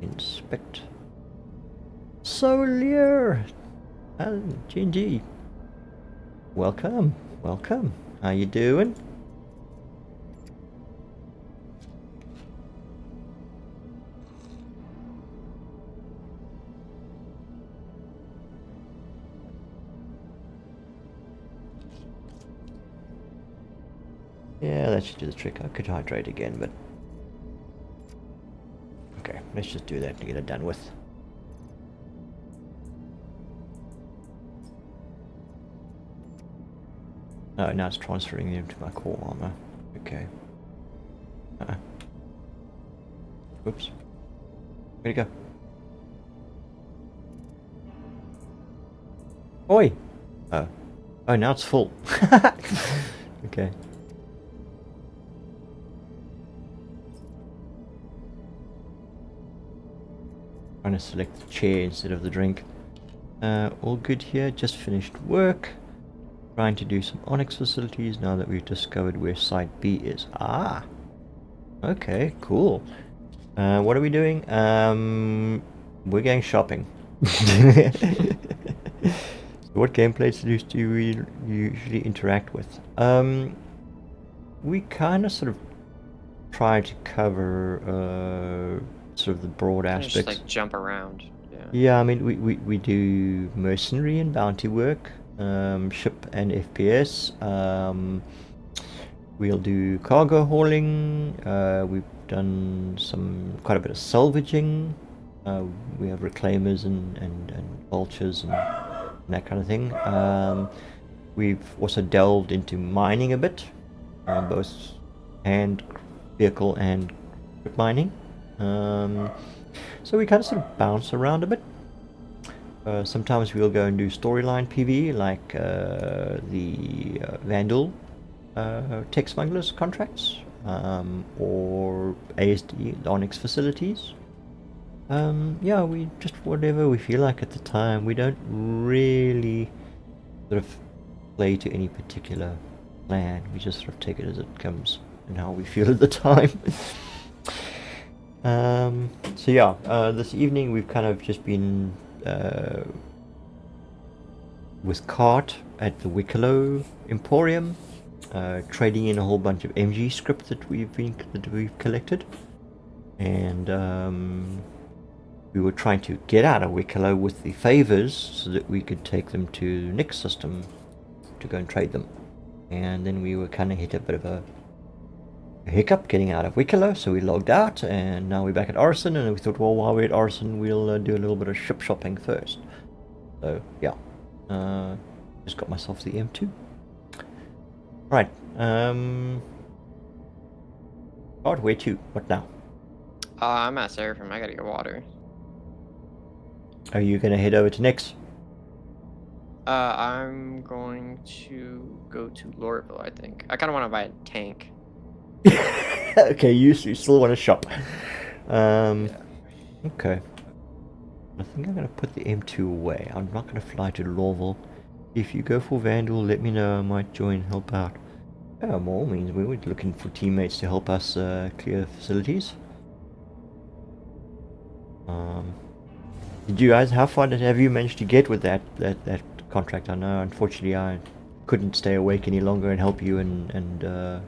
Inspect. Solier and GG. Welcome, welcome. How you doing? Yeah, that should do the trick. I could hydrate again, but okay, let's just do that to get it done with. Oh, now it's transferring into my core armor. Okay. Whoops. Where'd it go? Oi! Oh. Oh, now it's full. Okay. Trying to select the chair instead of the drink. All good here. Just finished work. Trying to do some Onyx facilities now that we've discovered where Site B is. Ah! Okay, cool. What are we doing? We're going shopping. So what gameplay series do we usually interact with? We kind of sort of try to cover sort of the broad Kinda aspects. just like jump around. Yeah. Yeah, I mean, we do mercenary and bounty work, ship and FPS. We'll do cargo hauling. We've done quite a bit of salvaging. We have reclaimers and vultures and that kind of thing. We've also delved into mining a bit, both hand, vehicle, and mining. So we kind of sort of bounce around a bit. Sometimes we'll go and do storyline PV, like the Vandal tech smugglers contracts, or ASD, the Onyx facilities. Yeah, we just whatever we feel like at the time. We don't really sort of play to any particular plan. We just sort of take it as it comes and how we feel at the time. So yeah, this evening we've kind of just been with Cart at the Wicklow Emporium, trading in a whole bunch of MG script that we've collected, and we were trying to get out of Wicklow with the favors so that we could take them to Nick's system to go and trade them, and then we were kind of hit a bit of a hiccup getting out of Wicklow, so we logged out, and now we're back at Orison, and we thought, well, while we're at Orison, we'll do a little bit of ship shopping first. So yeah, just got myself the M2. Right, God, where to? What now? I'm at Seraphim. I gotta get water. Are you gonna head over to Nick's? I'm going to go to Lorville, I think. I kind of want to buy a tank. Okay, you still want to shop. Yeah. Okay. I think I'm going to put the M2 away. I'm not going to fly to Lorville. If you go for Vandal, let me know. I might join, help out. Yeah, by all means, we were looking for teammates to help us clear facilities. Did you guys, how far have you managed to get with that contract? I know, unfortunately, I couldn't stay awake any longer and help you and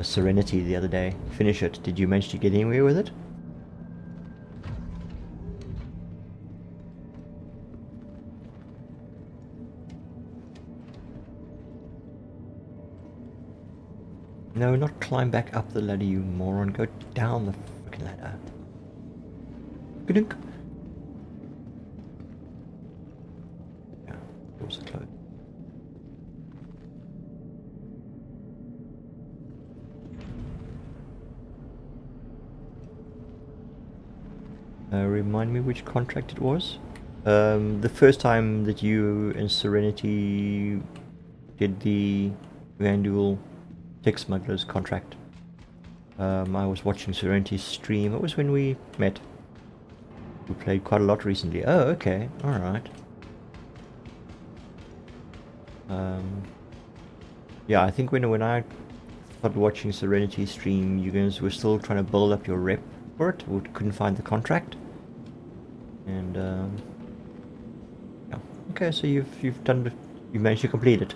Serenity the other day. Finish it. Did you manage to get anywhere with it? No, not climb back up the ladder, you moron. Go down the fucking ladder. Good. Yeah, doors are closed. Remind me which contract it was? The first time that you and Serenity did the Vandal tech smugglers contract. I was watching Serenity's stream. It was when we met. We played quite a lot recently. Oh, okay. Alright. Yeah, I think when I started watching Serenity's stream, you guys were still trying to build up your rep for it. We couldn't find the contract. And yeah. Okay, so you've done it. You managed to complete it.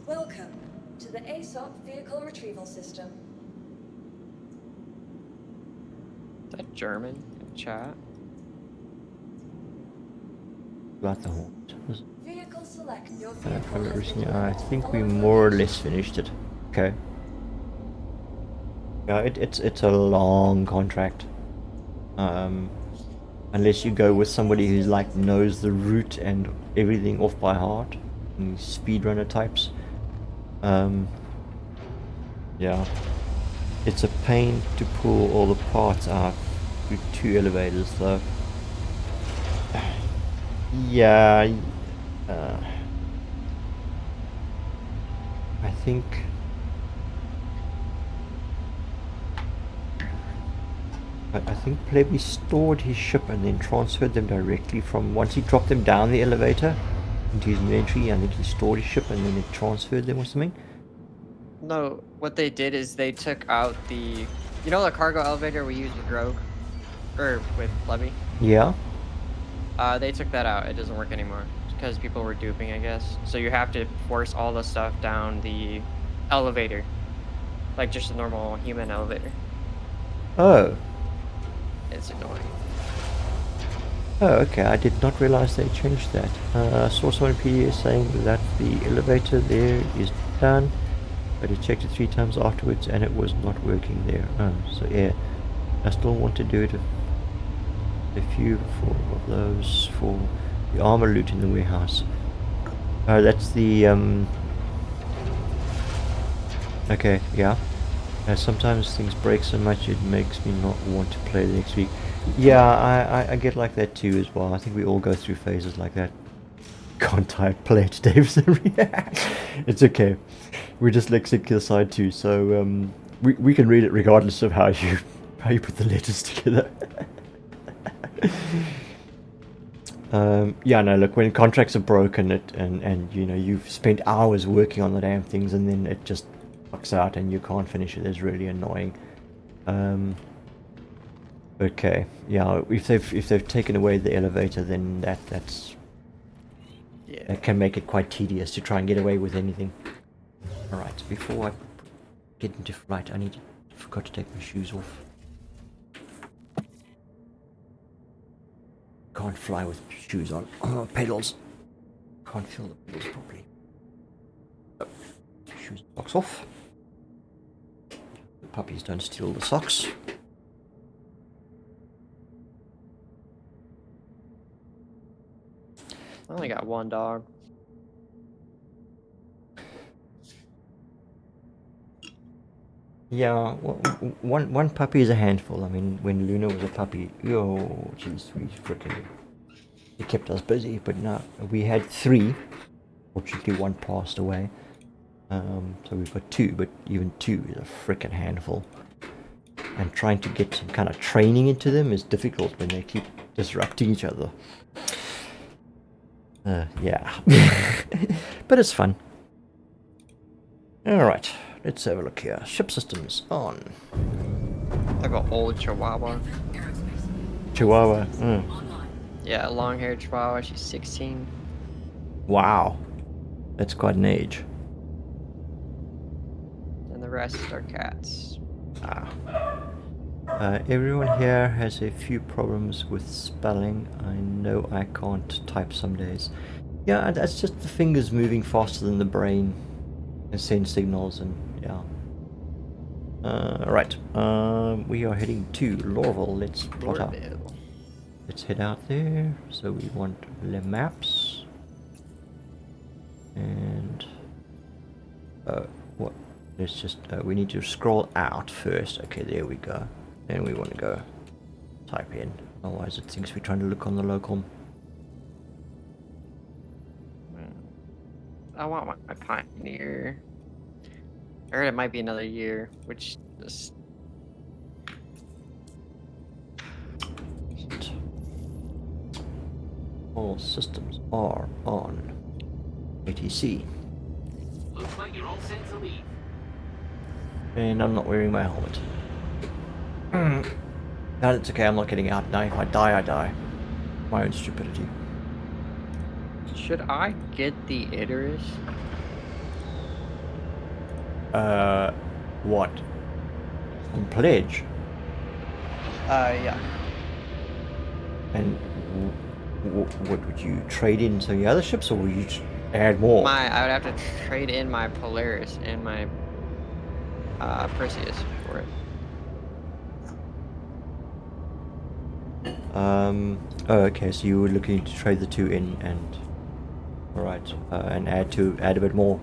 Welcome to the ASOP Vehicle Retrieval System. Is that German in chat? About the horn. Vehicle select. Your vehicle has been I delivered. think we Following more or location. less finished it. Okay. Yeah, it's a long contract. Unless you go with somebody who's like knows the route and everything off by heart, and speedrunner types. Yeah, it's a pain to pull all the parts out through 2 elevators, though. Yeah, I think. I think Plebby stored his ship and then transferred them directly from... Once he dropped them down the elevator into his inventory, I think he stored his ship and then it transferred them or something. No, what they did is they took out the... You know the cargo elevator we use with Grogue? Or with Plebby? Yeah? They took that out. It doesn't work anymore. Because people were duping, I guess. So you have to force all the stuff down the elevator. Like just a normal human elevator. Oh. It's annoying. Oh, okay. I did not realize they changed that. I saw someone in PDA saying that the elevator there is done, but he checked it 3 times afterwards and it was not working there. Oh, so yeah. I still want to do it a few of those for the armor loot in the warehouse. Oh, that's the okay, yeah. Sometimes things break so much it makes me not want to play the next week. Yeah, I get like that too as well. I think we all go through phases like that. Can't type play it, Davidson. It's okay. We're dyslexic aside too, so we can read it regardless of how you put the letters together. Yeah, no, look, when contracts are broken and you know you've spent hours working on the damn things and then it just fucks out and you can't finish it, it's really annoying. Okay, yeah, if they've taken away the elevator, then that can make it quite tedious to try and get away with anything. All right, before I get into flight, I forgot to take my shoes off. Can't fly with shoes on. Oh, pedals. Can't feel the pedals properly. Oh, shoes and socks off. The puppies don't steal the socks. I only got one dog. Yeah, one puppy is a handful. I mean, when Luna was a puppy, oh, jeez, it kept us busy. But now we had 3. Fortunately, 1 passed away. So we've got 2, but even 2 is a frickin' handful. And trying to get some kind of training into them is difficult when they keep disrupting each other. Yeah. But it's fun. Alright, let's have a look here. Ship systems on. I have an old Chihuahua. Chihuahua. Yeah, long-haired Chihuahua. She's 16. Wow. That's quite an age. And the rest are cats. Everyone here has a few problems with spelling. I know I can't type some days. Yeah, that's just the fingers moving faster than the brain and send signals and yeah. Right. We are heading to Lorville. Let's plot out. Let's head out there. So we want the maps. And what? Let's just we need to scroll out first. Okay, there we go. Then we want to go type in. Otherwise it thinks we're trying to look on the local. I want my Pioneer. I heard it might be another year, which just... All systems are on ATC. Looks like you're all set to leave. And I'm not wearing my helmet. No, it's okay, I'm not getting out now. If I die, I die. My own stupidity. Should I get the Icarus? What? On pledge? Yeah. And what would you trade in some of the other ships, or would you add more? I would have to trade in my Polaris and my Perseus for it. Oh, okay, so you were looking to trade the 2 in and... Alright, and add a bit more.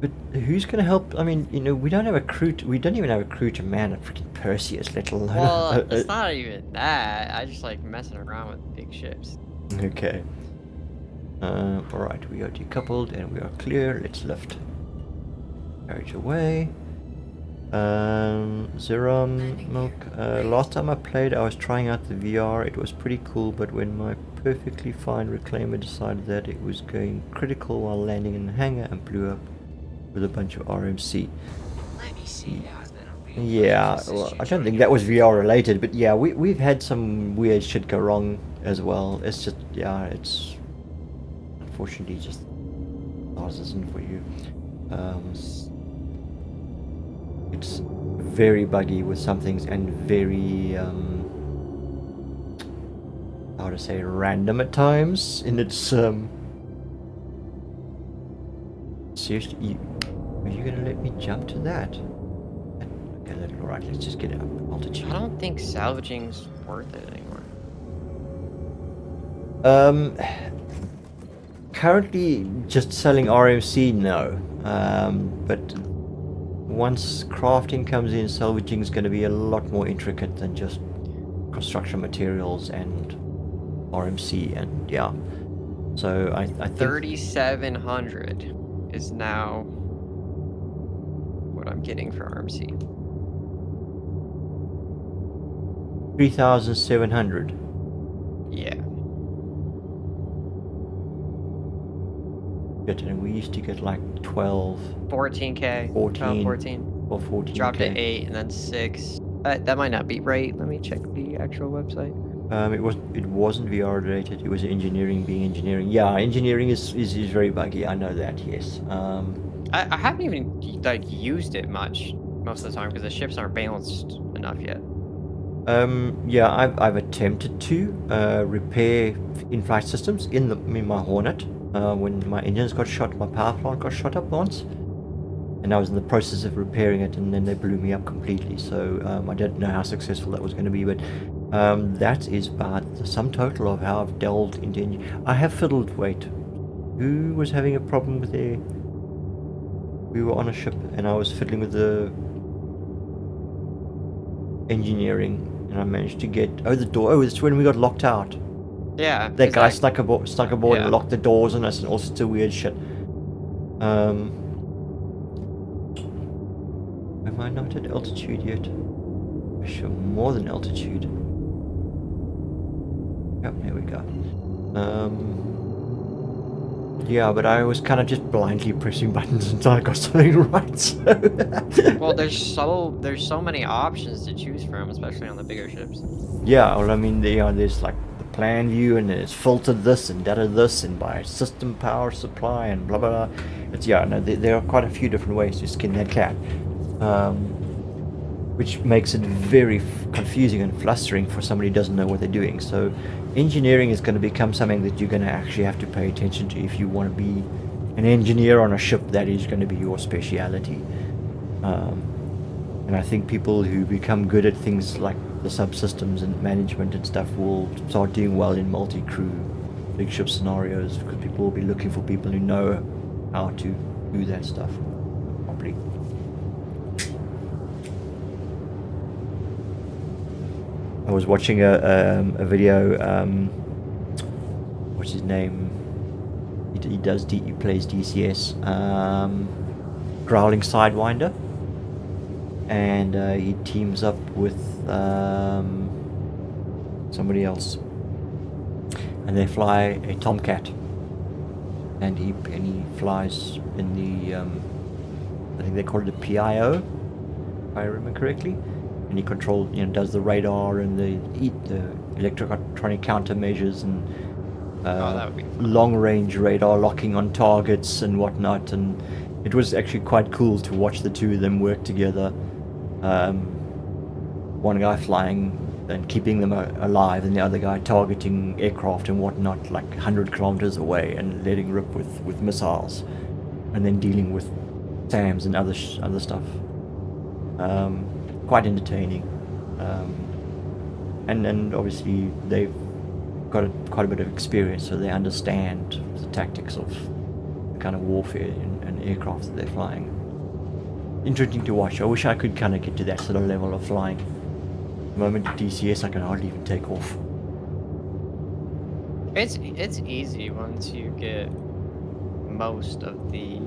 But who's gonna help? I mean, you know, we don't have a crew. We don't even have a crew to man a freaking Perseus, let alone. Well, it's not even that. I just like messing around with big ships. Okay. Alright, we are decoupled and we are clear. Let's lift. Carriage away. Zerum Milk. Last time I played, I was trying out the VR. It was pretty cool, but when my perfectly fine reclaimer decided that it was going critical while landing in the hangar and blew up with a bunch of RMC. Let me see. Yeah, well, I don't think that was VR related, but yeah, we've had some weird shit go wrong as well. It's just, yeah, it's unfortunately just ours isn't for you. It's very buggy with some things and very how to say, random at times in its seriously, are you gonna let me jump to that? Okay, alright, let's just get it up altitude. I don't think salvaging's worth it anymore. Currently just selling RMC, no. But once crafting comes in, salvaging is going to be a lot more intricate than just construction materials and RMC, and yeah. So I think 3,700 is now what I'm getting for RMC. 3,700. Yeah. And we used to get like 12, 14k. 14, 14. or 14. Dropped to 8 and then 6. That might not be right. Let me check the actual website. It wasn't VR related. It was engineering being engineering. Yeah, engineering is very buggy. I know that. Yes. I haven't even like used it much most of the time because the ships aren't balanced enough yet. Yeah, I've attempted to repair in-flight systems in my Hornet. When my engines got shot, my power plant got shot up once, and I was in the process of repairing it, and then they blew me up completely. So I don't know how successful that was going to be, but that is about the sum total of how I've delved into engine. I have fiddled. Wait, who was having a problem with their? We were on a ship, and I was fiddling with the engineering, and I managed to get the door. Oh, it's when we got locked out. Yeah. That guy snuck aboard yeah. and locked the doors on us and all sorts of weird shit. Am I not at altitude yet? I'm sure more than altitude. Yep, there we go. Yeah, but I was kind of just blindly pressing buttons until I got something right. So. Well, there's so many options to choose from, especially on the bigger ships. Yeah, well, I mean, there's like the plan view, and it's filtered this and data this, and by system power supply and blah blah blah. It's there are quite a few different ways to skin that cat, which makes it very confusing and flustering for somebody who doesn't know what they're doing. So engineering is going to become something that you're going to actually have to pay attention to if you want to be an engineer on a ship. That is going to be your speciality. And I think people who become good at things like the subsystems and management and stuff will start doing well in multi-crew big ship scenarios, because people will be looking for people who know how to do that stuff properly. I was watching a video. What's his name? He plays DCS. Growling Sidewinder, and he teams up with somebody else, and they fly a Tomcat, and he flies in the I think they call it a PIO, if I remember correctly. And he does the radar and the electronic countermeasures and long-range radar locking on targets and whatnot. And it was actually quite cool to watch the two of them work together. One guy flying and keeping them alive, and the other guy targeting aircraft and whatnot like 100 kilometers away and letting rip with missiles, and then dealing with SAMs and other stuff. Quite entertaining, and obviously they've got quite a bit of experience, so they understand the tactics of the kind of warfare and aircraft that they're flying. Interesting to watch. I wish I could kind of get to that sort of level of flying. At the moment at DCS, I can hardly even take off. It's easy once you get most of the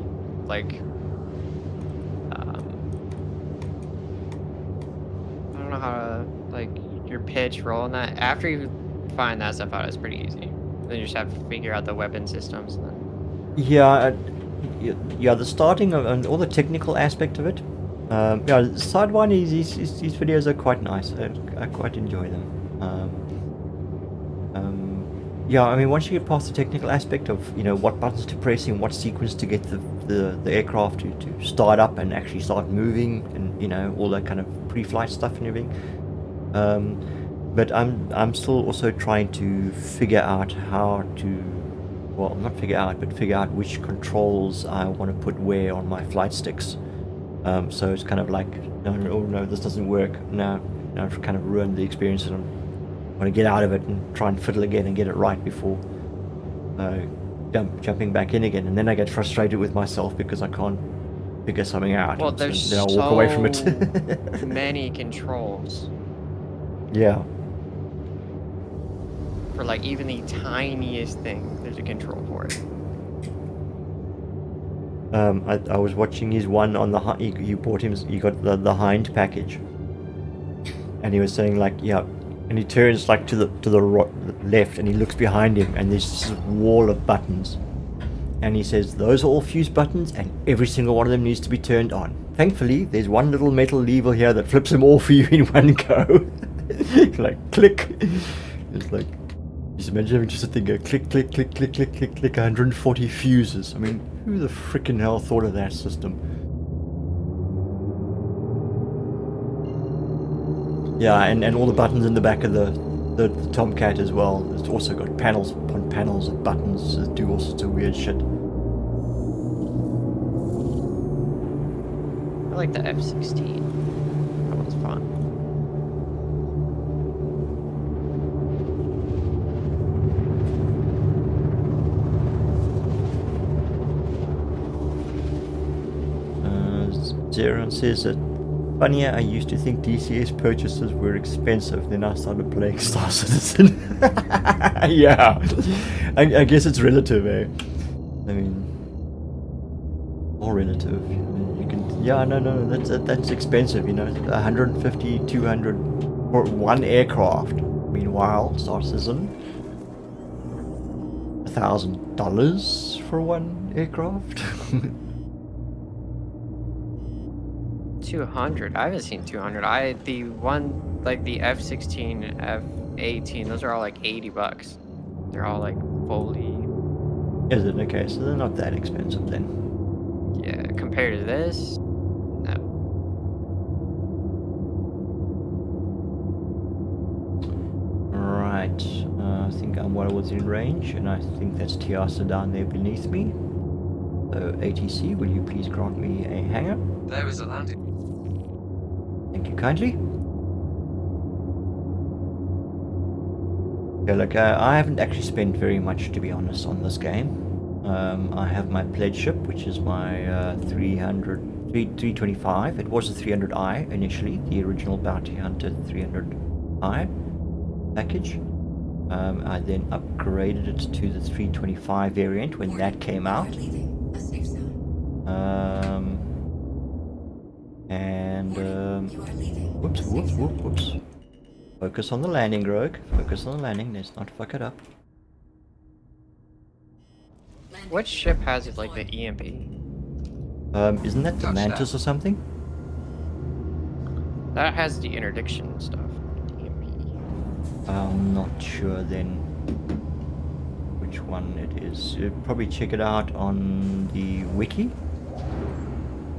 how to like your pitch, roll, and that. After you find that stuff out, it's pretty easy. Then you just have to figure out the weapon systems. And then... Yeah, the starting and all the technical aspect of it. Yeah, Sidewinder, his videos are quite nice. I quite enjoy them. Yeah, I mean, once you get past the technical aspect of, you know, what buttons to press in what sequence to get the aircraft to start up and actually start moving, and, you know, all that kind of pre-flight stuff and everything. But I'm still also trying to figure out how to, well, not figure out, but figure out which controls I want to put where on my flight sticks. So it's kind of like, no, this doesn't work. No, I've kind of ruined the experience, and I want to get out of it and try and fiddle again and get it right before jumping back in again. And then I get frustrated with myself because I can't figure something out. Well, and there's then I'll walk away from it. so many controls. Yeah. For like even the tiniest thing, there's a control for it. I was watching his one on the you bought him. You got the Hind package, and he was saying like, yeah, and he turns like to the left, and he looks behind him, and there's this wall of buttons, and he says those are all fuse buttons, and every single one of them needs to be turned on. Thankfully, there's one little metal lever here that flips them all for you in one go. Like click. It's like, just imagine having to sit there and go click, click, click, click, click, click, click, 140 fuses. I mean, who the frickin' hell thought of that system? Yeah, and all the buttons in the back of the Tomcat as well. It's also got panels upon panels of buttons that do all sorts of weird shit. I like the F16. That one's fun. Zeron says that, funny, I used to think DCS purchases were expensive, then I started playing Star Citizen. Yeah, I guess it's relative, eh? I mean, all relative. You can, yeah, no, that's expensive, you know, 150, 200 for one aircraft. Meanwhile, Star Citizen, $1,000 for one aircraft. 200. I haven't seen 200. The one like the F16, F18. Those are all like $80. They're all like fully. Is it? Okay, so they're not that expensive then. Yeah, compared to this, no. Right. I think I'm well within range, and I think that's Tiasa down there beneath me. So ATC, will you please grant me a hangar? There is a landing. Thank you kindly. Yeah, look, I haven't actually spent very much, to be honest, on this game. I have my pledge ship, which is my 325. It was a 300i initially, the original Bounty Hunter 300i package. I then upgraded it to the 325 variant when that came out. Whoops. Focus on the landing, Grogue. Focus on the landing. Let's not fuck it up. Which ship has it like the EMP? Isn't that the Mantis or something? That has the interdiction stuff. EMP. I'm not sure then which one it is. Probably check it out on the wiki.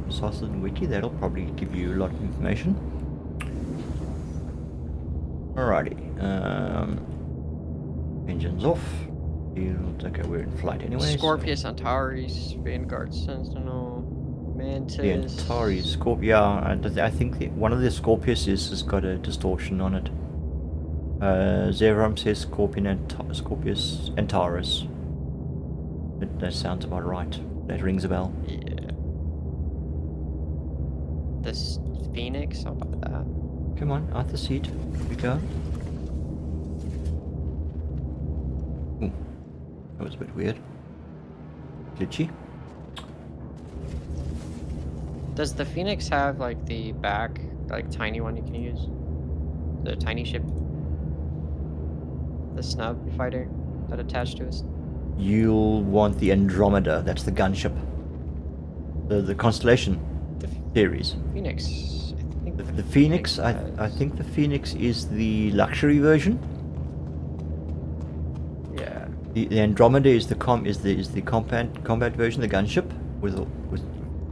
Sausage wiki. That'll probably give you a lot of information. Alrighty. Engines off. Okay, we're in flight anyway. Scorpius, Antares, Vanguard, Sentinel, Mantis. The Antares, Scorpio. Yeah, I think one of the Scorpius has got a distortion on it. Zerum says Scorpius Antares. That sounds about right. That rings a bell. Yeah. This Phoenix, I'll buy that. Come on, out the seat. Here we go. Ooh, that was a bit weird. Glitchy. Does the Phoenix have like the back, like tiny one you can use? the tiny ship, the snub fighter that attached to us. You'll want the Andromeda. That's the gunship. The Constellation The series. Phoenix. I think The Phoenix. I has- think the Phoenix is the luxury version. Yeah. The Andromeda is the combat version, the gunship with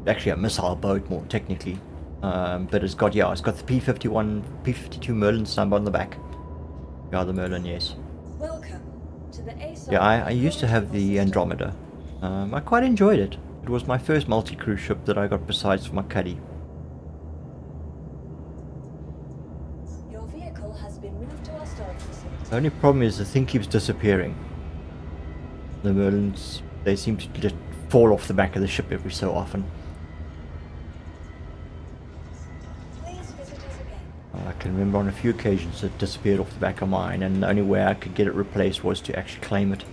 actually a missile boat more technically, but it's got the P-52 Merlin snub on the back. Yeah, the Merlin, yes. Welcome to the ASOP. Yeah, I used to have the Andromeda. I quite enjoyed it. It was my first multi-crew ship that I got besides my Cuddy. Your vehicle has been moved to our storage facility. The only problem is the thing keeps disappearing. The Merlins, they seem to just fall off the back of the ship every so often. Please visit us again. I can remember on a few occasions it disappeared off the back of mine, and the only way I could get it replaced was to actually claim it.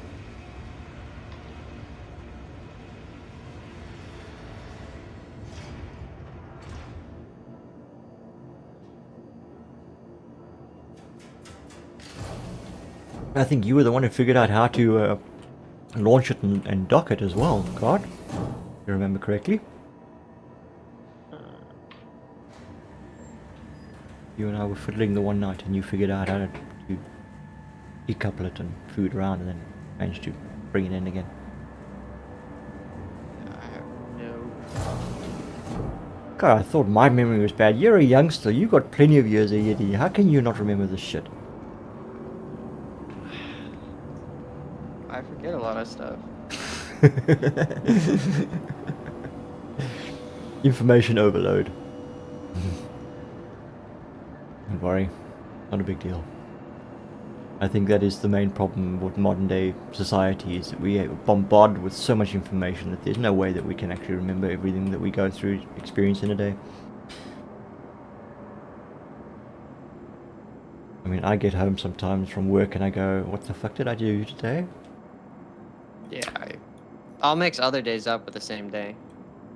I think you were the one who figured out how to launch it and dock it as well, God. If you remember correctly. You and I were fiddling the one night and you figured out how to decouple it and food around and then managed to bring it in again. I have no. God, I thought my memory was bad. You're a youngster. You got plenty of years ahead of you. How can you not remember this shit? I forget a lot of stuff. Information overload. Don't worry, not a big deal. I think that is the main problem with modern day society, is that we are bombarded with so much information that there's no way that we can actually remember everything that we go through, experience in a day. I mean, I get home sometimes from work and I go, what the fuck did I do today? Yeah, I'll mix other days up with the same day.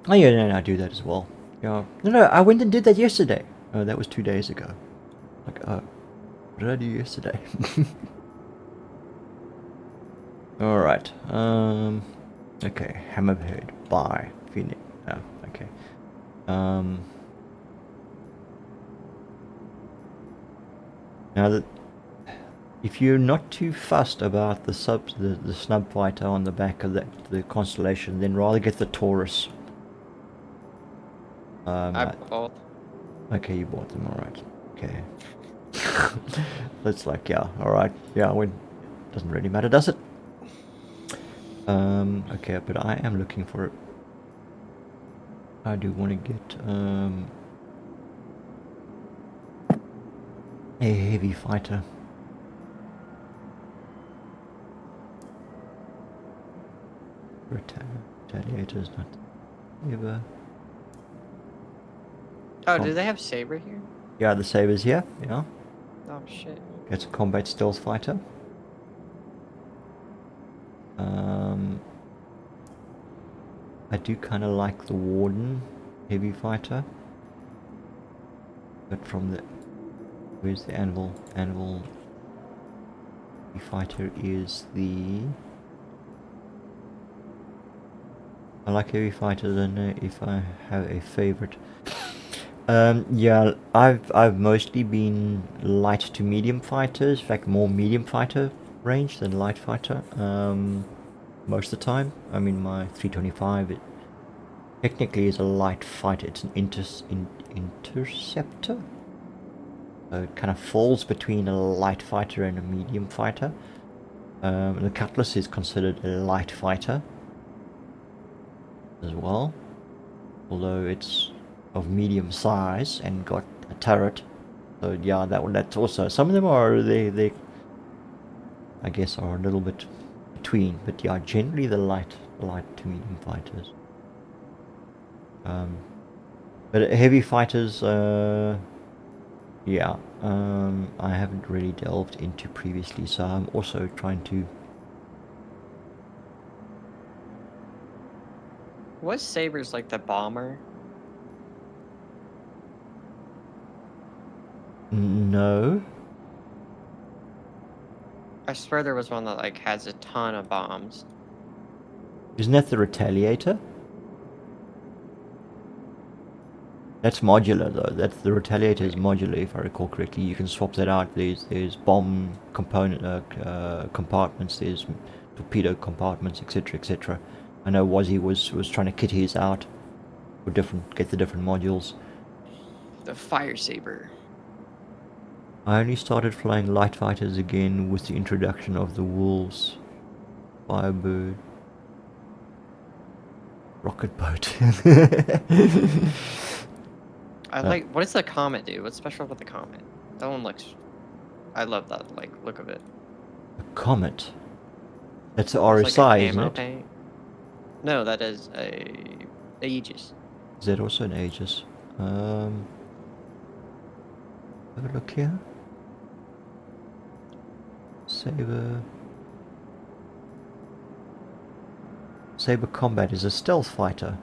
Oh yeah, no, I do that as well. Yeah. No, I went and did that yesterday. Oh, that was 2 days ago. Like, oh, what did I do yesterday? Alright, okay, Hammerhead, bye, Phoenix, oh, okay. Now that, if you're not too fussed about the snub fighter on the back of the Constellation, then rather get the Taurus. I both. Okay, you bought them, alright. Okay. That's like, yeah, alright. Yeah, doesn't really matter, does it? Okay, but I am looking for it. I do want to get, a heavy fighter. Retaliator's not ever. Oh, do they have Saber here? Yeah, the Saber's here, yeah. Oh shit. It's a combat stealth fighter. I do kind of like the Warden heavy fighter, but from the where's the Anvil? Anvil heavy fighter is the. I like heavy fighters. I don't know if I have a favorite. Yeah, I've mostly been light to medium fighters. In fact, more medium fighter range than light fighter. Most of the time. I mean, my 325 it technically is a light fighter. It's an interceptor. So it kind of falls between a light fighter and a medium fighter. The Cutlass is considered a light fighter as well, although it's of medium size and got a turret. So yeah, that's also, some of them are they I guess are a little bit between, but yeah, generally the light to medium fighters. But heavy fighters, yeah, I haven't really delved into previously, so I'm also trying to. Was Saber's like the bomber? No, I swear there was one that like has a ton of bombs. Isn't that the Retaliator? That's modular though. That's the Retaliator is modular, if I recall correctly. You can swap that out. There's bomb component compartments. There's torpedo compartments, etc., etc. I know Wazzy was trying to kit his out for get the different modules. The fire saber. I only started flying light fighters again with the introduction of the Wolves, Firebird, rocket boat. I like. What does the comet do? What's special about the comet? That one looks. I love that like look of it. A comet. That's the It's like RSI, a isn't camo it? paint. No, that is a Aegis. Is that also an Aegis? Have a look here. Saber. Saber Combat is a stealth fighter.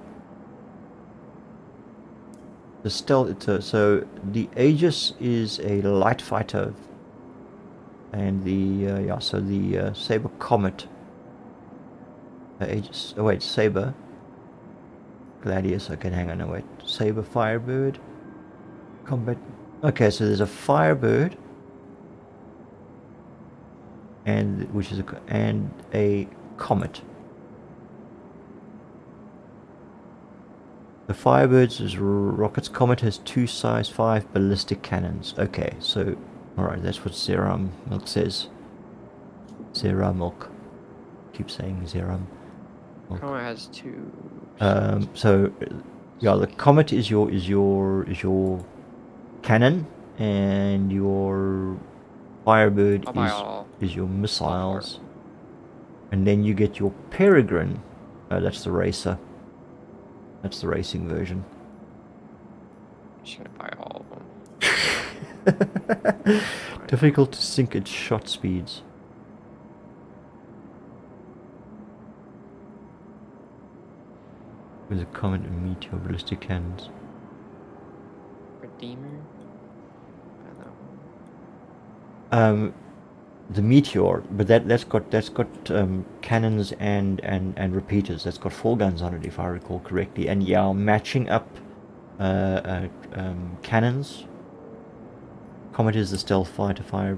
The stealth. So the Aegis is a light fighter, and the so the Saber Comet. Aegis. Oh wait, Saber. Gladius. Okay, hang on. No wait. Saber Firebird. Combat. Okay, so there's a Firebird, and which is a Comet. The Firebird's rocket's Comet has 2 size 5 ballistic cannons. Okay, so alright, that's what Zeram Milk says. Zera Milk. Keep saying Zeram. Comet has 2. So yeah, the Comet is your cannon, and your Firebird I'll buy all is your four. missiles, and then you get your Peregrine. That's the racer. That's the racing version. I'm just gonna buy all of them. Difficult to sync its shot speeds. With a Comet and Meteor ballistic cannons. Redeemer. Buy that one. The Meteor, but that's got cannons and repeaters. That's got 4 guns on it, if I recall correctly. And yeah, matching up cannons. Comet is the stealth fighter.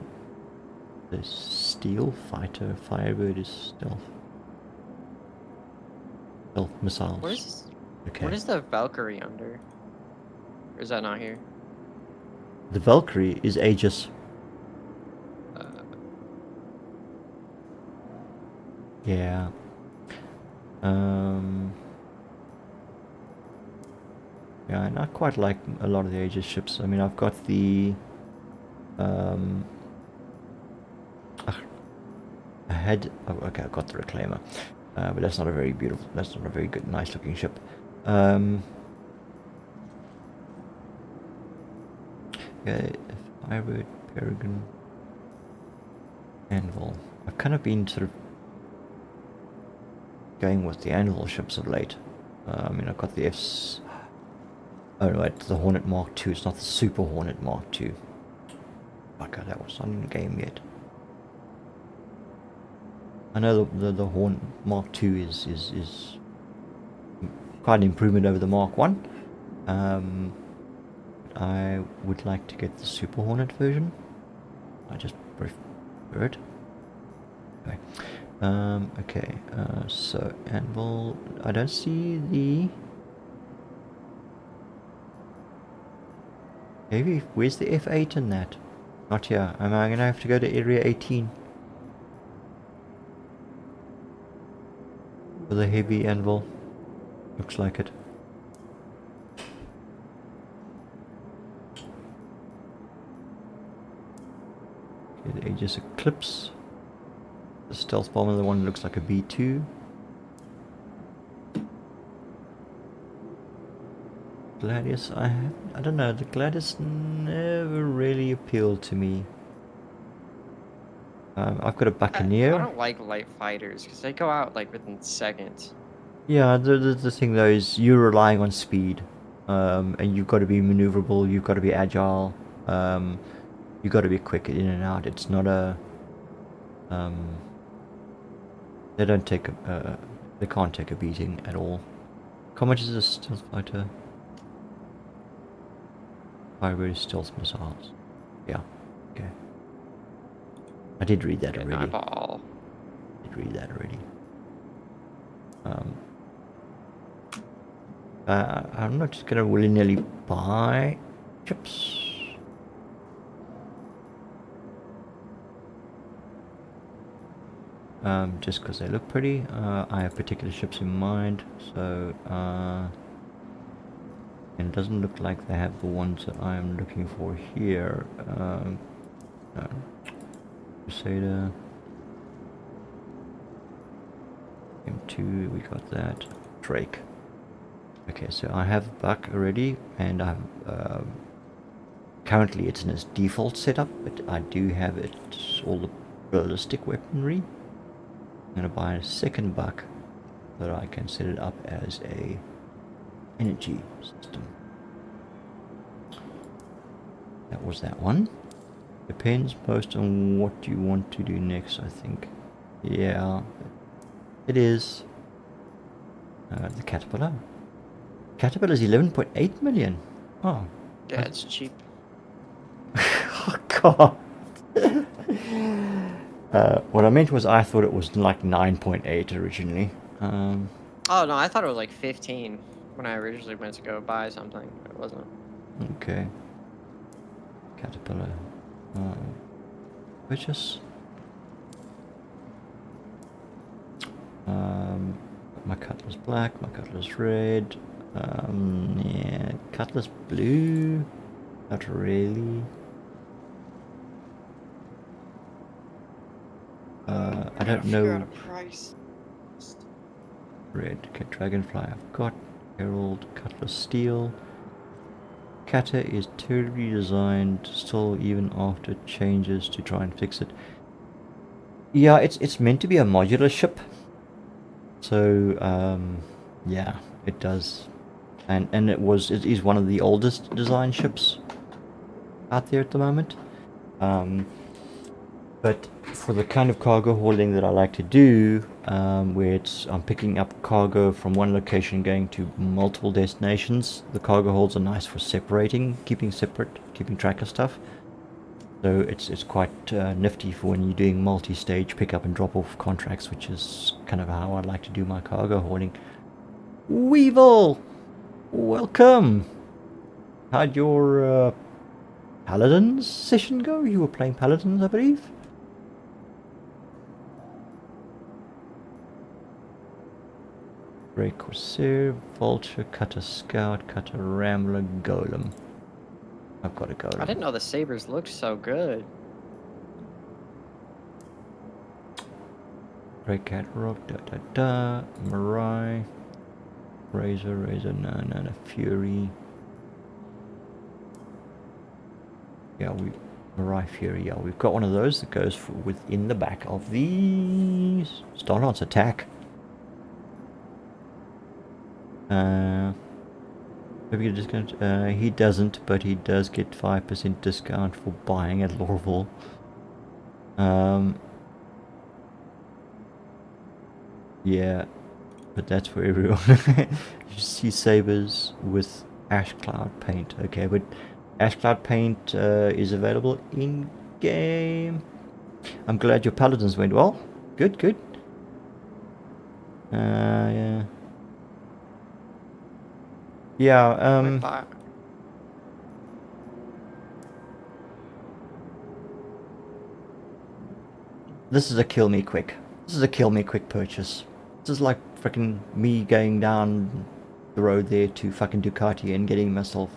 The steel fighter. Firebird is stealth. Stealth missiles. What is the Valkyrie under? Or is that not here? The Valkyrie is Aegis. Yeah. Yeah, not quite like a lot of the Aegis ships. I mean, I've got the I've got the Reclaimer, but that's not a very beautiful. That's not a very good, nice looking ship. Yeah, Firebird, Peregrine, Anvil. I've kind of been sort of going with the Anvil ships of late. I mean, I've got the F's. Oh no, it's the Hornet Mark II. It's not the Super Hornet Mark II. Okay, that was not in the game yet. I know the Hornet Mark II is quite an improvement over the Mark I. I would like to get the Super Hornet version. I just prefer it. Okay. Okay. So Anvil. I don't see the. Maybe where's the F8 in that? Not here. Am I gonna have to go to Area 18 for the heavy Anvil? Looks like it. Okay, the Aegis Eclipse. The stealth bomber, the one that looks like a B2. Gladius, I don't know, the Gladius never really appealed to me. I've got a Buccaneer. I don't like light fighters because they go out like within seconds. Yeah, the thing though is you're relying on speed, and you've got to be maneuverable, you've got to be agile, you've got to be quick in and out. It's not a They don't take they can't take a beating at all. How much is a stealth fighter? Fire stealth missiles. Yeah. Okay. I did read that Good already. eyeball. Did read that already. I'm not just gonna willy-nilly buy chips. Just because they look pretty. I have particular ships in mind, so and it doesn't look like they have the ones that I'm looking for here. No. Crusader. M2, we got that. Drake. Okay, so I have Buck already, and I'm currently it's in its default setup, but I do have it all the ballistic weaponry. I'm gonna buy a second Buck so that I can set it up as a energy system. That was that one. Depends most on what you want to do next, I think. Yeah, it is. The Caterpillar. Caterpillar is 11.8 million. Oh. Yeah, it's cheap. Oh god. What I meant was I thought it was like 9.8 originally. Oh no, I thought it was like 15 when I originally went to go buy something. It wasn't. Okay. Caterpillar. Purchase. My Cutlass black, my Cutlass red. Yeah, Cutlass blue. Not really. I don't know. Price. Red. Okay, Dragonfly I've got. Herald, Cutlass Steel. Kata is terribly designed still even after changes to try and fix it. Yeah, it's meant to be a modular ship. So yeah, it does. And it is one of the oldest design ships out there at the moment. But for the kind of cargo hauling that I like to do, where I'm picking up cargo from one location going to multiple destinations, the cargo holds are nice for separating, keeping track of stuff. So it's quite nifty for when you're doing multi-stage pick-up and drop-off contracts, which is kind of how I like to do my cargo hauling. Weevil! Welcome! How'd your Paladins session go? You were playing Paladins, I believe? Grey Corsair, Vulture, Cutter Scout, Cutter Rambler, Golem. I've got a Golem. I didn't know the sabers looked so good. Grey Cat Rock, Mirai, Razor, no, Fury. Yeah, Mirai Fury, yeah, we've got one of those that goes within the back of the Starlance attack. Maybe a discount. He doesn't, but he does get 5% discount for buying at Lorville. Yeah, but that's for everyone. You see sabers with ash cloud paint. Okay, but ash cloud paint is available in game. I'm glad your paladins went well. Good. Yeah. Yeah, this is a kill me quick. This is a kill me quick purchase. This is like freaking me going down the road there to fucking Ducati and getting myself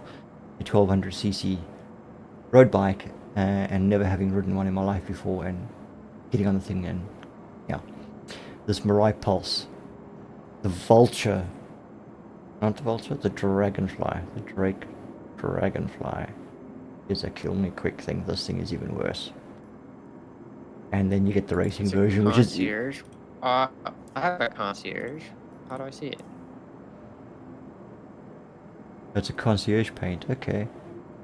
a 1200cc road bike and never having ridden one in my life before and getting on the thing and yeah. This Mirai Pulse. The Vulture. Not the Vulture, the Dragonfly. The Dragonfly is a kill me quick thing. This thing is even worse. And then you get the racing version, which is... Concierge? I have a concierge. How do I see it? That's a concierge paint, okay.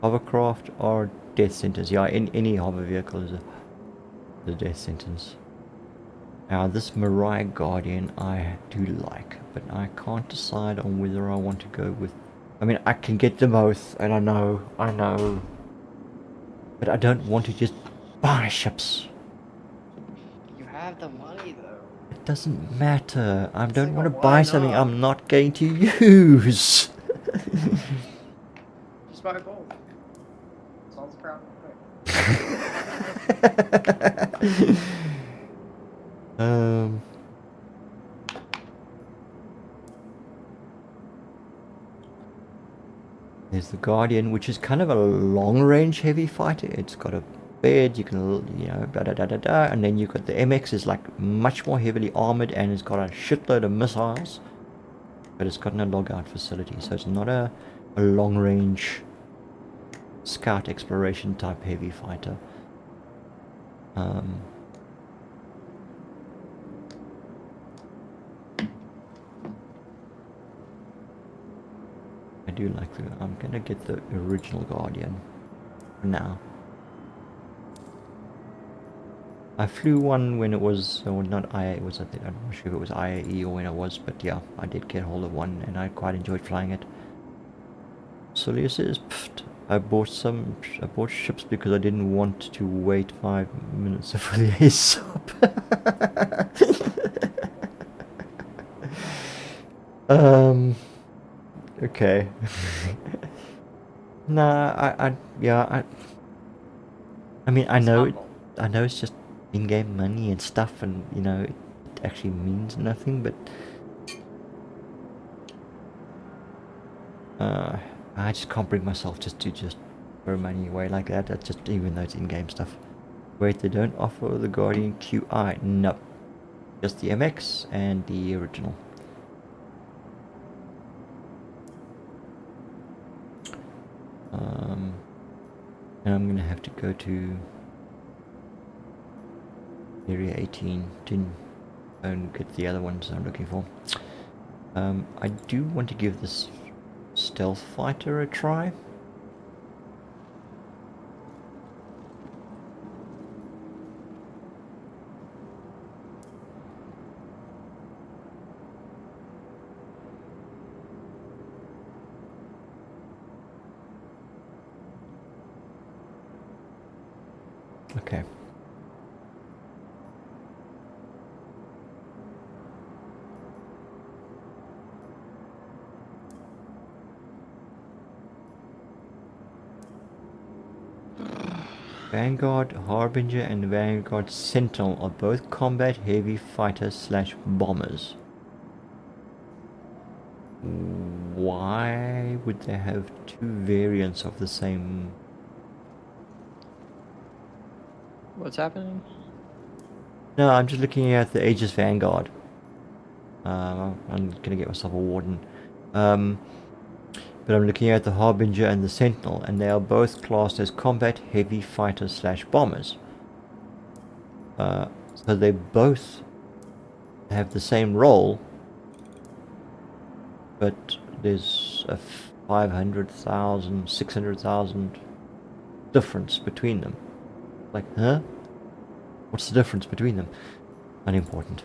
Hovercraft or death sentence. Yeah, any hover vehicle is a death sentence. Now this Mariah Guardian I do like, but I can't decide on whether I want to go with... I mean, I can get them both, and I know. But I don't want to just buy ships. You have the money though. It doesn't matter. I don't like want a to buy why something not? I'm not going to use. Just buy gold. Solves the problem quick. um... There's the Guardian, which is kind of a long-range heavy fighter. It's got a bed, you can, you know, da da da da da. And then you've got the MX, is like much more heavily armored and it's got a shitload of missiles. But it's got no logout facility, so it's not a long-range scout exploration type heavy fighter. I do like the... I'm gonna get the original Guardian for now. I flew one when it was, or not IA, it was, I think, I'm not sure if it was IAE or when it was, but yeah, I did get hold of one and I quite enjoyed flying it. Solia says, I bought ships because I didn't want to wait 5 minutes for the ASOP. Okay. Nah, I mean, I know it's just in-game money and stuff, and you know, it actually means nothing, but I just can't bring myself to throw money away like that. That's just, even though it's in-game stuff. Wait, they don't offer the Guardian QI? No, just the MX and the original. And I'm gonna have to go to Area 18 to and get the other ones I'm looking for. I do want to give this stealth fighter a try. Okay. Vanguard Harbinger and Vanguard Sentinel are both combat heavy fighters / bombers. Why would they have two variants of the same? What's happening? No, I'm just looking at the Aegis Vanguard. I'm gonna get myself a Warden. But I'm looking at the Harbinger and the Sentinel, and they are both classed as combat heavy fighters / bombers. So they both have the same role, but there's a 500,000, 600,000 difference between them. Like, huh? What's the difference between them? Unimportant.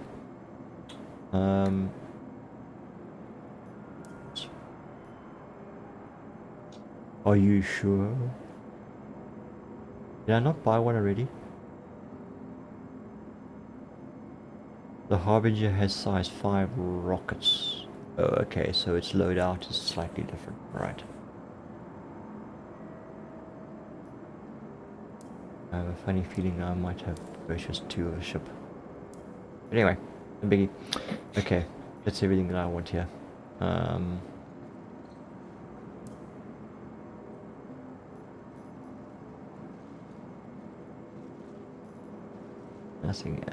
Are you sure? Did I not buy one already? The Harbinger has size 5 rockets. Oh, okay, so its loadout is slightly different, right? I have a funny feeling I might have purchased 2 of a ship. But anyway, no biggie. Okay, that's everything that I want here. Nothing.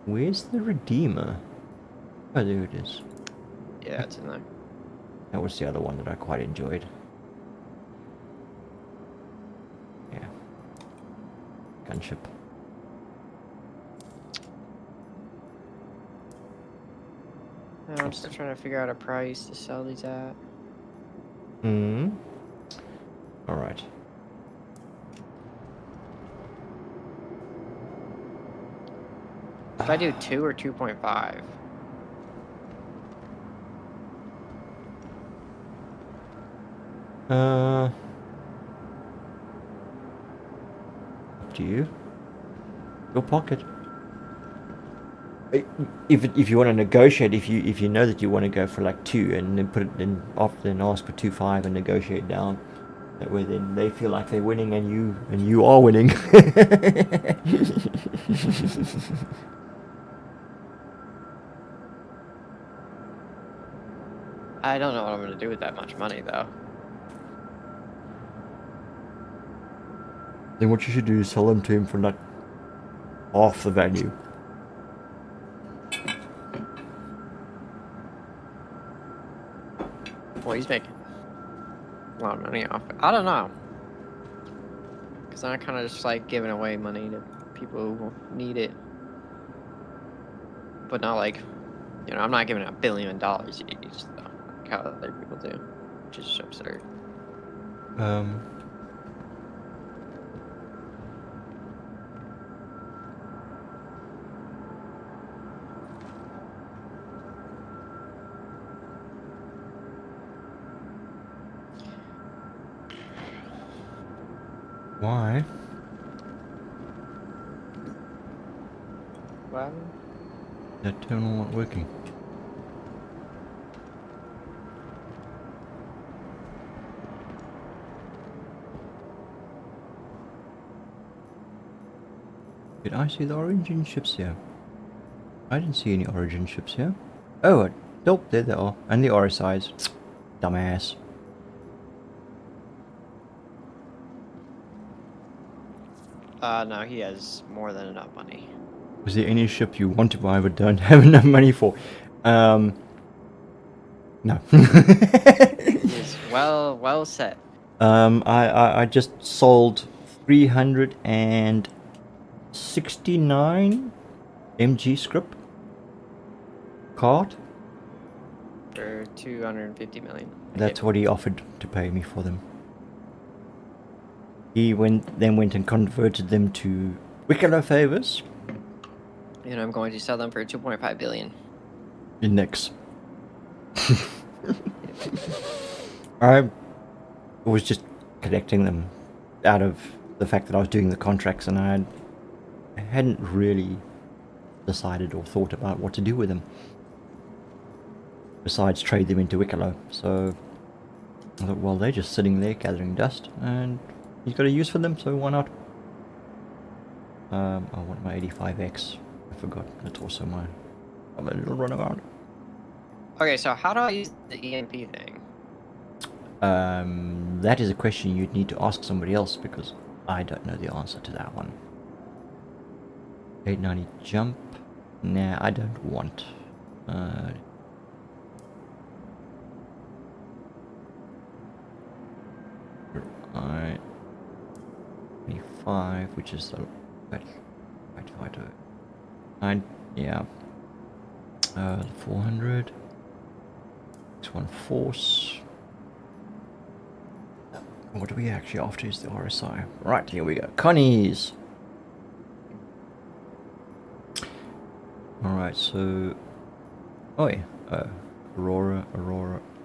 Where's the Redeemer? Oh, there it is. Yeah, it's in there. That was the other one that I quite enjoyed. Yeah. Gunship. I'm still trying to figure out a price to sell these at. Alright. If I do 2 or 2.5. Up to you. Your pocket. If you want to negotiate, if you know that you want to go for like 2 and then put it then ask for 2.5 and negotiate down. That way then they feel like they're winning and you are winning. I don't know what I'm gonna do with that much money though. Then what you should do is sell them to him for like half the value. Well, he's making a lot of money off it. I don't know. Because I'm kind of just like giving away money to people who need it. But not like, I'm not giving out $1 billion each, though, like how other people do. Which is absurd. Why? Well, That terminal not working. Did I see the origin ships here? I didn't see any origin ships here. Oh, nope, there they are. And the RSIs. Dumbass. no, he has more than enough money. Was there any ship you want to buy but don't have enough money for? No. He's well set. I just sold 369 MG script card. For 250 million. That's what he offered to pay me for them. He went and converted them to Wicklow favors. And I'm going to sell them for 2.5 billion. Index. I was just collecting them out of the fact that I was doing the contracts and I hadn't really decided or thought about what to do with them. Besides trade them into Wicklow. So I thought, well, they're just sitting there gathering dust and he's got a use for them, so why not? I want my 85X. I forgot. That's also my little runaround. Okay, so how do I use the EMP thing? That is a question you'd need to ask somebody else because I don't know the answer to that one. 890 jump. Nah, I don't want. Right. 25, which is the fighter. Yeah. 400. This one force. What are we actually after is the RSI. Right, here we go. Connies. Alright, so... Oh yeah. Aurora,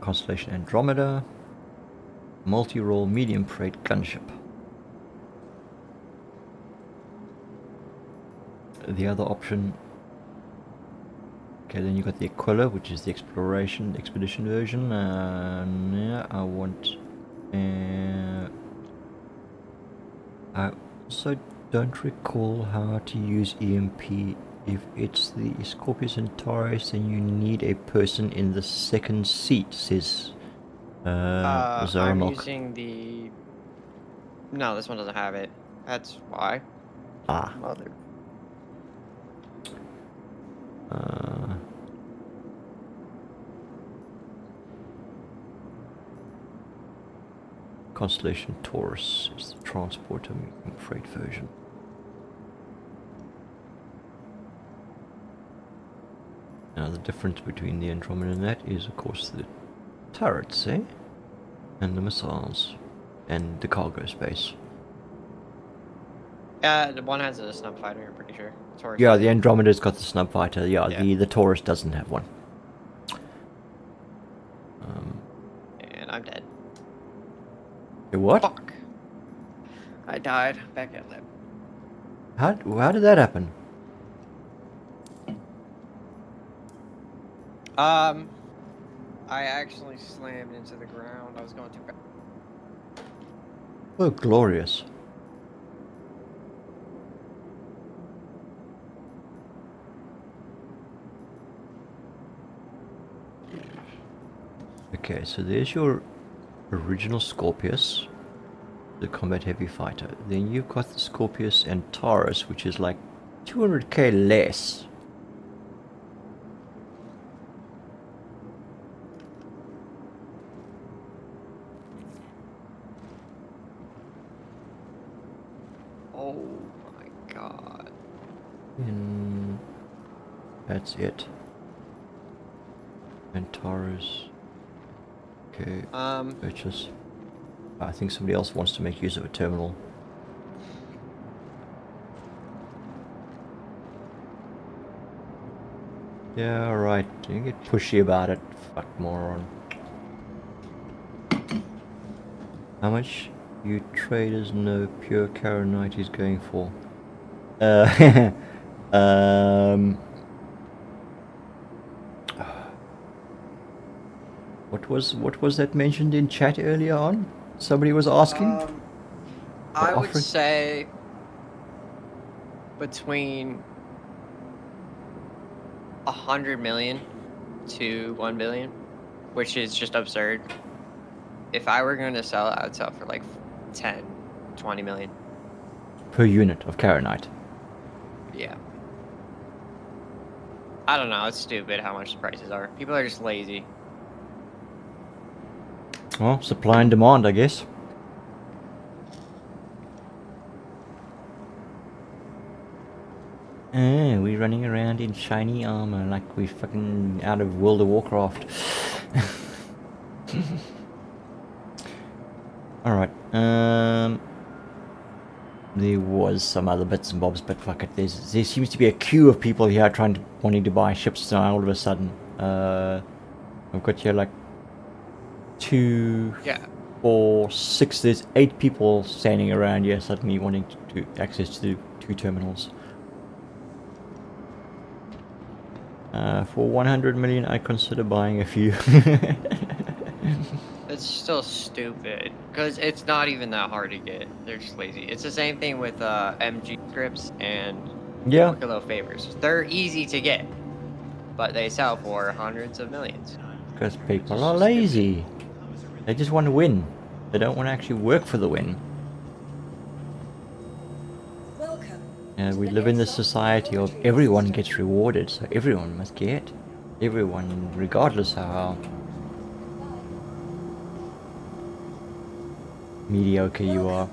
Constellation Andromeda. Multi-role medium freight gunship. The other option... Okay, then you got the Aquila, which is the expedition version. Yeah, I want... I also don't recall how to use EMP. If it's the Scorpius and Taurus, then you need a person in the second seat, says I'm Zaramok. using the... No, this one doesn't have it. That's why. Ah. Mother. Constellation Taurus is the transporter medium freight version. Now the difference between the Andromeda and that is of course the turrets, eh? And the missiles. And the cargo space. The one has a snub fighter, I'm pretty sure. Taurus Yeah, has the it. Andromeda's got the snub fighter. Yeah, Yeah. the Taurus doesn't have one. And I'm dead. What? Fuck. I died. Back at lab. How did that happen? I actually slammed into the ground. I was going too fast. Oh, glorious. Okay, so there's your original Scorpius, the combat heavy fighter. Then you've got the Scorpius and Taurus, which is like 200k less. Oh my god. And that's it. And Taurus. Okay, purchase. I think somebody else wants to make use of a terminal. Yeah, alright. You get pushy about it. Fuck moron. How much you traders know pure Karenite is going for? What was that mentioned in chat earlier on? Somebody was asking? I would offering- say between 100 million to 1 billion, which is just absurd. If I were going to sell it, I would sell for like 10, 20 million. Per unit of Karenite. Yeah. I don't know. It's stupid how much the prices are. People are just lazy. Well, supply and demand, I guess. We running around in shiny armor like we fucking out of World of Warcraft. Alright, there was some other bits and bobs, but fuck it, there seems to be a queue of people here wanting to buy ships now all of a sudden. I've got here like 2, Yeah. 4, 6, there's 8 people standing around here suddenly wanting to access to 2 terminals. For 100 million, I consider buying a few. It's still stupid because it's not even that hard to get. They're just lazy. It's the same thing with MG scripts and Yeah, Kilo favors. They're easy to get, but they sell for hundreds of millions. because people are lazy. They just want to win. They don't want to actually work for the win. Welcome. We live in this society of everyone gets rewarded, so everyone must get. Everyone, regardless of how mediocre you are.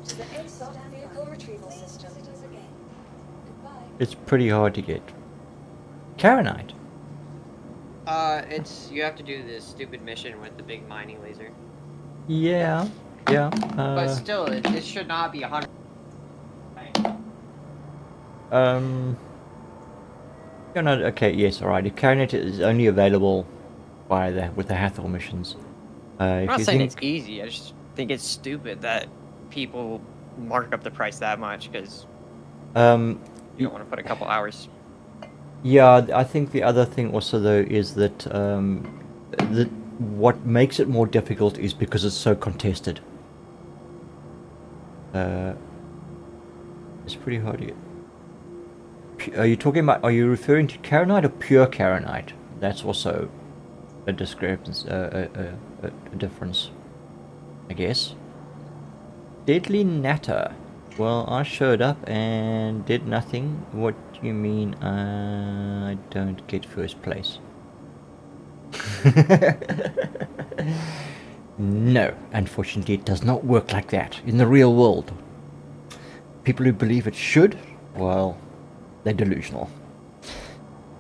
To the ASOT vehicle retrieval system. It's pretty hard to get. Karenite. It's you have to do this stupid mission with the big mining laser. Yeah, yeah. But still, it should not be 100. Yeah, no, okay, yes, alright. If Karenite is only available with the Hathor missions. I'm If not you saying think, it's easy. I just think it's stupid that people mark up the price that much because you don't want to put a couple hours. yeah, I think the other thing also though is that what makes it more difficult is because it's so contested. It's pretty hard to get. Are you talking about? Are you referring to Karenite or pure Karenite? That's also a discrepancy, a difference, I guess. Deadly Natter. Well, I showed up and did nothing. What do you mean I don't get first place? No, unfortunately it does not work like that in the real world. People who believe it should, well, they're delusional.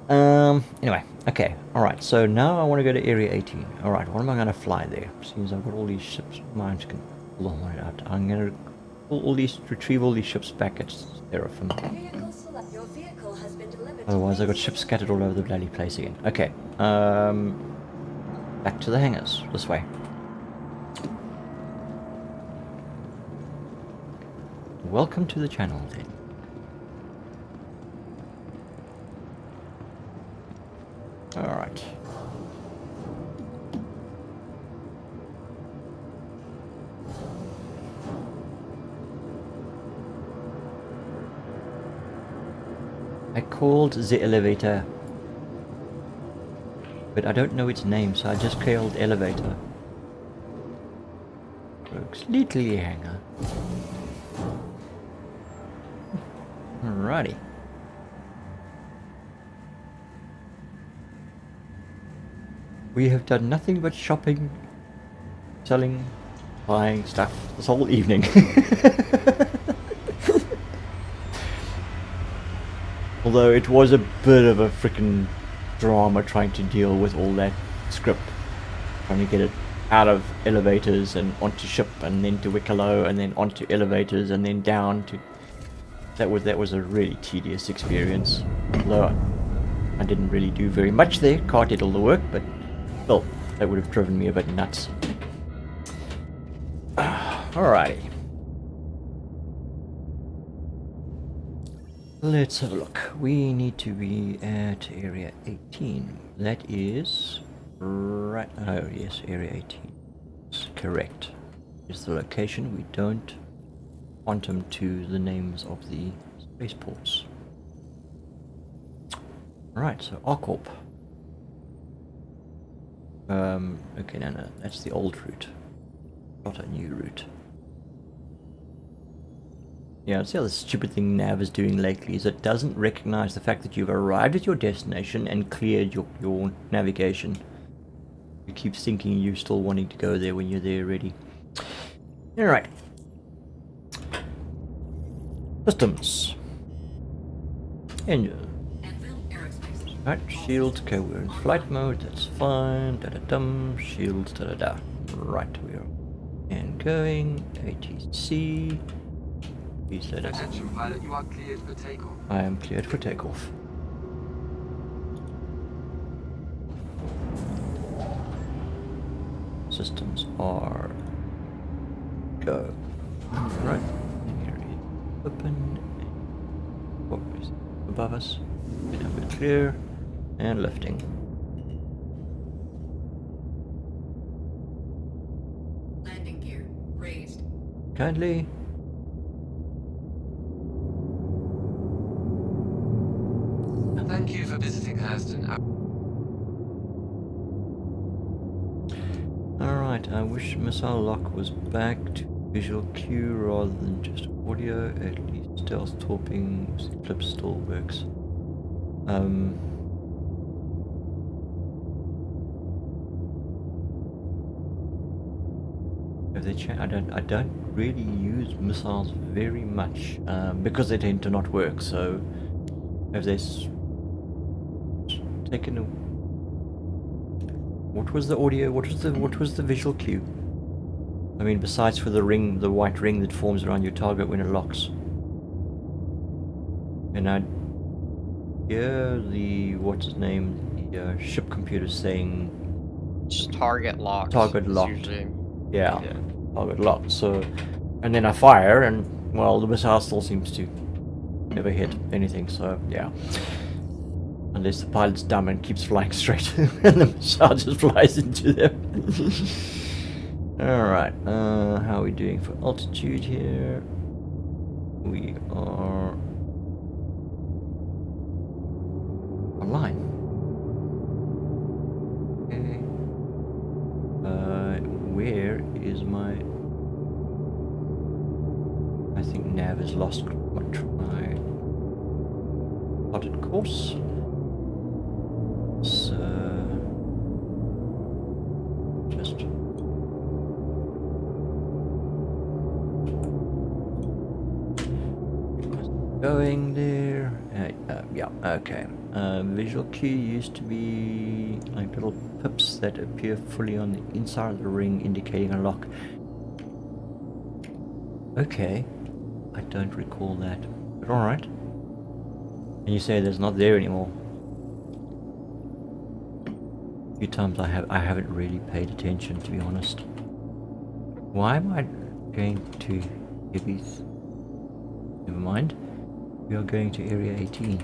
Anyway, okay, alright, so now I want to go to Area 18. Alright, what am I going to fly there? Seems I've got all these ships. Mine can blow it out. I'm going to retrieve all these ships back at Seraphim. Vehicle select. Your vehicle has been delivered to Otherwise, the I got main ships system. scattered all over the bloody place again. Okay. Back to the hangars. This way. Welcome to the channel, then. Alright. I called the elevator, but I don't know its name, so I just called elevator. Grogue's little hangar. Alrighty. We have done nothing but shopping, selling, buying stuff this whole evening. Although it was a bit of a freaking drama trying to deal with all that script. Trying to get it out of elevators and onto ship and then to Wicklow and then onto elevators and then down to... That was a really tedious experience. Although I didn't really do very much there. Car did all the work, but still, that would have driven me a bit nuts. Alrighty. Let's have a look. We need to be at area 18. That is right. Oh yes, area 18. That's correct. Is the location. We don't quantum to the names of the spaceports. Right. So ARCorp. Okay, no, that's the old route, not a new route. Yeah, that's the other stupid thing Nav is doing lately, is it doesn't recognize the fact that you've arrived at your destination and cleared your navigation. It keeps thinking you're still wanting to go there when you're there already. Alright. Systems. Engine. Right, shields, okay, we're in flight mode, that's fine. Da-da-dum, shields, da-da-da. Right, we are. And going, ATC. Please let us. Attention pilot, you are cleared for takeoff. I am cleared for takeoff. Systems are go. Right, area open. What is above us? We're clear. And lifting. Landing gear raised. Kindly. Thank you for visiting Hurston. Alright, I wish missile lock was back to visual cue rather than just audio. At least stealth torping clip still works. I don't really use missiles very much because they tend to not work. So have they taken a... What was the audio? What was the visual cue? I mean, besides for the ring, the white ring that forms around your target when it locks. And I hear the what's its name? The ship computer saying Just target locked. target is locked. Usually, Yeah. yeah. Target locked. So, and then I fire, and well, the missile still seems to never hit anything. So yeah, unless the pilot's dumb and keeps flying straight, and the missile just flies into them. All right. How are we doing for altitude here? We are online. Okay. Where is my... I think Nav has lost my plotted course. So just going there. Yeah, okay. Visual cue used to be like little pips that appear fully on the inside of the ring indicating a lock. Okay. I don't recall that. But alright. And you say there's not there anymore. A few times I haven't really paid attention, to be honest. Why am I going to heavies? Never mind. We are going to area 18.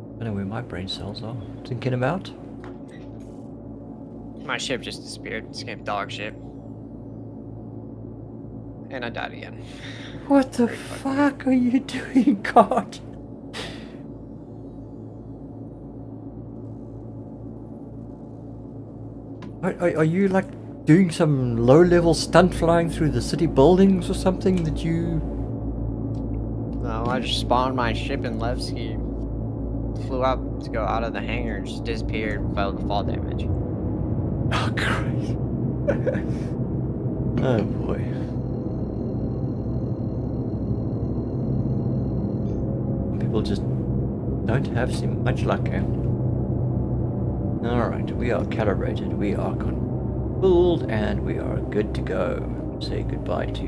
I don't know where my brain cells are. Thinking about. My ship just disappeared. This game dog shit. And I died again. What the fuck are you doing, God? Are you like doing some low-level stunt flying through the city buildings or something that you... No, I just spawned my ship in Levski. Flew up to go out of the hangar and just disappeared, failed to fall damage. Oh, Christ. Oh, boy. People just don't have much luck, eh? Alright, we are calibrated, we are fooled, and we are good to go. Say goodbye to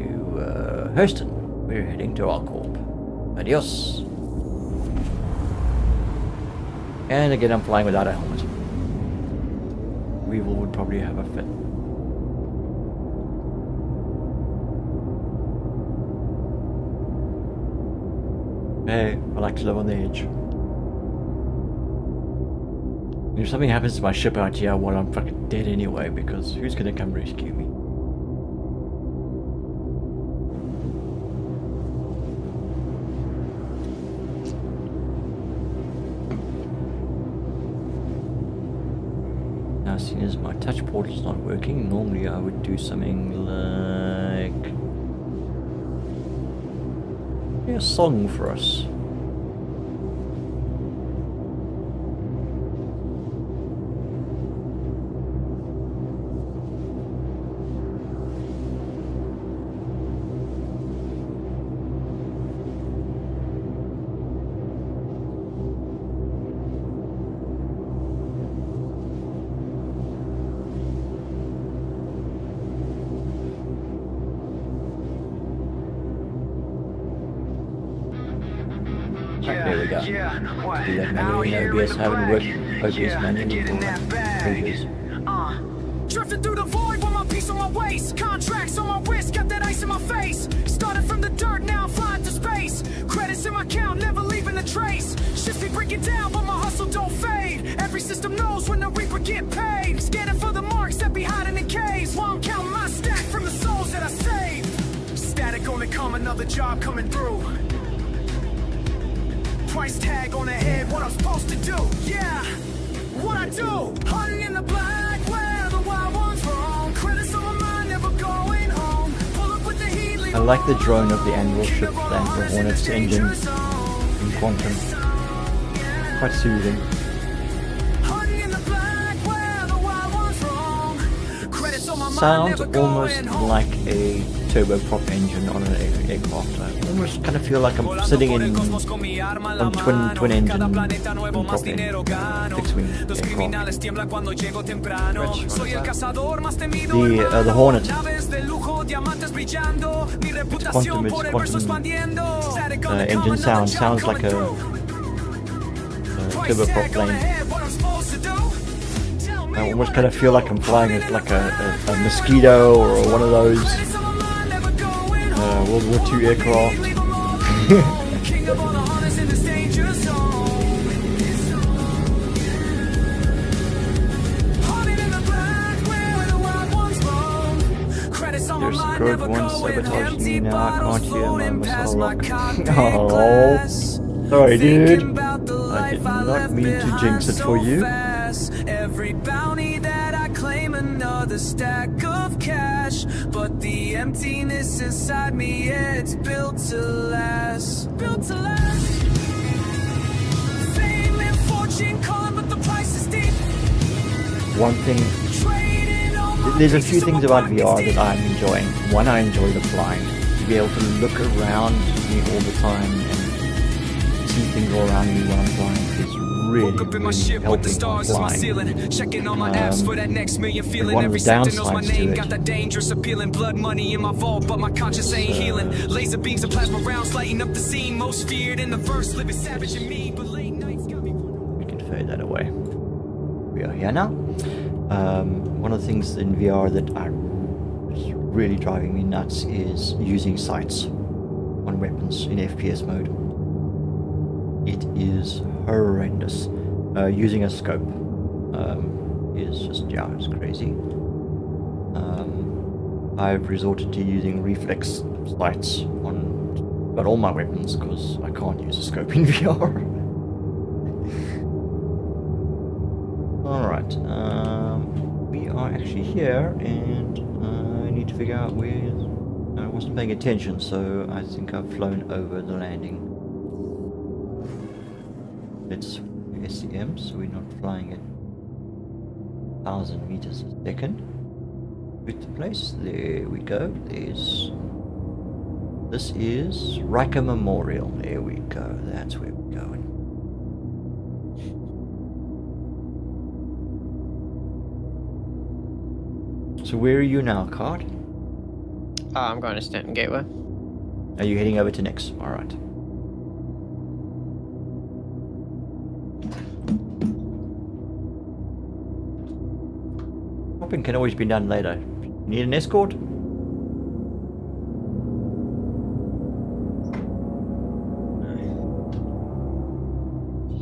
Hurston. We're heading to our corp. Adios. And again, I'm flying without a helmet. Weevil would probably have a fit. Hey, I like to live on the edge. If something happens to my ship out here, well, I'm fucking dead anyway, because who's gonna come rescue me? Now, seeing as my touch port is not working, normally I would do something like... a song for us. There we go. Do that manually in OBS. Haven't worked OBS manually for previous. Drifting through the void with my piece on my waist. Contracts on my wrist, got that ice in my face. Started from the dirt, now I'm flying to space. Credits in my account, never leaving a trace. Shifts be breaking down, but my hustle don't fade. Every system knows when the reaper get paid. Scanning for the marks that be hiding in caves. While I'm counting my stack from the souls that I saved. Static on the come, another job coming through. Price tag on the head, what I'm supposed to do. Yeah, what I do. Hunting in the black, where the wild ones roam. Credits on my mind, never going home. Pull up with the heat. I like the drone of the Anvil ship and the Hornet's engine in Quantum. Quite soothing. Sounds almost like a turboprop engine on an aircraft. I almost kind of feel like I'm sitting in on twin engine prop in fixed-wing aircraft. The Hornet. Quantum engine sounds like a turboprop plane. I almost kind of feel like I'm flying as like a Mosquito or one of those World War II aircraft. There's a Grogue one sabotaging me now. I can't hear my missile lock. Oh, sorry, dude. I did not mean to jinx it for you. Every bounty that I claim, another stack of cash. But the emptiness inside me, it's built to last. Built to last. Fame and fortune calling, but the price is deep. One thing, there's a few things about VR that I'm enjoying. One, I enjoy the flying. To be able to look around me all the time and see things all around me while I'm flying is really, Woke up in my really ship with the helping my stars as my flying. ceiling. Checking on my apps for that next million But feeling. one of Every the sector knows my downsides to name. it Got that dangerous appealing. Blood money in my vault, but my conscience ain't healing. Laser beams and plasma rounds lighting up the scene. Most feared in the verse, living savage and mean. But late nights got me. We can fade that away. We are here now. One of the things in VR that is really driving me nuts is using sights on weapons in FPS mode. It is horrendous. Using a scope is just, yeah, it's crazy. I've resorted to using reflex sights on about all my weapons because I can't use a scope in VR. Alright, we are actually here and I need to figure out where... I wasn't paying attention, so I think I've flown over the landing. It's SCM, so we're not flying at 1,000 meters a second. With the place, there we go. This is Riker Memorial. There we go. That's where we're going. So where are you now, Card? I'm going to Stanton Gateway. Are you heading over to Nix? All right. Hopping can always be done later. Need an escort? She's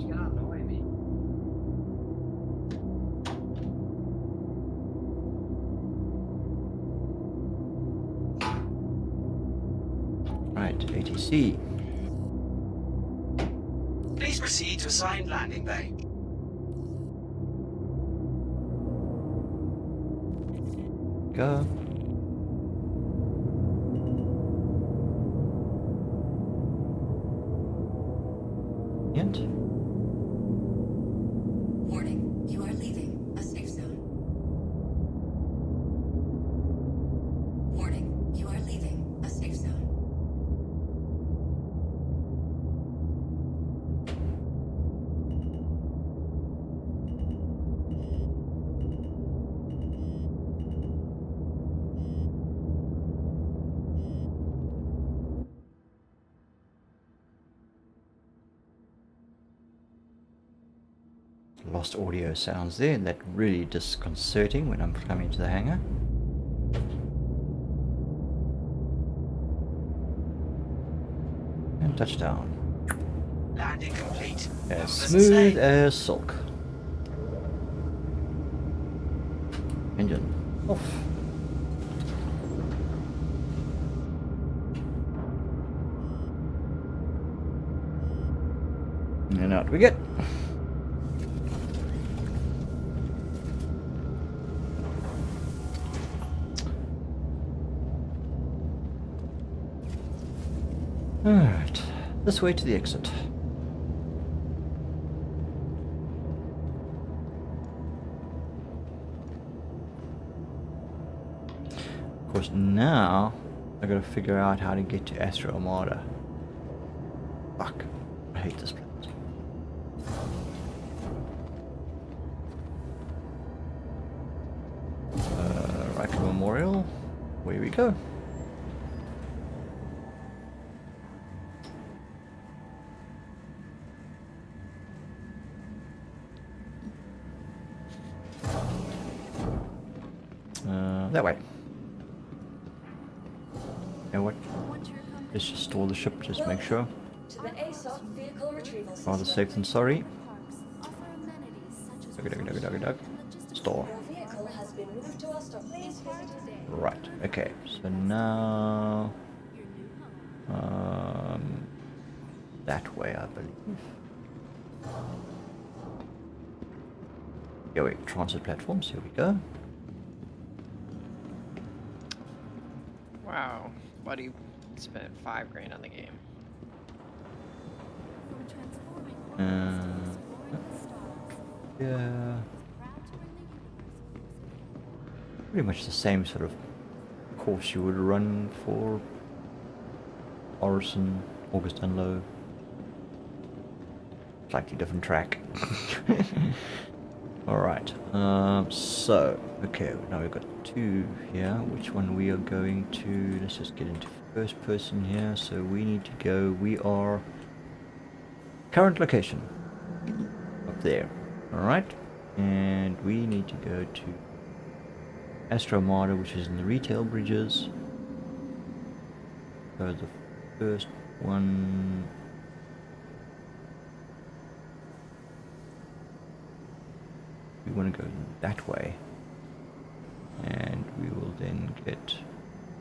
gonna annoy me. Right, ATC. Please proceed to assigned landing bay. Go. And Warning, you are leaving a safe zone. Warning, you are leaving a safe zone. lost audio sounds there. That really disconcerting when I'm coming to the hangar. And touchdown. Landing complete. As smooth as silk. Engine off. And out we get. Alright, this way to the exit. Of course, now I gotta figure out how to get to Astro Armada. Fuck, I hate this place. Riker Memorial, where we go. That way. You know what? Let's just store the ship, just make sure. To the ASOC vehicle retrieval system. Rather safe than sorry. Dug. Store. Your vehicle has been moved to our stock. Please visit today. Right, okay. So now... that way, I believe. Yeah, wait, transit platforms, here we go. Wow, buddy spent $5 grand on the game. Yeah. Pretty much the same sort of course you would run for Orison, August Unlow. slightly different track. Alright, so, okay, now we've got 2 here. Which one we are going to? Let's just get into first person here. So we need to go, we are current location up there. Alright, and we need to go to Astromada, which is in the retail bridges. So the first one, we want to go that way, and we will then get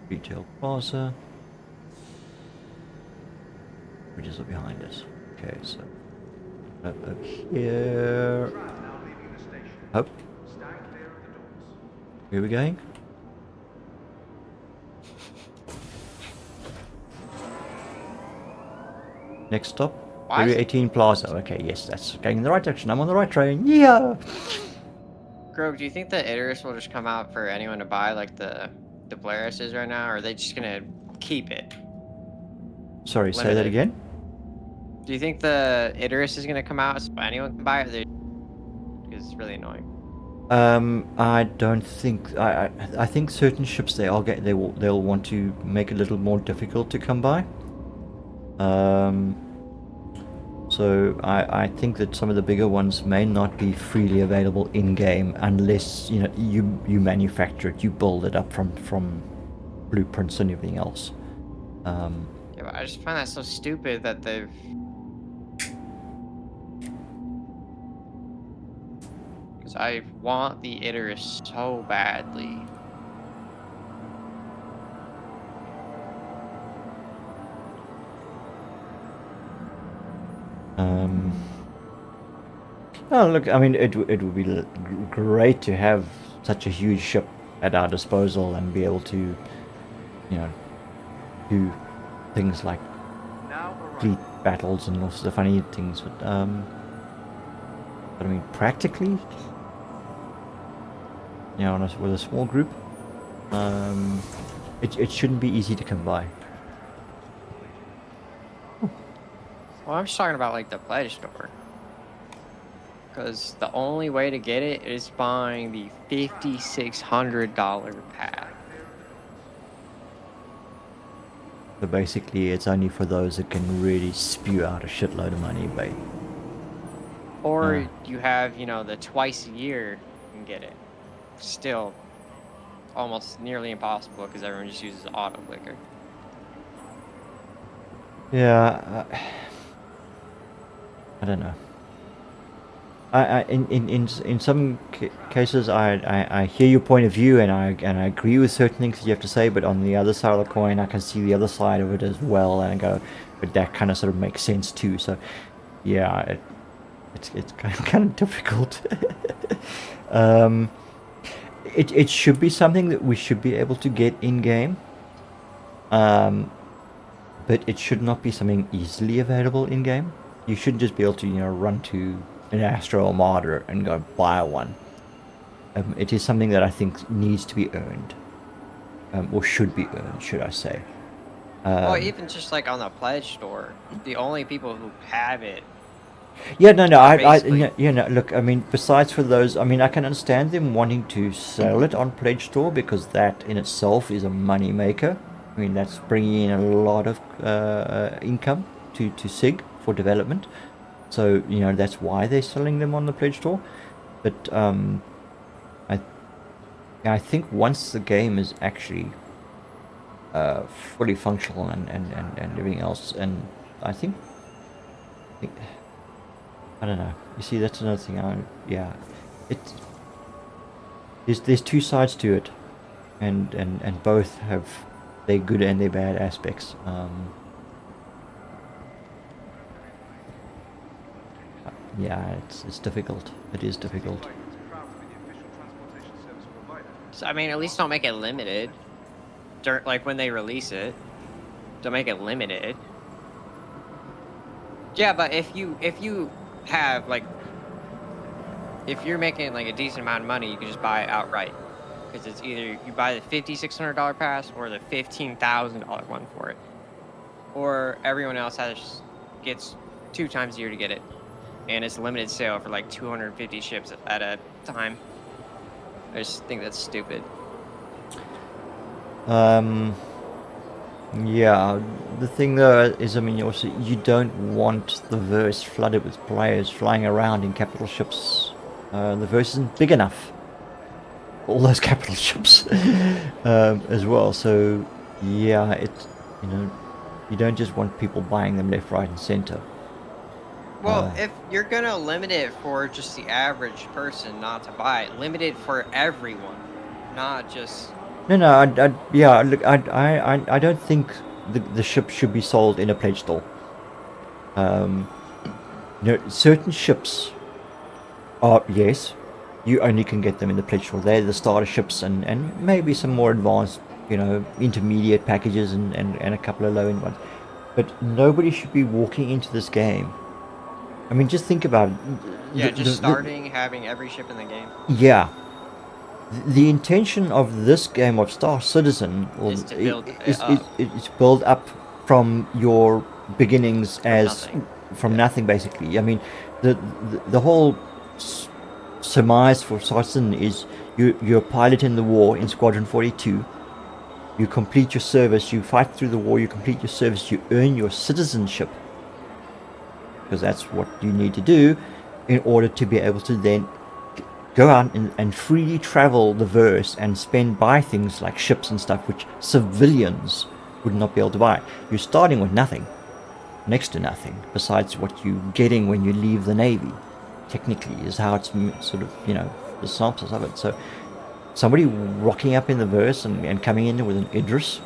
retail plaza. Bridges are behind us. Okay, so up here. Up. Where are we going? Next stop, Area 18 Plaza. Okay, yes, that's going in the right direction. I'm on the right train. Yeah. Grogue, do you think the Idris will just come out for anyone to buy, like the Polaris is right now, or are they just gonna keep it? Sorry, say that again. Do you think the Idris is gonna come out so anyone can buy it? Because it's really annoying. I don't think. I think certain ships they'll want to make it a little more difficult to come by. So I think that some of the bigger ones may not be freely available in game unless you manufacture it, you build it up from blueprints and everything else. Yeah, but I just find that so stupid that they've. Because I want the Idris so badly. Oh, look, I mean, it would be great to have such a huge ship at our disposal and be able to, do things like fleet battles and all sorts of funny things. But I mean, practically, with a small group, it shouldn't be easy to come by. Well, I'm just talking about like the pledge store. Because the only way to get it is buying the $5,600 pack. So basically, it's only for those that can really spew out a shitload of money, babe. Or you have, the twice a year you can get it. Still, almost nearly impossible because everyone just uses auto clicker. Yeah, I don't know. In some cases, I hear your point of view and I agree with certain things that you have to say, but on the other side of the coin, I can see the other side of it as well, and I go, but that kind of sort of makes sense too. So, yeah, it's kind of difficult. It should be something that we should be able to get in game, but it should not be something easily available in game. You shouldn't just be able to run to an Astro Armada and go buy one. It is something that I think needs to be earned, or should be earned, should I say? Well, even just like on the pledge store, the only people who have it. Yeah, no. Look, I mean, besides for those, I mean, I can understand them wanting to sell it on pledge store because that in itself is a money maker. I mean, that's bringing in a lot of income to SIG for development. So, that's why they're selling them on the pledge store. But I think once the game is actually fully functional and everything else, and I think I don't know. You see, that's another thing. There's two sides to it, and both have their good and their bad aspects. Yeah, it's difficult. It is difficult. So, I mean, at least don't make it limited. Like when they release it, don't make it limited. Yeah, but if you have like, if you're making like a decent amount of money, you can just buy it outright. Because it's either you buy the $5,600 pass or the $15,000 one for it, or everyone else gets 2 times a year to get it. and it's limited sale for like 250 ships at a time. I just think that's stupid. Yeah, the thing though is, I mean, also you don't want the verse flooded with players flying around in capital ships. The verse isn't big enough. All those capital ships as well. So yeah, it's, you know, you don't just want people buying them left, right, and center. Well, if you're gonna limit it for just the average person not to buy it, limit it for everyone, not just. No, yeah, look, I don't think the ship should be sold in a pledge store. You know, certain ships are, yes, you only can get them in the pledge store. They're the starter ships and maybe some more advanced, you know, intermediate packages and a couple of low-end ones. But nobody should be walking into this game. I mean, just think about it. Yeah, having every ship in the game. Yeah. The intention of this game of Star Citizen is to build it's build up from your beginnings as from nothing, basically. I mean, the whole surmise for Star Citizen is you're a pilot in the war in Squadron 42. You complete your service, you fight through the war, you complete your service, you earn your citizenship, because that's what you need to do in order to be able to then go out and freely travel the verse and buy things like ships and stuff which civilians would not be able to buy. You're starting with nothing, next to nothing, besides what you're getting when you leave the Navy, technically, is how it's sort of, you know, the synopsis of it. So somebody rocking up in the verse and coming in with an Idris,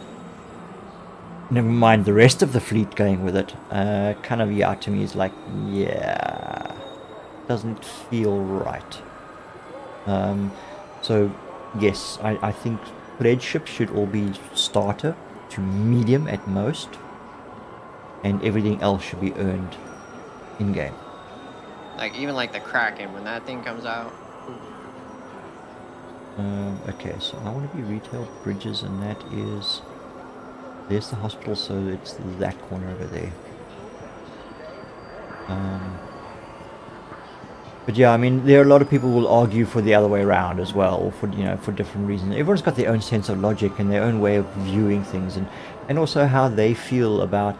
never mind the rest of the fleet going with it, kind of, yeah, to me is like, yeah, doesn't feel right. So yes, I think pledge ships should all be starter to medium at most, and everything else should be earned in game. Like even like the Kraken when that thing comes out. Okay, so I want to be retail bridges, and that is, there's the hospital, so it's that corner over there. But yeah, I mean, there are a lot of people who will argue for the other way around as well, or for, you know, for different reasons. Everyone's got their own sense of logic and their own way of viewing things, and also how they feel about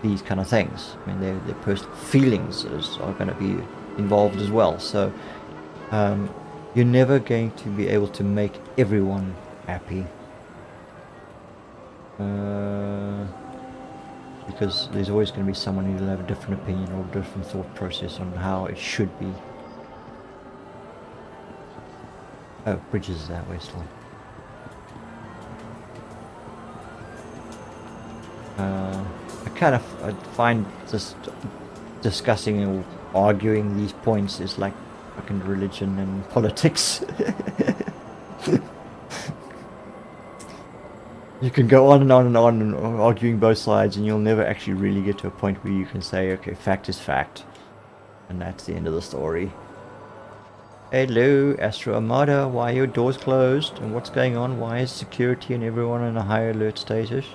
these kind of things. I mean, their personal feelings are going to be involved as well. So you're never going to be able to make everyone happy. Because there's always going to be someone who will have a different opinion or a different thought process on how it should be. Oh, bridges is that way still. I find just discussing or arguing these points is like fucking religion and politics. You can go on and on and on and arguing both sides, and you'll never actually really get to a point where you can say, okay, fact is fact, and that's the end of the story. Hello, Astro Armada, why are your doors closed, and what's going on? Why is security and everyone in a high alert status?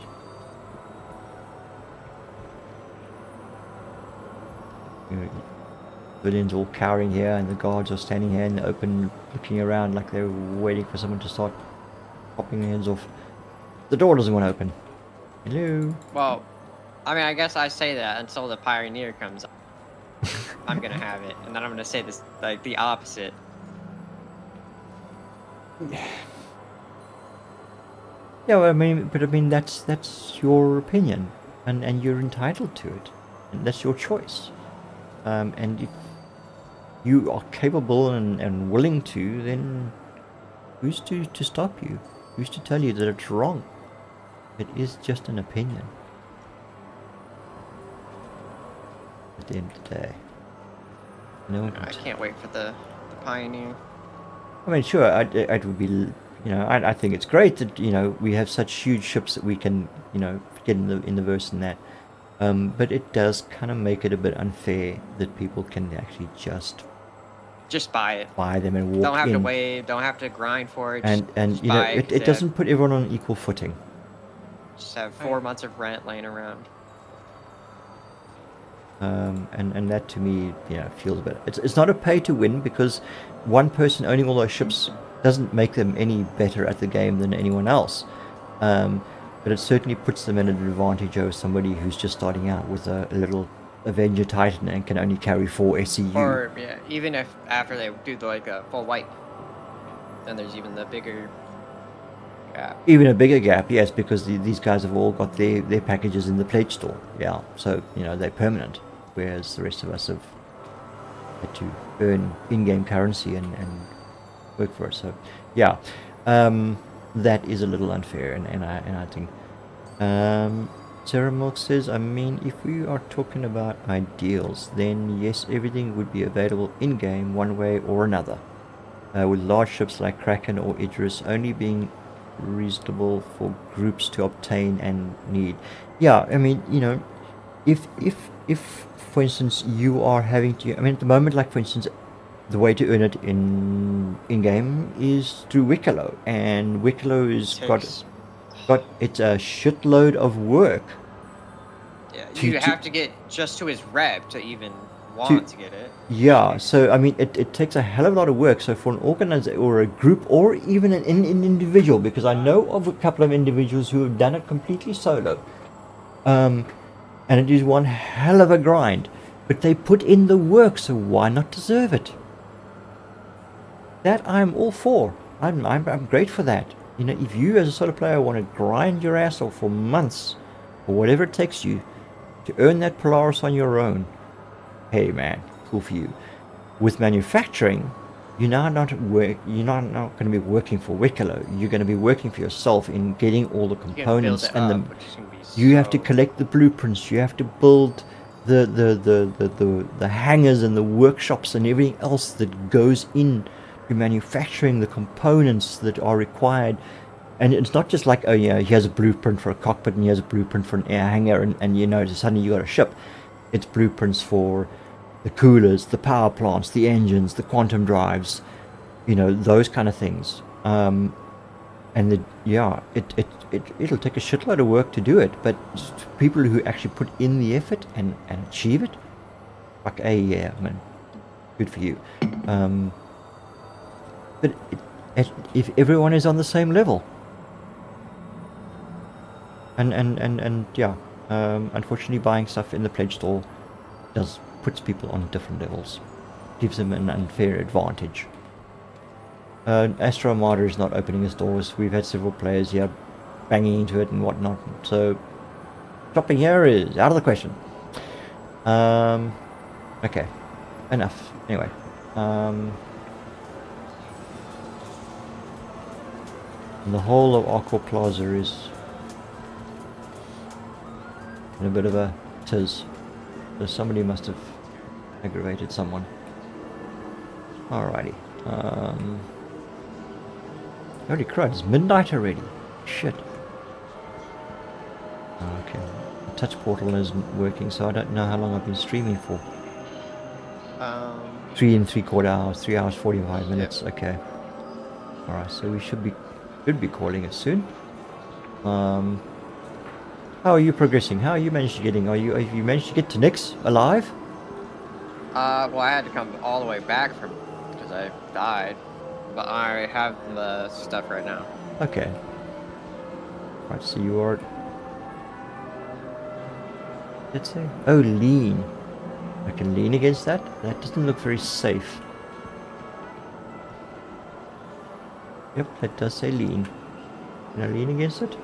Civilians all cowering here, and the guards are standing here in the open looking around like they're waiting for someone to start popping their heads off. The door doesn't want to open. Hello? Well, I mean, I guess I say that until the Pioneer comes up. I'm gonna have it, and then I'm gonna say this, like, the opposite. Yeah, well, I mean, that's your opinion, and you're entitled to it, and that's your choice. And if you are capable and willing to, then who's to stop you? Who's to tell you that it's wrong? It is just an opinion. At the end of the day, no one. I can't wait for the Pioneer. I mean, sure, it would be, you know, I think it's great that, you know, we have such huge ships that we can, you know, get in the verse and that. But it does kind of make it a bit unfair that people can actually just buy it. Buy them and walk in. Don't have to wait. Don't have to grind for it. And you know, it doesn't put everyone on equal footing. Just have 4 months of rent laying around. And that to me, feels better. It's not a pay to win, because one person owning all those ships doesn't make them any better at the game than anyone else. But it certainly puts them in an advantage over somebody who's just starting out with a little Avenger Titan and can only carry 4 SCU. Or even if after they do like a full wipe, then there's even the bigger gap. Even a bigger gap, yes, because these guys have all got their packages in the pledge store. Yeah, so they're permanent, whereas the rest of us have had to earn in-game currency and work for it. So yeah, that is a little unfair, and I think Sarah Milk says, I mean, if we are talking about ideals, then yes, everything would be available in-game one way or another, with large ships like Kraken or Idris only being reasonable for groups to obtain and need. Yeah, I mean, if for instance you are having to, I mean, at the moment, like for instance, the way to earn it in-game is through Wicklow, and Wicklow is got it's a shitload of work. Yeah, you have to get just to his rep to even want to get it. Yeah, so I mean, it takes a hell of a lot of work. So for an organization or a group or even an individual, because I know of a couple of individuals who have done it completely solo, and it is one hell of a grind, but they put in the work, so why not deserve it? That I'm all for. I'm great for that. If you as a solo player want to grind your ass off for months, or whatever it takes you to earn that Polaris on your own, hey man, cool for you. With manufacturing, you're not going to be working for Wicklow. You're going to be working for yourself in getting all the components, and you have to collect the blueprints. You have to build the hangars and the workshops and everything else that goes in to manufacturing the components that are required. And it's not just like, oh yeah, he has a blueprint for a cockpit and he has a blueprint for an air hangar, and suddenly you got a ship. It's blueprints for the coolers, the power plants, the engines, the quantum drives, those kind of things. And it'll take a shitload of work to do it, but people who actually put in the effort and achieve it, like, hey, yeah, man, good for you. But if everyone is on the same level, and yeah, unfortunately, buying stuff in the pledge store puts people on different levels, gives them an unfair advantage. Astro Armada is not opening its doors. We've had several players here banging into it and whatnot, so shopping here is out of the question. Okay, enough. Anyway, the whole of Aqua Plaza is in a bit of a tiz. So somebody must have aggravated someone. Alrighty. Holy crud, it's midnight already. Shit. Okay. The touch portal isn't working, so I don't know how long I've been streaming for. 3 3/4 hours, 3 hours 45 minutes. Yep. Okay. Alright, so we should be calling it soon. How are you progressing? How are you managed to getting? Have you managed to get to Nyx alive? Well, I had to come all the way back because I died, but I have the stuff right now. Okay. Right, so you are. Let's say, oh, lean. I can lean against that. That doesn't look very safe. Yep, that does say lean. Can I lean against it?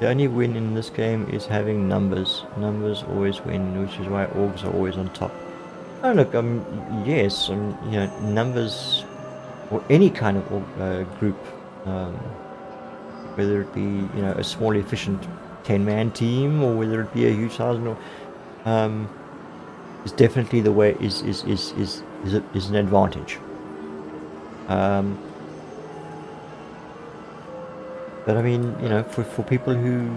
The only win in this game is having numbers. Numbers always win, which is why orgs are always on top. Oh look, yes, numbers, or any kind of group, whether it be a small efficient 10-man team or whether it be a huge 1,000, is definitely the way is an advantage. But I mean, for people who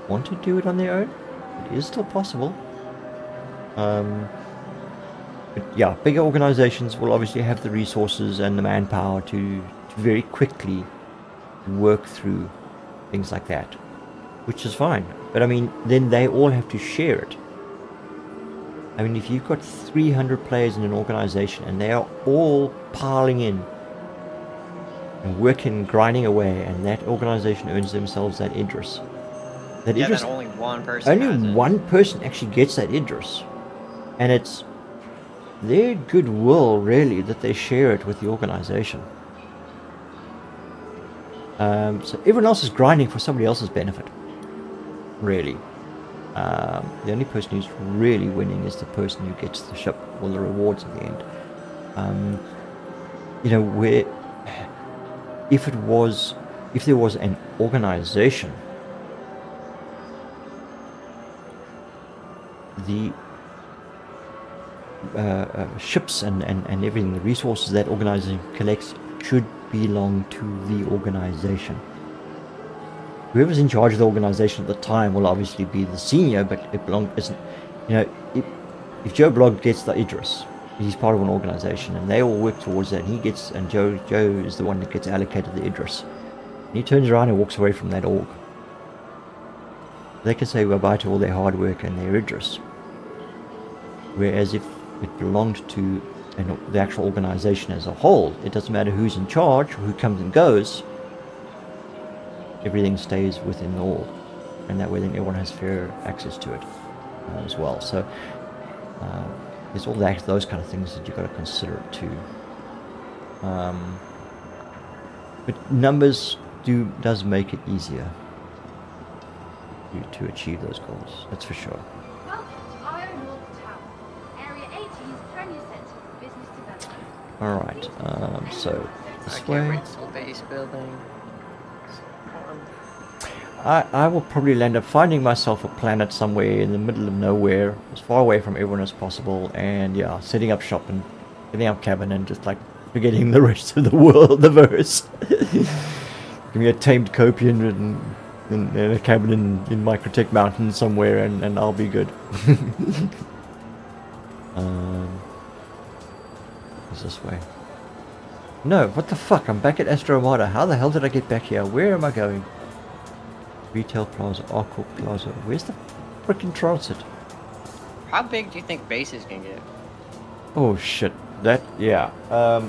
want to do it on their own, it is still possible. But yeah, bigger organizations will obviously have the resources and the manpower to very quickly work through things like that, which is fine. But I mean, then they all have to share it. I mean, if you've got 300 players in an organization and they are all piling in and working, grinding away, and that organization earns themselves that Idris. That Yeah, Idris, then only one person has only it. one person actually gets that Idris. And it's their goodwill, really, that they share it with the organization. So everyone else is grinding for somebody else's benefit, really. The only person who's really winning is the person who gets the ship or the rewards at the end. You know, where if there was an organization, the ships and everything, the resources that organization collects should belong to the organization. Whoever's in charge of the organization at the time will obviously be the senior, but it isn't. You know, if Joe Blogg gets the Idris, he's part of an organization, and they all work towards that. And Joe is the one that gets allocated the Idris. And he turns around and walks away from that org. They can say bye-bye to all their hard work and their Idris. Whereas if it belonged to the actual organization as a whole, it doesn't matter who's in charge or who comes and goes. Everything stays within the org, and that way then everyone has fair access to it as well. So there's all those kind of things that you've got to consider too. But numbers does make it easier to achieve those goals. That's for sure. Welcome to Iron North Tower, Area 80's premier centre for business development. All right. So this I way. can't wait till base building. I will probably end up finding myself a planet somewhere in the middle of nowhere, as far away from everyone as possible, and yeah, setting up shop and setting up cabin and just like forgetting the rest of the world, the verse. Give me a tamed Copian and a cabin in Microtech Mountain somewhere, and I'll be good. What's this way? No, what the fuck? I'm back at Astro Armada. How the hell did I get back here? Where am I going? Retail Plaza, Arco Plaza. Where's the freaking transit? How big do you think bases can get? Oh shit. Yeah. I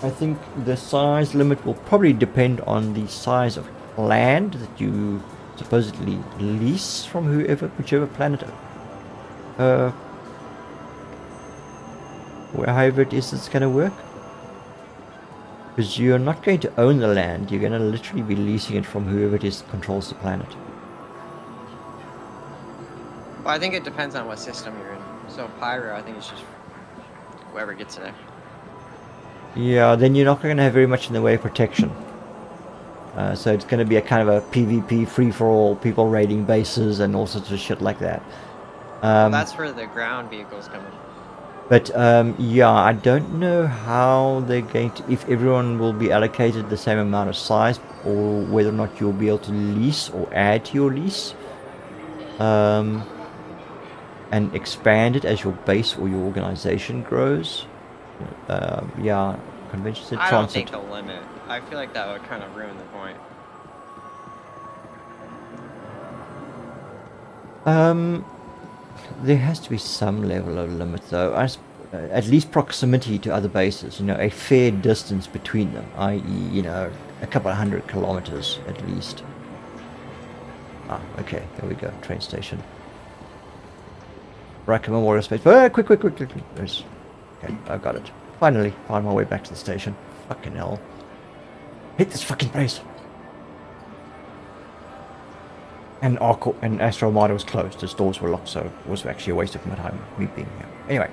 think the size limit will probably depend on the size of land that you supposedly lease from whichever planet. However it is it's going to work. Because you're not going to own the land, you're going to literally be leasing it from whoever it is that controls the planet. Well, I think it depends on what system you're in. So Pyro, I think it's just whoever gets there. Yeah, then you're not going to have very much in the way of protection. So it's going to be a kind of a PvP free-for-all, people raiding bases and all sorts of shit like that. That's where the ground vehicles come in. But yeah, I don't know how they're going to, if everyone will be allocated the same amount of size, or whether or not you'll be able to lease or add to your lease, and expand it as your base or your organization grows. Yeah, convention said I don't transit. think the limit. I feel like that would kind of ruin the point. There has to be some level of limit, though. At least proximity to other bases. You know, a fair distance between them, i.e., you know, a couple of 100 kilometers at least. Ah, okay, there we go. Train station. Rackham Memorial Space. Quick. There's... Okay, I've got it. Finally, found my way back to the station. Fucking hell. Hit this fucking place. And Astro Armada was closed. Its doors were locked, so it was actually a waste of my time, me being here. Anyway.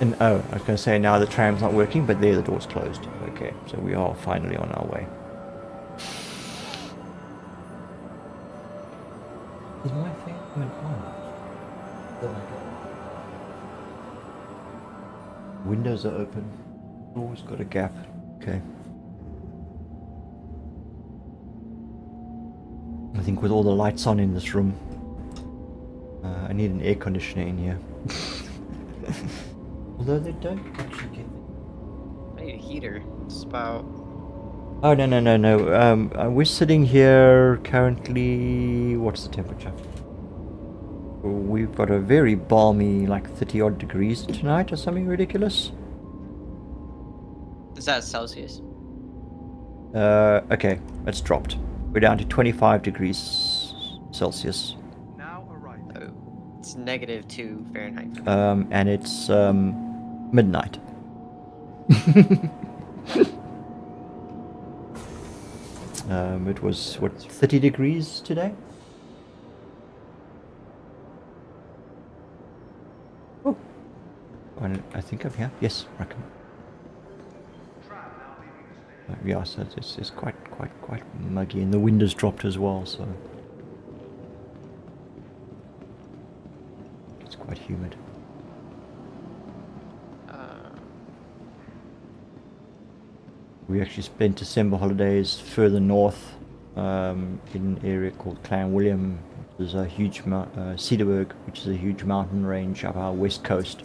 And oh, I was going to say now the tram's not working, but there the door's closed. Okay, so we are finally on our way. Is my fan on? Windows are open. Door's got a gap. Okay. I think with all the lights on in this room, and need an air conditioner in here. Although they don't actually get. I need a heater. It's about. Oh no. We're sitting here currently. What's the temperature? We've got a very balmy, like 30 odd degrees tonight, or something ridiculous. Is that Celsius? Okay, it's dropped. We're down to 25 degrees Celsius. Oh, it's -2 Fahrenheit. And it's midnight. It was what, 30 degrees today? Oh, I think I'm here. Yes, reckon. Yeah, so it's quite muggy, and the wind has dropped as well, so it's quite humid. We actually spent December holidays further north, in an area called Clan William, which is a huge Cedarburg, which is a huge mountain range up our west coast.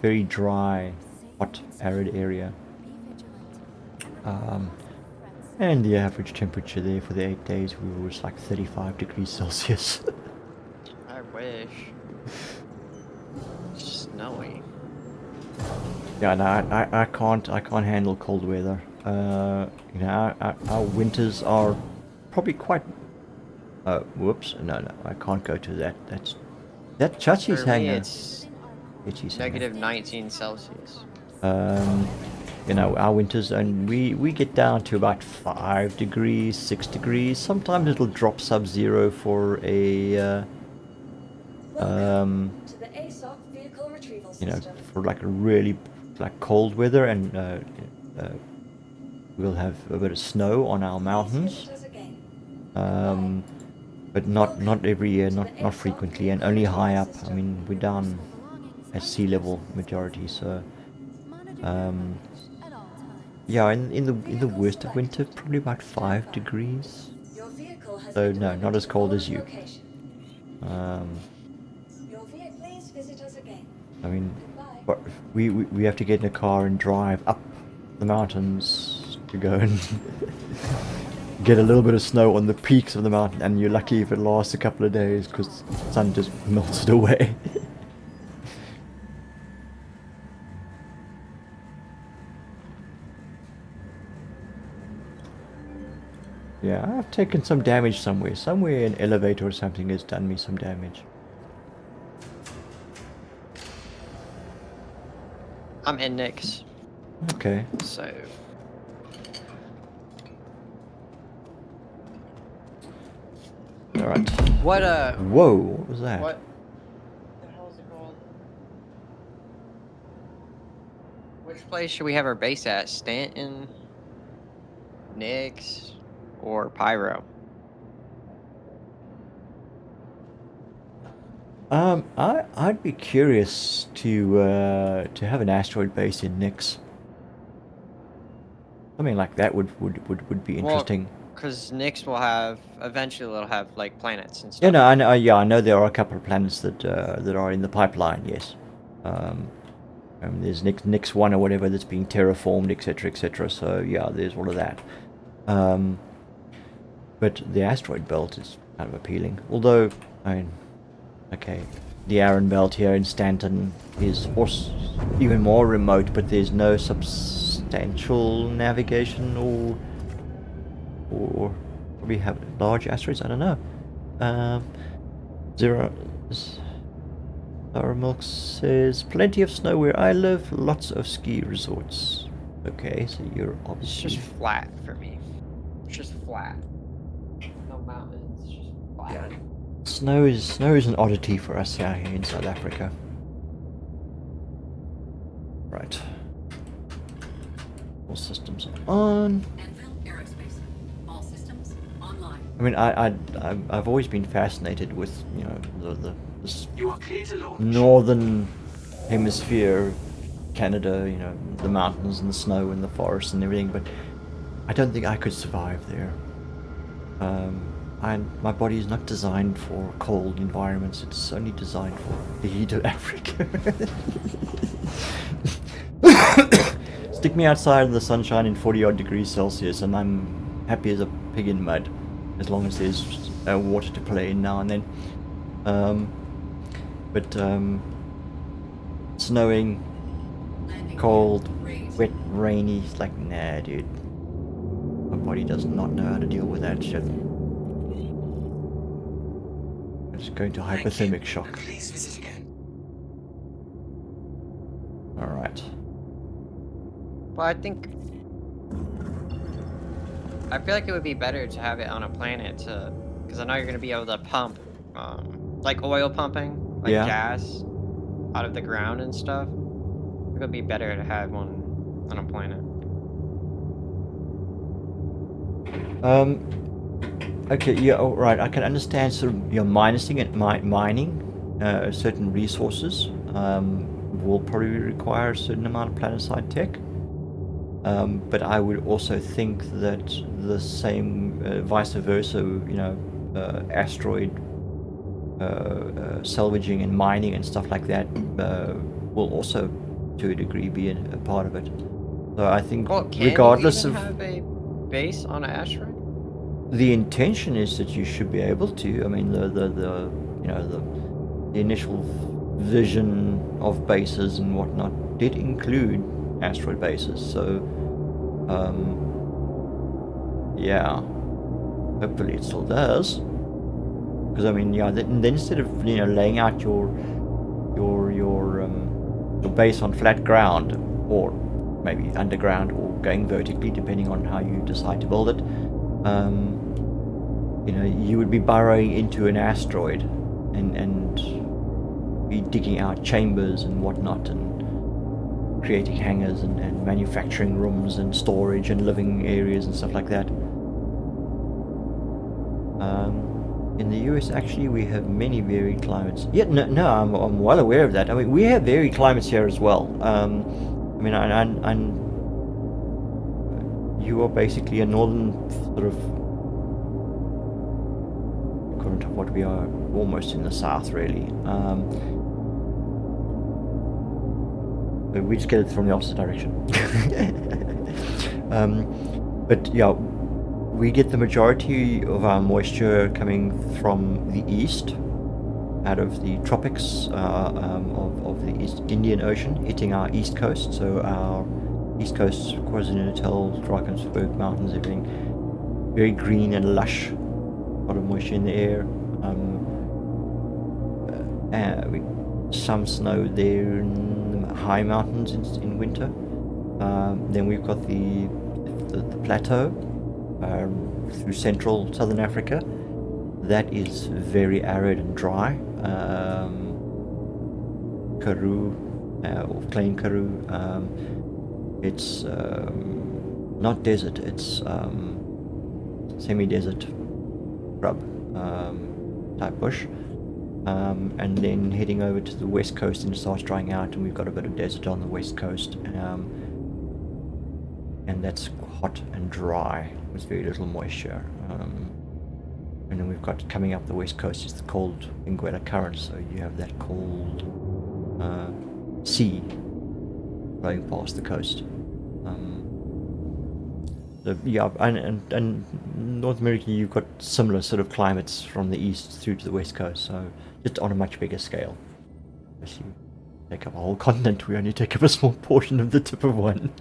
Very dry, hot, arid area. And the average temperature there for the 8 days was like 35 degrees Celsius. I wish. It's snowy. Yeah, no, I can't handle cold weather. You know, our winters are probably quite. Whoops, no, I can't go to that. That Chachi's For me, hanger. it's -19 Celsius. You know, our winters, and we get down to about 5 degrees, 6 degrees. Sometimes it'll drop sub-zero for a To the ASOC vehicle retrieval you know, system. for like a really like cold weather, and we'll have a bit of snow on our mountains. But not every year, not frequently, and only high up. I mean, we're down at sea level majority, so yeah, in the worst of winter, probably about 5 degrees. So no, not as cold as you. Please visit us again. I mean, but we have to get in a car and drive up the mountains to go and get a little bit of snow on the peaks of the mountain, and you're lucky if it lasts a couple of days because the sun just melts it away. Yeah, I've taken some damage somewhere. Somewhere an elevator or something has done me some damage. I'm in Nick's. Okay. So. Alright. What Whoa, what was that? What the hell is it called? Which place should we have our base at? Stanton, Nick's, or Pyro? I'd be curious to have an asteroid base in Nyx. Something like that would be interesting. Because Nyx will have eventually it'll have like planets and stuff. Yeah, no, I know. Yeah, I know there are a couple of planets that are in the pipeline. Yes, there's Nyx 1 or whatever that's being terraformed, etc., etc. So yeah, there's all of that. But the asteroid belt is kind of appealing. Although, I mean, okay, the Aran belt here in Stanton is also even more remote, but there's no substantial navigation or probably have large asteroids. I don't know. Zero Milk says plenty of snow where I live, lots of ski resorts. Okay, so you're obviously It's just flat for me. It's just flat. No mountains, it's just flat. Yeah. Snow is an oddity for us here in South Africa. Right. All systems are on. Aerospace. All systems online. I mean, I've always been fascinated with, you know, this You are clear to launch. northern hemisphere, Canada, you know, the mountains and the snow and the forests and everything, but I don't think I could survive there. my body is not designed for cold environments. It's only designed for the heat of Africa. Stick me outside in the sunshine in 40-odd degrees Celsius, and I'm happy as a pig in mud, as long as there's water to play in now and then. Snowing, cold, wet, rainy, it's like, nah, dude. My body does not know how to deal with that shit. It's going to hypothermic shock. Please visit again. Alright. Well, I feel like it would be better to have it on a planet because I know you're going to be able to pump, like oil pumping, like gas out of the ground and stuff. It would be better to have one on a planet. Okay, yeah, alright, I can understand sort of your mining certain resources will probably require a certain amount of planet-side tech. But I would also think that the same, vice versa, asteroid salvaging and mining and stuff like that will also, to a degree, be a part of it. So I think, regardless of have a base on an asteroid, the intention is that you should be able to. I mean, the initial vision of bases and whatnot did include asteroid bases. So, yeah, hopefully it still does. Because I mean, yeah, then instead of laying out your base on flat ground, or maybe underground, or going vertically, depending on how you decide to build it, you would be burrowing into an asteroid and be digging out chambers and whatnot, and creating hangars and manufacturing rooms and storage and living areas and stuff like that. In the US, actually, we have many varied climates. Yeah, no, I'm well aware of that. I mean, we have varied climates here as well. You are basically a northern sort of, according to what we are, almost in the south, really. But we just get it from the opposite direction. But yeah, we get the majority of our moisture coming from the east, out of the tropics of the East Indian Ocean, hitting our east coast. So our east coast, KwaZulu-Natal, Drakensberg Mountains, everything very green and lush, a lot of moisture in the air. Some snow there in the high mountains in winter. Then we've got the plateau through central southern Africa. That is very arid and dry. Karoo, or plain Karoo. It's not desert, it's semi-desert scrub type bush. And then heading over to the west coast, and it starts drying out, and we've got a bit of desert on the west coast. And that's hot and dry with very little moisture. And then we've got, coming up the west coast, is the cold Benguela Current, so you have that cold sea blowing past the coast. Yeah, and North America, you've got similar sort of climates from the east through to the west coast, so just on a much bigger scale. As you take up a whole continent, we only take up a small portion of the tip of one.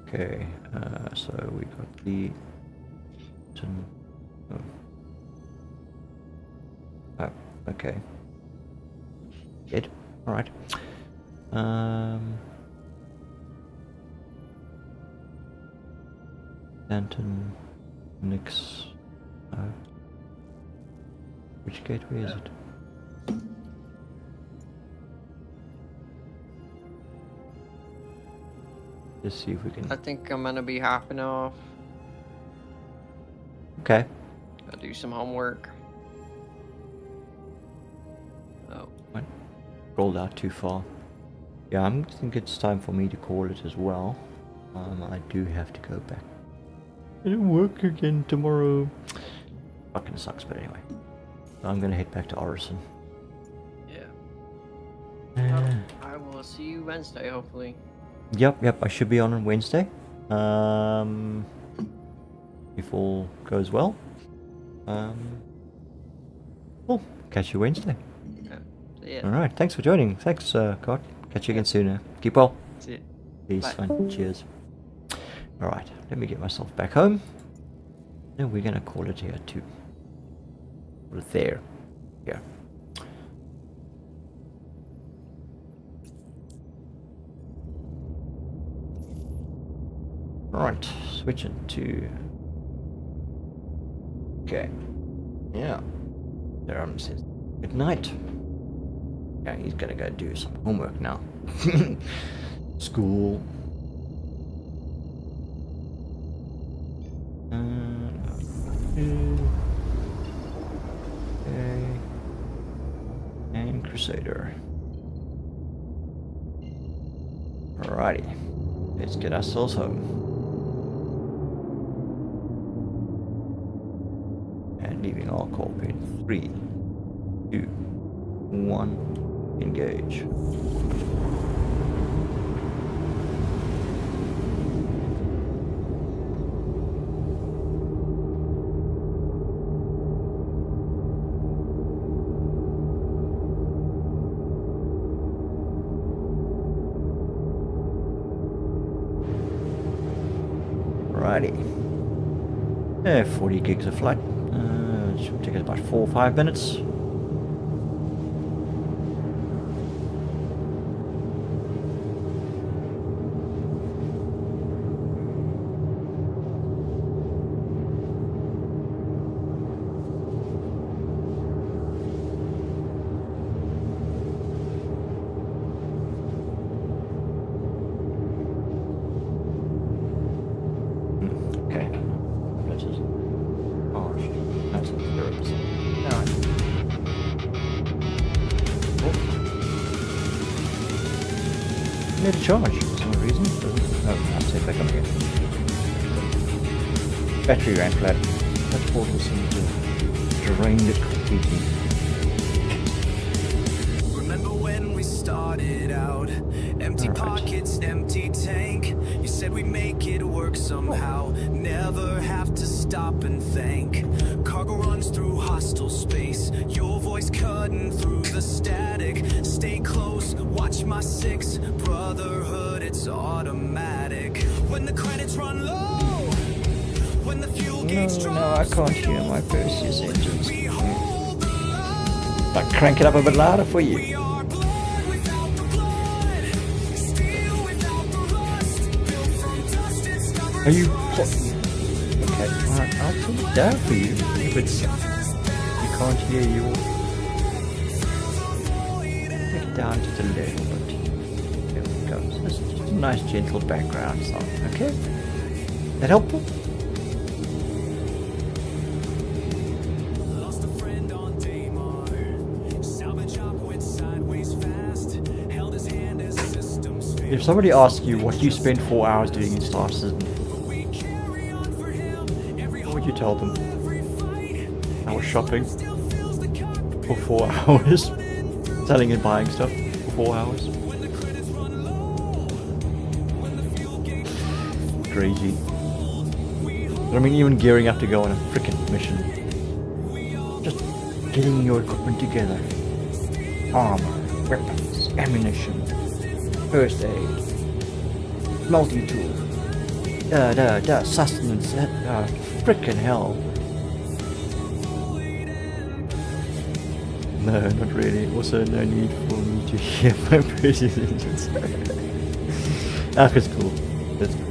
Okay, so we got the okay. Good. Alright. Danton, Nix. Which gateway is it? Let's see if we can. I think I'm gonna be hopping off. Okay. I'll do some homework. Oh. What? rolled out too far. Yeah, I think it's time for me to call it as well. I do have to go back. I don't work again tomorrow. Fucking sucks, but anyway. So I'm gonna head back to Orison. Yeah. I will see you Wednesday, hopefully. Yep, I should be on Wednesday. If all goes well. Cool. Catch you Wednesday. Yeah. See ya. Alright, thanks for joining. Thanks, God. Catch you again soon. Keep well. See ya. Peace, Bye. fun. Cheers. Alright, let me get myself back home. And we're gonna call it here too. Put it there. Yeah. Alright, switching to... Okay. Yeah. There says good night. Yeah, he's gonna go do some homework now. School. Okay. And Crusader. Alrighty. Let's get ourselves home. And leaving our call pin 3, 2, 1, engage. Alrighty. 40 gigs of flight. Should take us about 4 or 5 minutes. Okay. Let's just... Oh, that's 0%. Alright. Oh. Need a charge for some reason. Oh, I'll take back up again. Battery ran flat. That portal seemed to drain it completely. Remember when we started out? Empty pockets, empty tank. You said we'd make it work somehow. Never have to stop and think. Cargo runs through hostile space. Your voice cutting through the static. Stay close, watch my 6. Brotherhood, it's automatic. When the credits run low, when the fuel gauge drops, no, I can't hear my Perseus engines. I'll crank it up a bit louder for you. Are you... Okay, I'll turn it down for you if it's... You can't hear you. Take it down to the level, but... There we go. So it's just a nice gentle background song, okay? That helpful? If somebody asks you what you spent 4 hours doing in Star Citizen, what would you tell them? I was shopping for 4 hours, selling and buying stuff for 4 hours. Crazy. I mean, even gearing up to go on a frickin' mission. Just getting your equipment together. Armor, weapons, ammunition. First aid, multi-tool, sustenance, frickin' hell. No, not really. Also, no need for me to hear my Perseus engines. That's cool. That's cool.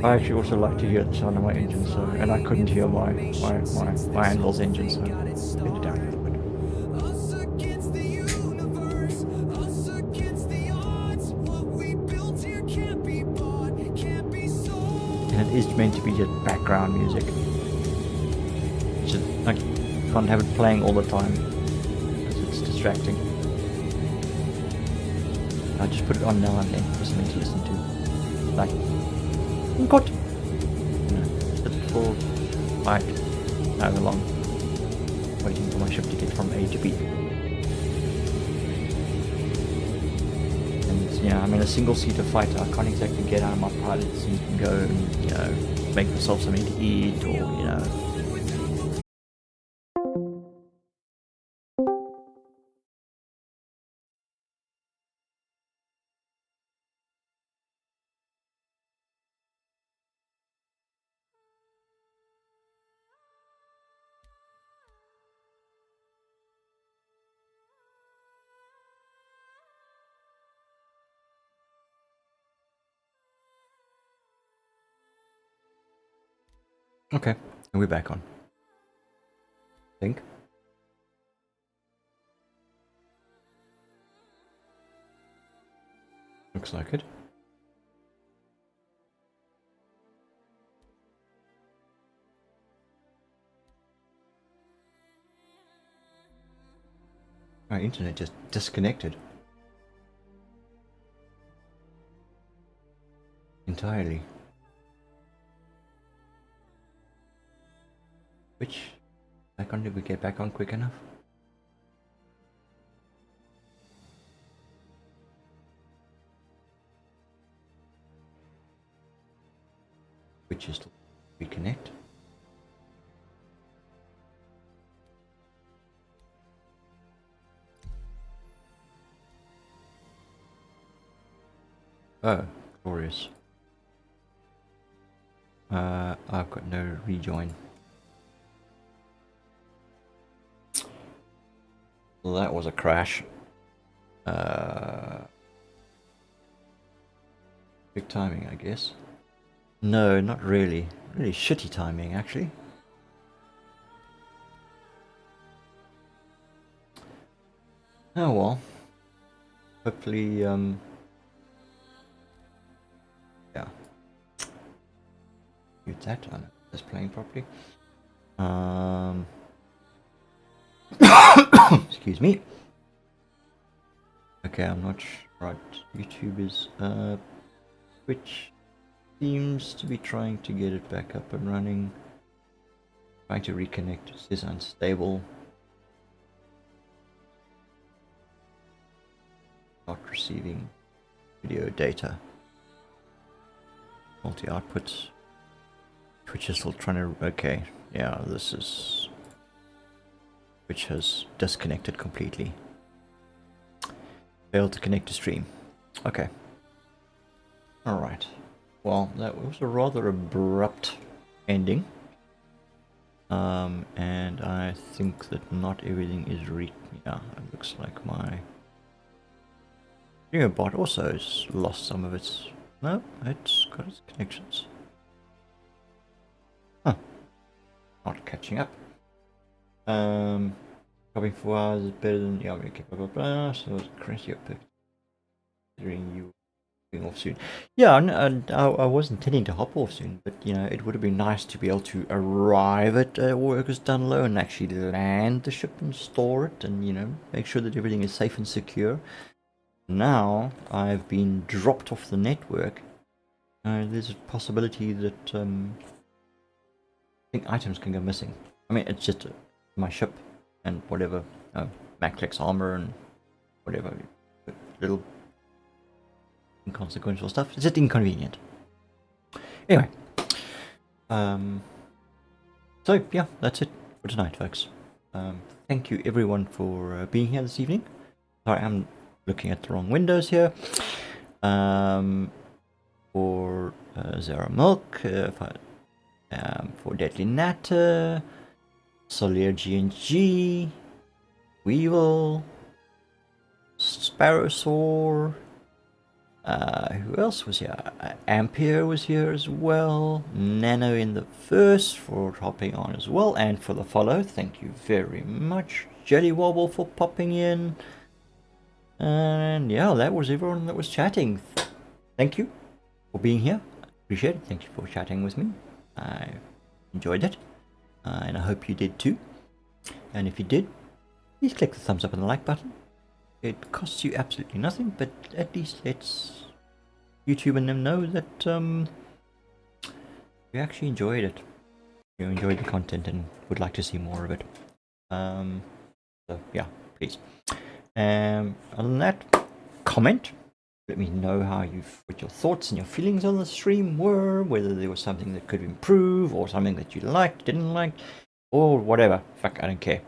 I actually also like to hear the sound of my engine, so, and I couldn't hear my Anvil's engine, so get it down. Is meant to be just background music. Just like can't have it playing all the time, because it's distracting. I just put it on now and then for something to listen to. Like, got, you know, sit for like however long, waiting for my ship to get from A to B. And yeah, I'm in a single-seater fighter. I can't exactly get out of my pilot seat and go and, you know, make myself something to eat, or, you know. Okay, and we're back on. Think. Looks like it. My internet just disconnected. Entirely. Which icon did we get back on quick enough? Which is to reconnect. Oh, glorious. I've got no rejoin. Well, that was a crash. Big timing, I guess. No, not really. Really shitty timing, actually. Oh well. Hopefully, yeah. Mute that. I know it's playing properly. Excuse me. Okay, I'm not sure. Right, YouTube is Twitch seems to be trying to get it back up and running. Trying to reconnect. It says unstable. Not receiving video data. Multi-output. Twitch is still trying to. Okay, yeah, this is. Which has disconnected completely. Failed to connect to stream. Okay. Alright. Well, that was a rather abrupt ending. And I think that not everything is yeah, it looks like my bot also has lost some of its. No, it's got its connections. Huh. Not catching up. Copying 4 hours is better than, yeah, okay, blah blah blah. So it's crazy up considering you being off soon. Yeah, I was intending to hop off soon, but you know, it would have been nice to be able to arrive at Workers Done Low and actually land the ship and store it, and you know, make sure that everything is safe and secure. Now I've been dropped off the network. There's a possibility that I think items can go missing. I mean, it's just my ship and whatever, Maclex armor and whatever, little inconsequential stuff. It's just inconvenient. Anyway, so yeah, that's it for tonight, folks. Thank you everyone for being here this evening. Sorry, I'm looking at the wrong windows here. For Zara Milk, for Deadly Natter, Solier G&G, Weevil, Sparrowsaur, who else was here? Ampere was here as well, Nano in the first for hopping on as well, and for the follow, thank you very much, Jelly Wobble for popping in, and yeah, that was everyone that was chatting. Thank you for being here, appreciate it, thank you for chatting with me, I enjoyed it. And I hope you did too. And if you did, please click the thumbs up and the like button. It costs you absolutely nothing, but at least lets YouTube and them know that you actually enjoyed it. You enjoyed the content and would like to see more of it. So yeah, please. Other than that, comment. Let me know what your thoughts and your feelings on the stream were, whether there was something that could improve, or something that you liked, didn't like, or whatever. Fuck, I don't care.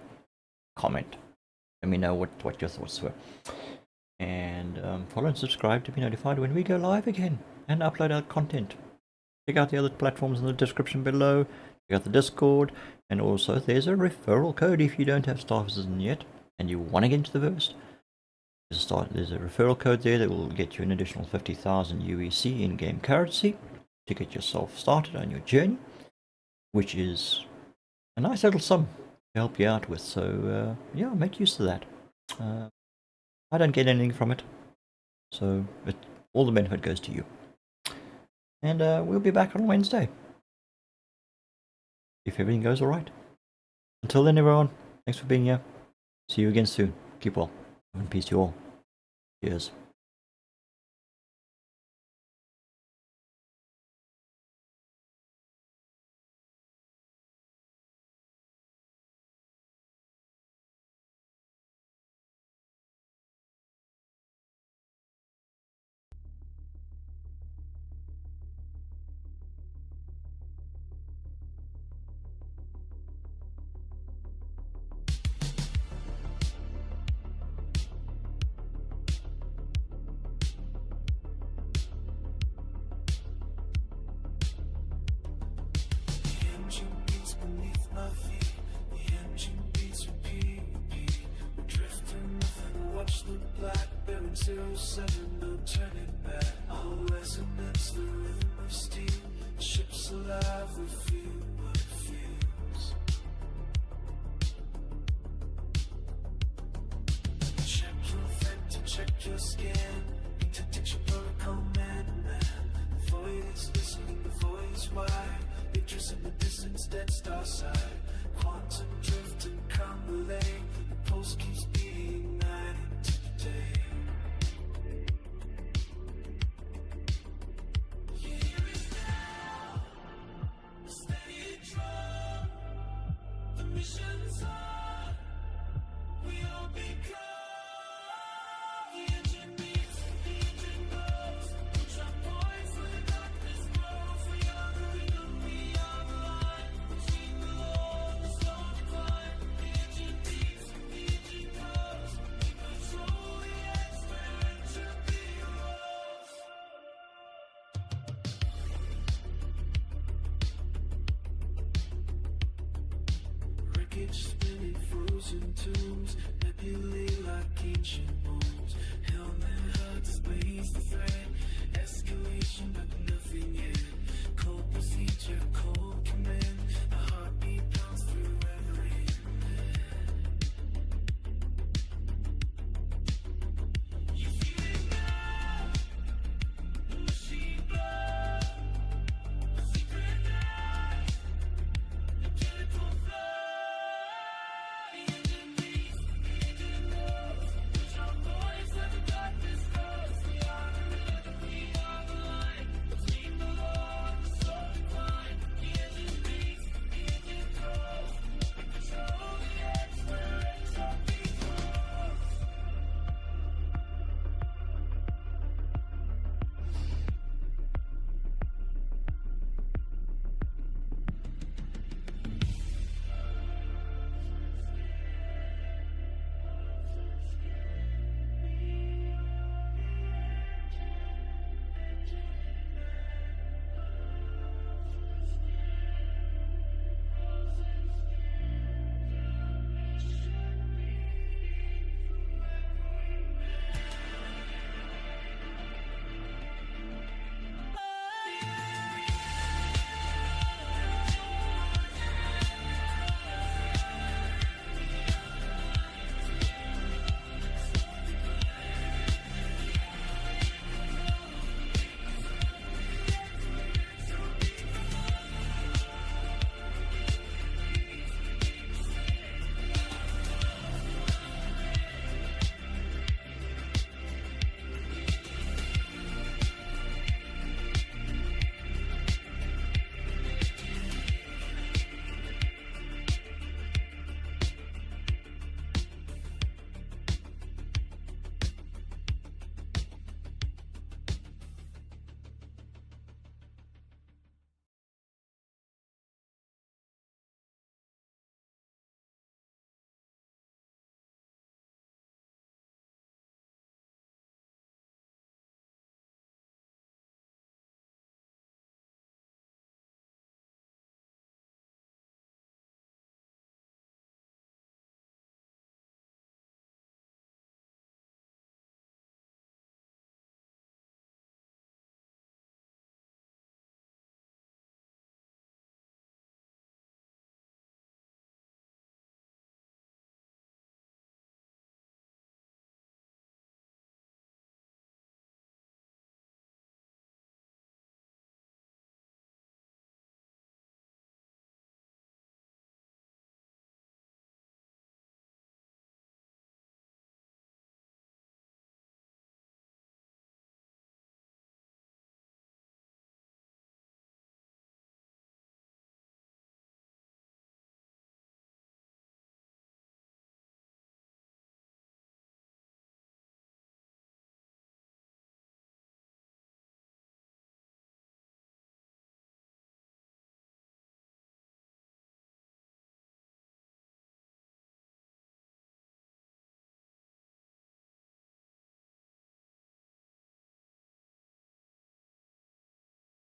Comment. Let me know what your thoughts were. And follow and subscribe to be notified when we go live again and upload our content. Check out the other platforms in the description below. Check out the Discord. And also there's a referral code if you don't have Star Citizen yet and you want to get into the verse. There's a referral code there that will get you an additional 50,000 UEC in-game currency to get yourself started on your journey, which is a nice little sum to help you out with. So yeah, make use of that. I don't get anything from it, so all the benefit goes to you. And we'll be back on Wednesday, if everything goes alright. Until then, everyone, thanks for being here. See you again soon. Keep well. Love and peace to you all. Cheers. Spinning frozen tombs, nebulae like ancient bones. Helmet hard to space the threat, escalation but nothing yet. Cold procedure, cold command, a heartbeat pounds through